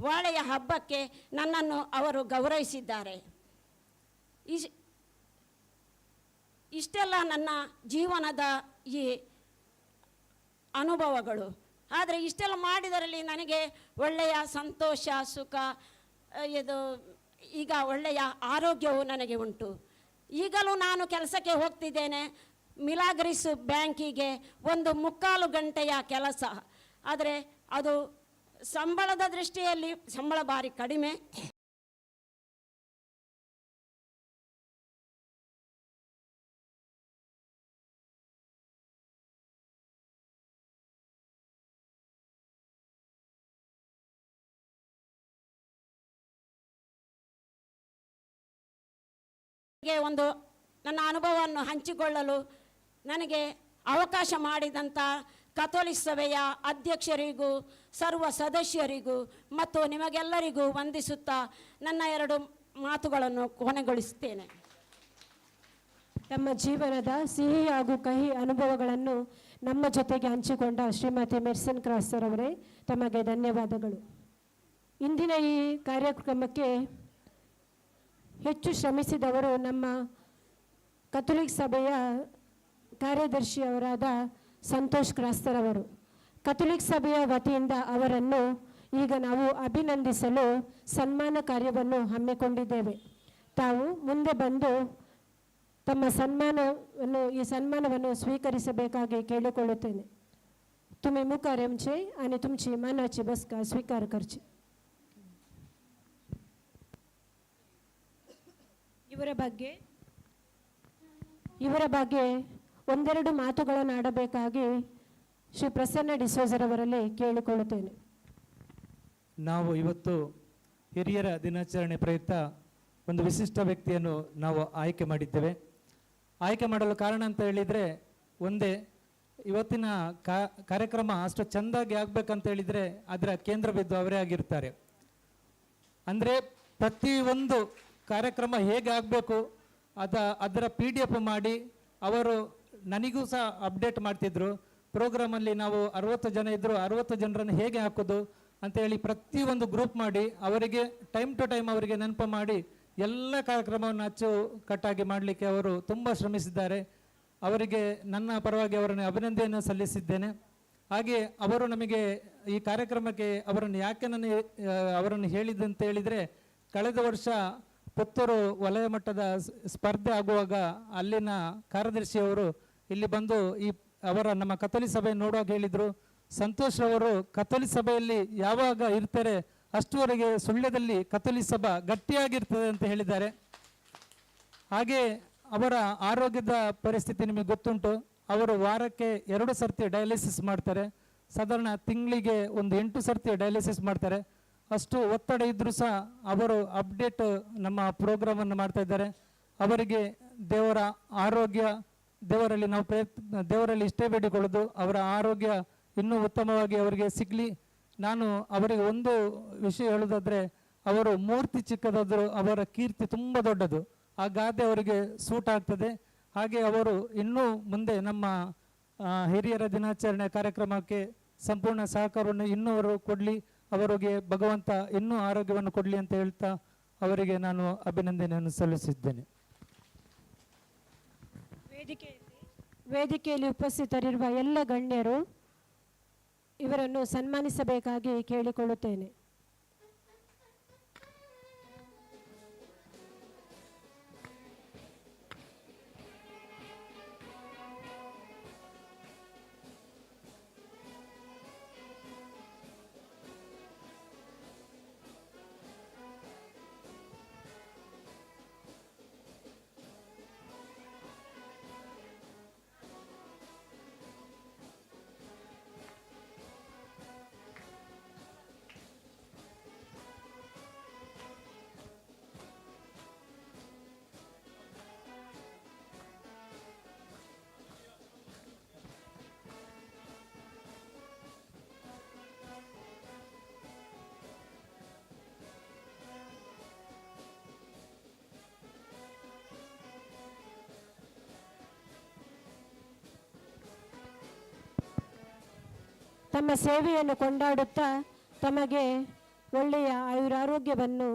ವಾಳೆಯ ಹಬ್ಬಕ್ಕೆ ನನ್ನನ್ನು ಅವರು ಗೌರವಿಸಿದ್ದಾರೆ. ಇಷ್ಟೆಲ್ಲ ನನ್ನ ಜೀವನದ ಈ ಅನುಭವಗಳು. ಆದರೆ ಇಷ್ಟೆಲ್ಲ ಮಾಡಿದರಲ್ಲಿ ನನಗೆ ಒಳ್ಳೆಯ ಸಂತೋಷ, ಸುಖ, ಈಗ ಒಳ್ಳೆಯ ಆರೋಗ್ಯವು ನನಗೆ ಉಂಟು. ಈಗಲೂ ನಾನು ಕೆಲಸಕ್ಕೆ ಹೋಗ್ತಿದ್ದೇನೆ. ಮಿಲಾಗ್ರಿಸ್ ಬ್ಯಾಂಕಿಗೆ 1 ಮುಕ್ಕಾಲು ಗಂಟೆಯ ಕೆಲಸ. ಆದರೆ ಅದು ಸಂಬಳದ ದೃಷ್ಟಿಯಲ್ಲಿ ಸಂಬಳ ಭಾರಿ ಕಡಿಮೆ. ಒಂದು ನನ್ನ ಅನುಭವವನ್ನು ಹಂಚಿಕೊಳ್ಳಲು ನನಗೆ ಅವಕಾಶ ಮಾಡಿದಂಥ ಕಥೋಲಿಕ ಸಭೆಯ ಅಧ್ಯಕ್ಷರಿಗೂ ಸರ್ವ ಸದಸ್ಯರಿಗೂ ಮತ್ತು ನಿಮಗೆಲ್ಲರಿಗೂ ವಂದಿಸುತ್ತಾ ನನ್ನ 2 ಮಾತುಗಳನ್ನು ಕೊನೆಗೊಳಿಸುತ್ತೇನೆ. ತಮ್ಮ ಜೀವನದ ಸಿಹಿ ಹಾಗೂ ಕಹಿ ಅನುಭವಗಳನ್ನು ನಮ್ಮ ಜೊತೆಗೆ ಹಂಚಿಕೊಂಡ ಶ್ರೀಮತಿ ಮೆರ್ಸನ್ ಕ್ರಾಸ್ ಸರ್ ಅವರೇ, ತಮಗೆ ಧನ್ಯವಾದಗಳು. ಇಂದಿನ ಈ ಕಾರ್ಯಕ್ರಮಕ್ಕೆ ಹೆಚ್ಚು ಶ್ರಮಿಸಿದವರು ನಮ್ಮ ಕಥೋಲಿಕ ಸಭೆಯ ಕಾರ್ಯದರ್ಶಿಯವರಾದ ಸಂತೋಷ್ ಕ್ರಾಸ್ತರ್ ಅವರು. ಕಥೋಲಿಕ ಸಭೆಯ ವತಿಯಿಂದ ಅವರನ್ನು ಈಗ ನಾವು ಅಭಿನಂದಿಸಲು ಸನ್ಮಾನ ಕಾರ್ಯವನ್ನು ಹಮ್ಮಿಕೊಂಡಿದ್ದೇವೆ. ತಾವು ಮುಂದೆ ಬಂದು ತಮ್ಮ ಈ ಸನ್ಮಾನವನ್ನು ಸ್ವೀಕರಿಸಬೇಕಾಗಿ ಕೇಳಿಕೊಳ್ಳುತ್ತೇನೆ. तुम्ही मुखार आमचे आणि तुमची मानाची बसका स्वीकार करची. ಇವರ ಬಗ್ಗೆ ಒಂದೆರಡು ಮಾತುಗಳನ್ನು ಆಡಬೇಕಾಗಿ ಶ್ರೀ ಪ್ರಸನ್ನ ಡಿಸೋಜರವರಲ್ಲಿ ಕೇಳಿಕೊಳ್ಳುತ್ತೇನೆ. ನಾವು ಇವತ್ತು ಹಿರಿಯರ ದಿನಾಚರಣೆ ಪ್ರಯುಕ್ತ ಒಂದು ವಿಶಿಷ್ಟ ವ್ಯಕ್ತಿಯನ್ನು ನಾವು ಆಯ್ಕೆ ಮಾಡಿದ್ದೇವೆ. ಆಯ್ಕೆ ಮಾಡಲು ಕಾರಣ ಅಂತ ಹೇಳಿದರೆ ಒಂದೇ, ಇವತ್ತಿನ ಕಾರ್ಯಕ್ರಮ ಅಷ್ಟು ಚೆಂದಾಗಿ ಆಗಬೇಕಂತ ಹೇಳಿದರೆ ಅದರ ಕೇಂದ್ರ ಬಿದ್ದು ಅವರೇ ಆಗಿರ್ತಾರೆ. ಅಂದರೆ ಪ್ರತಿಯೊಂದು ಕಾರ್ಯಕ್ರಮ ಹೇಗೆ ಆಗಬೇಕು ಅದರ PDF ಮಾಡಿ ಅವರು ನನಗೂ ಸಹ ಅಪ್ಡೇಟ್ ಮಾಡ್ತಿದ್ರು. ಪ್ರೋಗ್ರಾಮಲ್ಲಿ ನಾವು 60 ಜನ ಇದ್ದರು, 60 ಜನರನ್ನು ಹೇಗೆ ಹಾಕೋದು ಅಂತೇಳಿ ಪ್ರತಿಯೊಂದು ಗ್ರೂಪ್ ಮಾಡಿ ಅವರಿಗೆ ಟೈಮ್ ಟು ಟೈಮ್ ಅವರಿಗೆ ನೆನಪು ಮಾಡಿ ಎಲ್ಲ ಕಾರ್ಯಕ್ರಮವನ್ನು ಅಚ್ಚುಕಟ್ಟಾಗಿ ಮಾಡಲಿಕ್ಕೆ ಅವರು ತುಂಬ ಶ್ರಮಿಸಿದ್ದಾರೆ. ಅವರಿಗೆ ನನ್ನ ಪರವಾಗಿ ಅವರನ್ನು ಅಭಿನಂದನೆಯನ್ನು ಸಲ್ಲಿಸಿದ್ದೇನೆ. ಹಾಗೆ ಅವರು ನಮಗೆ ಈ ಕಾರ್ಯಕ್ರಮಕ್ಕೆ ಅವರನ್ನು ಹೇಳಿದಂತ ಹೇಳಿದರೆ, ಕಳೆದ ವರ್ಷ ಪುತ್ತೂರು ವಲಯ ಮಟ್ಟದ ಸ್ಪರ್ಧೆ ಆಗುವಾಗ ಅಲ್ಲಿನ ಕಾರ್ಯದರ್ಶಿಯವರು ಇಲ್ಲಿ ಬಂದು ನಮ್ಮ ಕಥೋಲಿಕ ಸಭೆ ನೋಡುವಾಗ ಹೇಳಿದರು, ಸಂತೋಷ್ ಅವರು ಕಥೋಲಿಕ ಸಭೆಯಲ್ಲಿ ಯಾವಾಗ ಇರ್ತಾರೆ ಅಷ್ಟುವರೆಗೆ ಸುಳ್ಯದಲ್ಲಿ ಕಥೋಲಿಕ ಸಭಾ ಗಟ್ಟಿಯಾಗಿರ್ತದೆ ಅಂತ ಹೇಳಿದ್ದಾರೆ. ಹಾಗೆ ಅವರ ಆರೋಗ್ಯದ ಪರಿಸ್ಥಿತಿ ನಿಮಗೆ ಗೊತ್ತುಂಟು. ಅವರು ವಾರಕ್ಕೆ 2 ಸರ್ತಿ ಡಯಾಲಿಸಿಸ್ ಮಾಡ್ತಾರೆ. ಸಾಧಾರಣ ತಿಂಗಳಿಗೆ ಒಂದು 8 ಸರ್ತಿ ಡಯಾಲಿಸಿಸ್ ಮಾಡ್ತಾರೆ. ಅಷ್ಟು ಒತ್ತಡ ಇದ್ದರೂ ಸಹ ಅವರು ಅಪ್ಡೇಟ್ ನಮ್ಮ ಪ್ರೋಗ್ರಾಮನ್ನು ಮಾಡ್ತಾ ಇದ್ದಾರೆ. ಅವರಿಗೆ ದೇವರ ಆರೋಗ್ಯ, ದೇವರಲ್ಲಿ ನಾವು ದೇವರಲ್ಲಿ ಇಷ್ಟೇ ಬೇಡಿಕೊಳ್ಳೋದು ಅವರ ಆರೋಗ್ಯ ಇನ್ನೂ ಉತ್ತಮವಾಗಿ ಅವರಿಗೆ ಸಿಗಲಿ. ನಾನು ಅವರಿಗೆ ಒಂದು ವಿಷಯ ಹೇಳೋದಾದರೆ, ಅವರು ಮೂರ್ತಿ ಚಿಕ್ಕದಾದರೂ ಅವರ ಕೀರ್ತಿ ತುಂಬ ದೊಡ್ಡದು. ಆ ಗಾದೆ ಅವರಿಗೆ ಸೂಟ್ ಆಗ್ತದೆ. ಹಾಗೆ ಅವರು ಇನ್ನೂ ಮುಂದೆ ನಮ್ಮ ಹಿರಿಯರ ದಿನಾಚರಣೆ ಕಾರ್ಯಕ್ರಮಕ್ಕೆ ಸಂಪೂರ್ಣ ಸಹಕಾರವನ್ನು ಇನ್ನೂ ಅವರು ಕೊಡಲಿ, ಅವರಿಗೆ ಭಗವಂತ ಇನ್ನೂ ಆರೋಗ್ಯವನ್ನು ಕೊಡಲಿ ಅಂತ ಹೇಳ್ತಾ ಅವರಿಗೆ ನಾನು ಅಭಿನಂದನೆಯನ್ನು ಸಲ್ಲಿಸಿದ್ದೇನೆ. ವೇದಿಕೆಯಲ್ಲಿ ಉಪಸ್ಥಿತರಿರುವ ಎಲ್ಲ ಗಣ್ಯರು ಇವರನ್ನು ಸನ್ಮಾನಿಸಬೇಕಾಗಿ ಕೇಳಿಕೊಳ್ಳುತ್ತೇನೆ. ತಮ್ಮ ಸೇವೆಯನ್ನು ಕೊಂಡಾಡುತ್ತಾ ತಮಗೆ ಒಳ್ಳೆಯ आयुरारोग्यವನ್ನು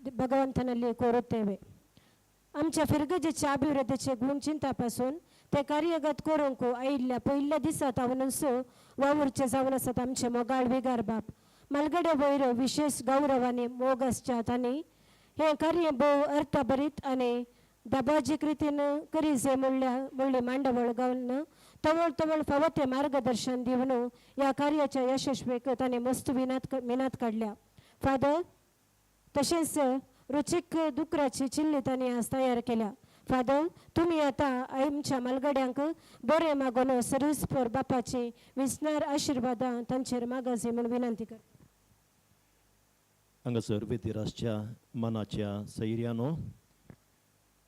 भगवंतನಲ್ಲಿ ಕೋರುತ್ತೇವೆ. आमच्या फिरगजेच्या अभिवृद्धीचे गुण चिंतापासून ते कार्यगत करूंक आयिल्ल्या पहिल्या दिसात आवनसो वावुरचे जावन आसात आमचे मोगाळ विगार बाप मलगडे वयर विशेष गौरवाने मोगसच्या तांणी हे कार्य भोव अर्थभरीत आणि दबाजीक रितीन करीजे म्हणली मांडवळ घालून तवळ फावं ते मार्गदर्शन दिवन या कार्याच्या यशस्वीक ताणें मस्त मिनात काडल्या. फादर, तशेंच रुचीक दुकराची चिल्ली तांणी आज तयार केल्या. फादर, तुम्ही आता आमच्या मलगड्यांक बरें मागून सर्विसपर बापाची विस्नार आशिर्वादां तांचेर मागाजी म्हूण विनंती कर. हांगासर वेदिरासच्या मनाच्या सैर्यानो,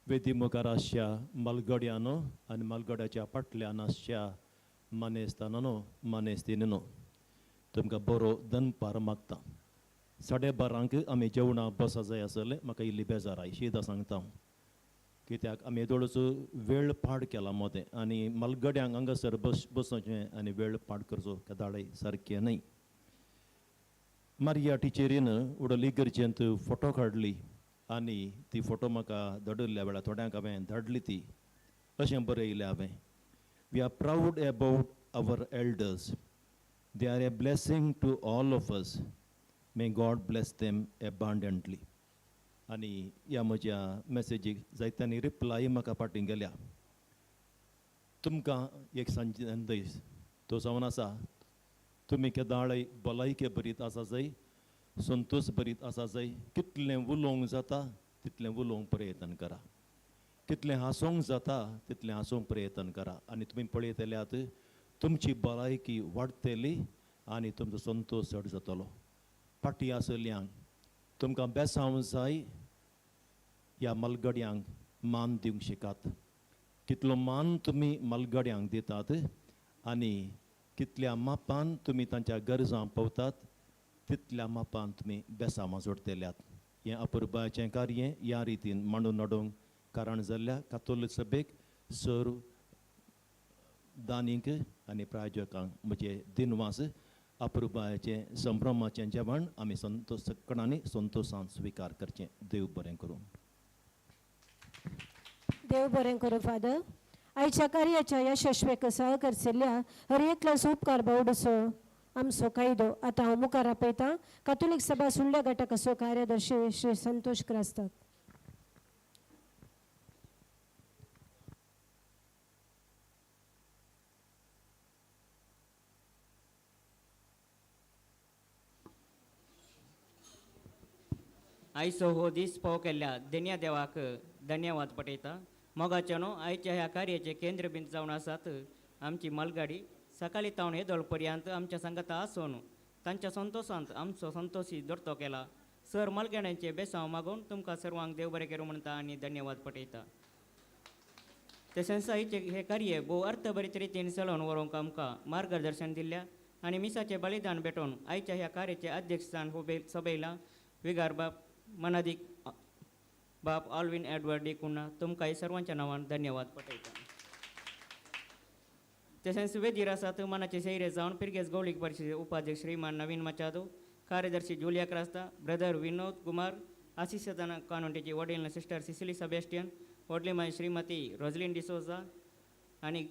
वेदी मुखार आसच्या मलगड्यानो आनी मलगड्याच्या फाटल्यान आसच्या मानेस्तानानो मानेस्तिनीनो, तुमकां बरो दनपार मागता. 12:30 आमी जेवणां बसा जाय आसले. म्हाका इल्ली बेजार आयली, शीत सांगता हांव, कित्याक आमी थोडोसो वेळ पाड केला मोदें आनी मलगड्यांक हांगासर बसोचें आनी वेळ पाड करचो केदाळे सारकें न्हय. मारिया टिचेरीन उडली गरजेंत फोटो काडली आनी ती फोटो म्हाका धाडिल्ल्या वेळार थोड्यांक हांवें धाडली ती. अशें बरयलें हांवें, we are proud about our elders, they are a blessing to all of us, may God bless them abundantly. आनी ह्या म्हज्या मॅसेजीक जायत्यांनी रिप्लाय म्हाका पाठोवन गेल्या. तुमकां एक संदेश तो जावन आसा, तुमी केदाळे भलायके बरीत आसा जाय, संतोश बरीत आसा जाय, कितलें उलोवंक जाता तितलें उलोवंक प्रयत्न करा, कितलें हांसोवंक जाता तितलें हांसोवंक प्रयत्न करा. आनी तुमी पळयतल्यात तुमची भलायकी वाडटली आनी तुमचो संतोश चड जातलो. फाटीं आसल्यांक तुमकां बेसावंक जाय, ह्या मलगड्यांक मान दिवंक शिकात. कितलो मान तुमी मलगड्यांक दितात आनी कितल्या मापान तुमी तांच्या गरजां पळोवतात, तितल्या मापान तुमी बेसावां जोडटल्यात. हें अपुरबाचें कार्य ह्या रितीन मांडून हाडूंक कारण जाल्ल्या कातोलीक सभेक सर दानीक आनी प्रायोजकांक म्हजे दिनवास. अपुरबाचें संभ्रमाचें जेवण आमी संतोशपणांनी संतोशान स्विकार करचें. देव बरें करूं. देव बरें करूं. फादर, आयच्या कार्याच्या यशस्वीक सहकर्शिल्ल्या हर एकल्यास उपकार बावडसो आमचो कायदो. आतां हांव मुखार आपयतां कातोलीक सभा सुಳ್ಳ್ಯ घटकाचो कार्यदर्शी श्री संतोष क्रास्ताद. आयचो हो दीस पाव केल्ल्या देण्या देवाक धन्यवाद पटयता. मोगाच्यानो आयच्या ह्या कार्याचे केंद्रबिंदू जावन आसात आमची मलगाडी. सकाळी तावन येदोळ पर्यंत आमच्या संगता आसून तांच्या संतोशांत आमचो संतोशी जोडतो केला. सर मलगाड्यांचे बेसांव मागून तुमकां सर्वांक देव बरें करूं म्हणटा आनी धन्यवाद पटयता. तशेंच आयचे हे कार्य भोव अर्थभरीत रितीन चलोवन व्हरूंक आमकां मार्गदर्शन दिल्ल्या आनी मिसाचें बलिदान भेटोवन आयच्या ह्या कार्याचे अध्यक्षस्थान सोबयलां विगार बाप मनादीक बाप ऑल्विन एडवर्ड डी कुन्ना. तुमकां सर्वांच्या नांवान धन्यवाद पटयता. तशेंच वेदीर आसात मनाचे सैरे जावन पिरगेज गौळीक परिशदेचे उपाध्यक्ष श्रीमान नवीन मचादो, कार्यदर्शी जुलिया क्रास्ता, ब्रदर विनोद कुमार, आशिषदान कॉन्व्हेंटची वडील सिस्टर सिसिली सेबेस्टियन, व्हडली माय श्रीमती रोझलिन डिसोजा आनी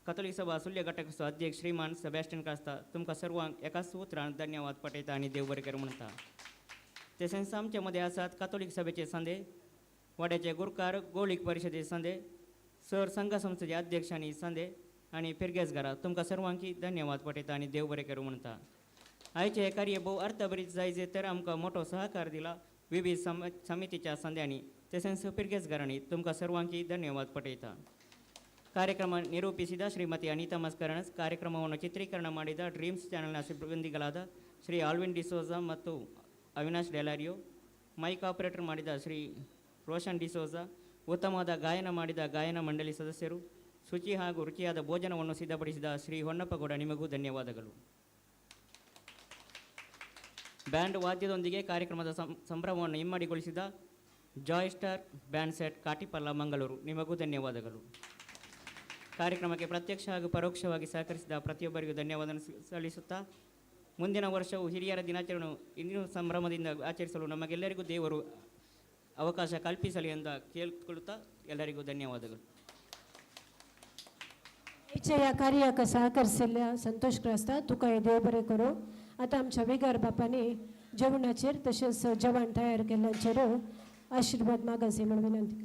कातोलीक सभा सुಳ್ಳ್ಯ घटकाचो अध्यक्ष श्रीमान सेबेस्टियन क्रास्ता. तुमकां सर्वांक एकाच उतरान धन्यवाद पटयता आनी देव बरें करूं म्हणटा. तशेंच आमचे मदें आसात कातोलीक सभेचे संदे, वाड्याचे गुरकार, गौळीक परिशदेचे संदे, सर संघ संस्थेचे अध्यक्ष आनी संदे आनी पिरगेजगारा. तुमकां सर्वांकी धन्यवाद पटयता आनी देव बरें करूं म्हणटा. आयचे हे कार्य भोव अर्थभरीत जायजे तर आमकां मोठो सहकार दिला विविध समितीच्या संद्यांनी तशेंच पिरगेजगारांनी. तुमकां सर्वांकी धन्यवाद पटयता. ಕಾರ್ಯಕ್ರಮ ನಿರೂಪಿಸಿದ ಶ್ರೀಮತಿ ಅನಿತಾ ಮಸ್ಕರಣಸ್, ಕಾರ್ಯಕ್ರಮವನ್ನು ಚಿತ್ರೀಕರಣ ಮಾಡಿದ ಡ್ರೀಮ್ಸ್ ಚಾನೆಲ್ನ ಸಿಬ್ಬಂದಿಗಳಾದ ಶ್ರೀ ಆಲ್ವಿನ್ ಡಿಸೋಜಾ ಮತ್ತು ಅವಿನಾಶ್ ಡೆಲಾರಿಯೋ, ಮೈಕ್ ಆಪರೇಟರ್ ಮಾಡಿದ ಶ್ರೀ ರೋಷನ್ ಡಿಸೋಜಾ, ಉತ್ತಮವಾದ ಗಾಯನ ಮಾಡಿದ ಗಾಯನ ಮಂಡಳಿ ಸದಸ್ಯರು, ಶುಚಿ ಹಾಗೂ ರುಚಿಯಾದ ಭೋಜನವನ್ನು ಸಿದ್ಧಪಡಿಸಿದ ಶ್ರೀ ಹೊನ್ನಪ್ಪಗೌಡ, ನಿಮಗೂ ಧನ್ಯವಾದಗಳು. ಬ್ಯಾಂಡ್ ವಾದ್ಯದೊಂದಿಗೆ ಕಾರ್ಯಕ್ರಮದ ಸಂಭ್ರಮವನ್ನು ಇಮ್ಮಡಿಗೊಳಿಸಿದ joy star band set Katipalla Mangaluru, ನಿಮಗೂ ಧನ್ಯವಾದಗಳು. ಕಾರ್ಯಕ್ರಮಕ್ಕೆ ಪ್ರತ್ಯಕ್ಷ ಹಾಗೂ ಪರೋಕ್ಷವಾಗಿ ಸಹಕರಿಸಿದ ಪ್ರತಿಯೊಬ್ಬರಿಗೂ ಧನ್ಯವಾದ ಸಲ್ಲಿಸುತ್ತಾ, ಮುಂದಿನ ವರ್ಷವು ಹಿರಿಯರ ದಿನಾಚರಣೆಯನ್ನು ಇನ್ನೂ ಸಂಭ್ರಮದಿಂದ ಆಚರಿಸಲು ನಮಗೆಲ್ಲರಿಗೂ ದೇವರು ಅವಕಾಶ ಕಲ್ಪಿಸಲಿ ಎಂದು ಕೇಳಿಕೊಳ್ಳುತ್ತಾ ಎಲ್ಲರಿಗೂ ಧನ್ಯವಾದಗಳು. या कार्याक सहकरिल्ल्या संतोष क्रास्ता, तुका हे देव बरें करूं. आतां आमच्या विगार बापांनी जेवणाचेर तशेंच जेवण तयार केल्ल्याचेर आशिर्वाद मागासे म्हण विनंती.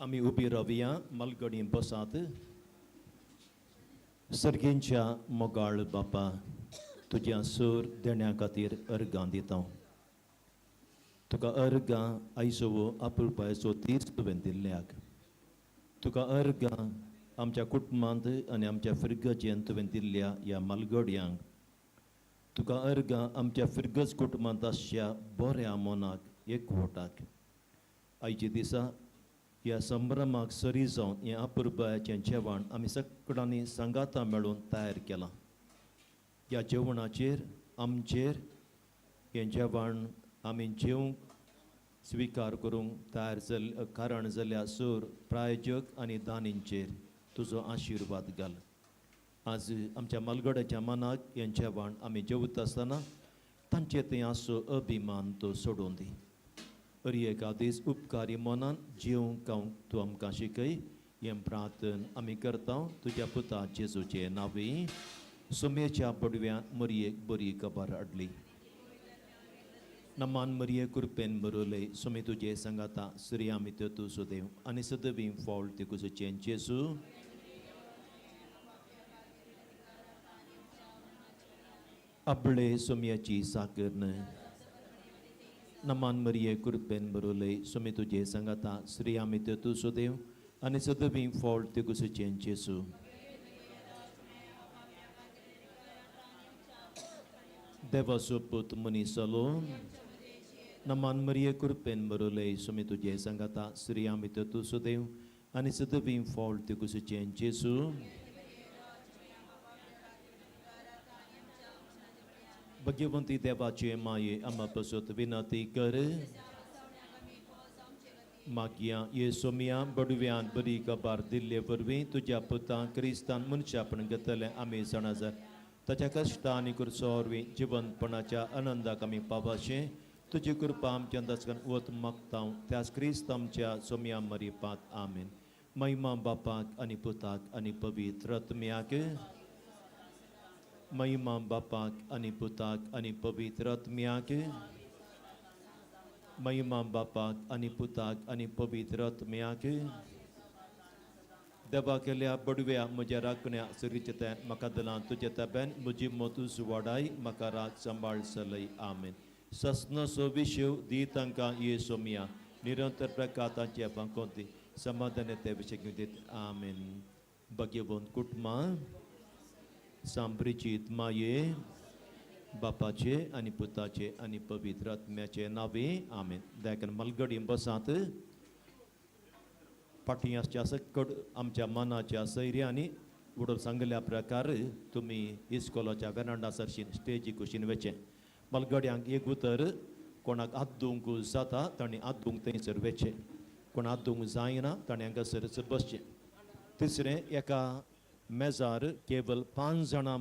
आम्ही उभी राहूया मलगडी बसात. सर्गींच्या मोगाळ बापा तुझ्या सूर देण्या खातीर अर्गां दिता. तुका अर्गां आयसो आपुलबायचो तीर्थ तुवें दिल्ल्याक. तुका अर्गां आमच्या कुटुंबांत आनी आमच्या फिरगजेन तुवें दिल्ल्या ह्या मलगड्यांक. तुका अर्गां आमच्या फिरगज कुटुंबांत आसच्या बऱ्या मनाक एकवटाक. आयचे दिसा ह्या संभ्रमाक सरी जावन हें अपुरबायाचें जेवण आमी सगळ्यांनी सांगाता मेळून तयार केलां. ह्या जेवणाचेर आमचेर हें जेवण आमी जेवंक स्विकार करूंक तयार कारण जाल्या सूर प्रायोजक आनी दानींचेर तुजो आशिर्वाद घाल. आज आमच्या मलगड्याच्या मनाक हें जेवण आमी जेवता आसतना तांचे थंय आसो अभिमान तो सोडून दी. अरी एका दीस उपकारी मनान जेवंक खावंक तूं आमकां शिकय. हें प्रार्थन आमी करता तुज्या पुता जेजूचे नांवी. सुमेच्या बडव्यान मरयेक बरी खबर हाडली. नमान मरिये कृपेन बरोले सुमी तुझे संगाता श्री आमी तू सुदेव आनी सदवी फॉल ते कुसुचे जेजू. अबळे सुमयाची साकरन नमान मरिये कृपेन बरोले सुमी तुझे संगाता श्री आमी तू सुदेव आनी सदवी फॉल ते कुसुचे जेजू. देवाचो पूत मनीसलो नमान मरिये कृपेन बरोले सुमी तुझे संगाता श्री आमी तू सुदेव आनी सदवी फॉल ते कुसुचे जेजू. भगवंती देवाचे माये आम्हा पसत विनंती कर. मागिया ये सोमिया बडव्यान बरी खबर दिल्ले वरवीं तुज्या पुता क्रिस्तान मनशापण घेतले आमी सणाजार ताच्या कश्टा आनी कुरसोरवीं जिवंतपणाच्या आनंदाक आमी पावशें तुजी कृपा आमच्या दसकन वत मागता त्याच क्रिस्त आमच्या सोम्या मरिपात आमेन. महिमा बापाक आनी पुताक आनी पवित्र आत्म्याक. महिमा बापाक आनी पुताक आनी पवित्र आत्म्याक. महिमा बापाक आनी पुताक आनी पवित्र आत्म्याक. देवा केल्या बडव्या म्हज्या राखण्या सरीचें म्हाका दलां तुजे ताब्यान म्हजी मोतूस वाडाय म्हाका रात सांबाळ चलय आमेन. सस्नसो विशव दी तांकां ये सोमिया निरंतर प्रकातांचे पंकोती समाधान ते विशय दीत आमेन. भगवंत कुटुंबा सांबरीचीत माये बापाचे आनी पुताचे आनी पवित्र आत्म्याचे नावे आमेन. देखून मलगडी बसात. पाठियांच्या सकट आमच्या मनाच्या सैर्यानी उडोव सांगल्या प्रकार तुमी इस्कॉलाच्या वेरांडा सरशीन स्टेजी कुशीन वेचें. मलगड्यांक एक उतर कोणाक आद्दूंक जाता ताणें आद्दूंक थंयसर वेचें. कोण आद्दूंक जायना ताणें हांगासर बसचें. तिसरें एका मेजार केवल 5 जाणां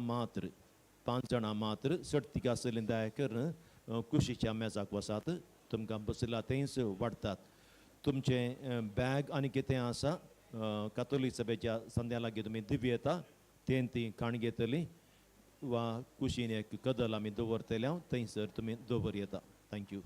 मात्र सर्तीक आसलें दयाकर कुशीच्या मेजाक वसात. तुमकां बसला थंयच वाडटात. तुमचें बॅग आनी कितें आसा कातोलीक सभेच्या संद्या लागीं तुमी दिवी येता तें ती खाण घेतली वा कुशीन एक कदल आमी दवरतले थंयसर तुमी दवर येता. थँक्यू.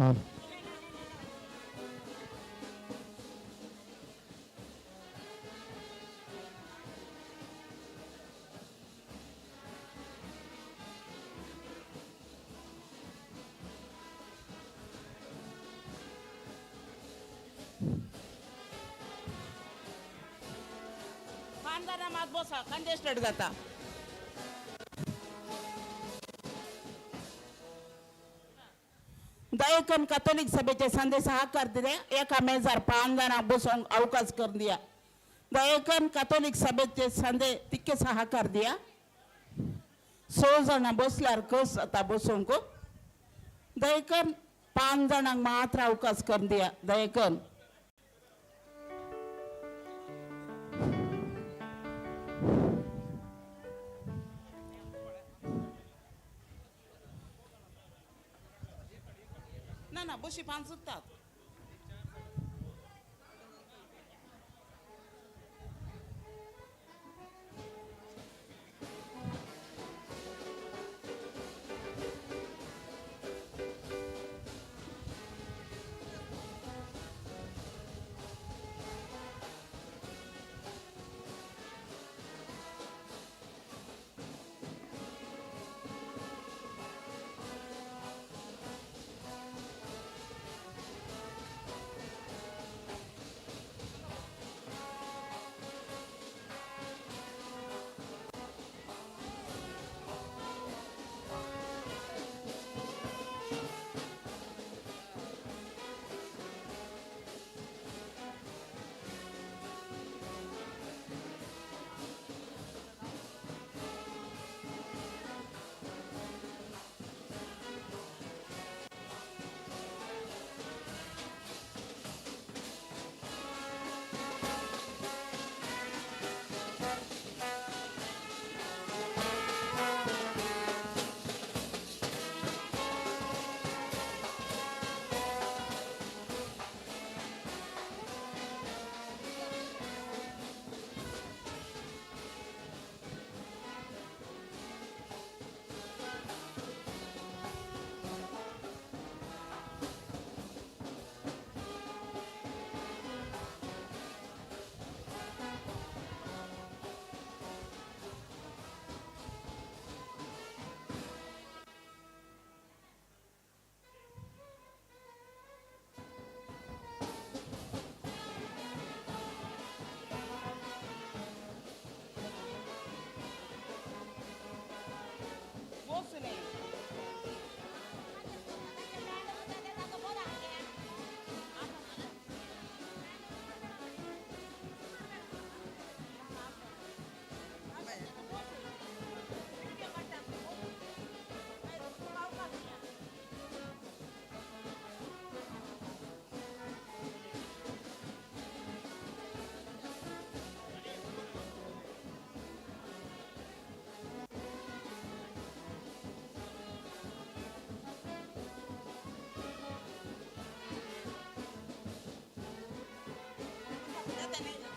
ಹಾಂ खानदाना मात बसा कंजेस्टेड जाता. दयेकन कॅथोलिक सभेचे संदेश हा करते एका मेजार 5 जणांना बसून अवकाश कर दिया. दयेकन कॅथोलिक सभेचे संदेश तितके सहकार दिया. 100 जण बसल्यार कस आता बसूंक दयेकन 5 जणांक मात्र अवकाश कर दिया. दयेकन ना बशी 5 सुटतात. Gracias.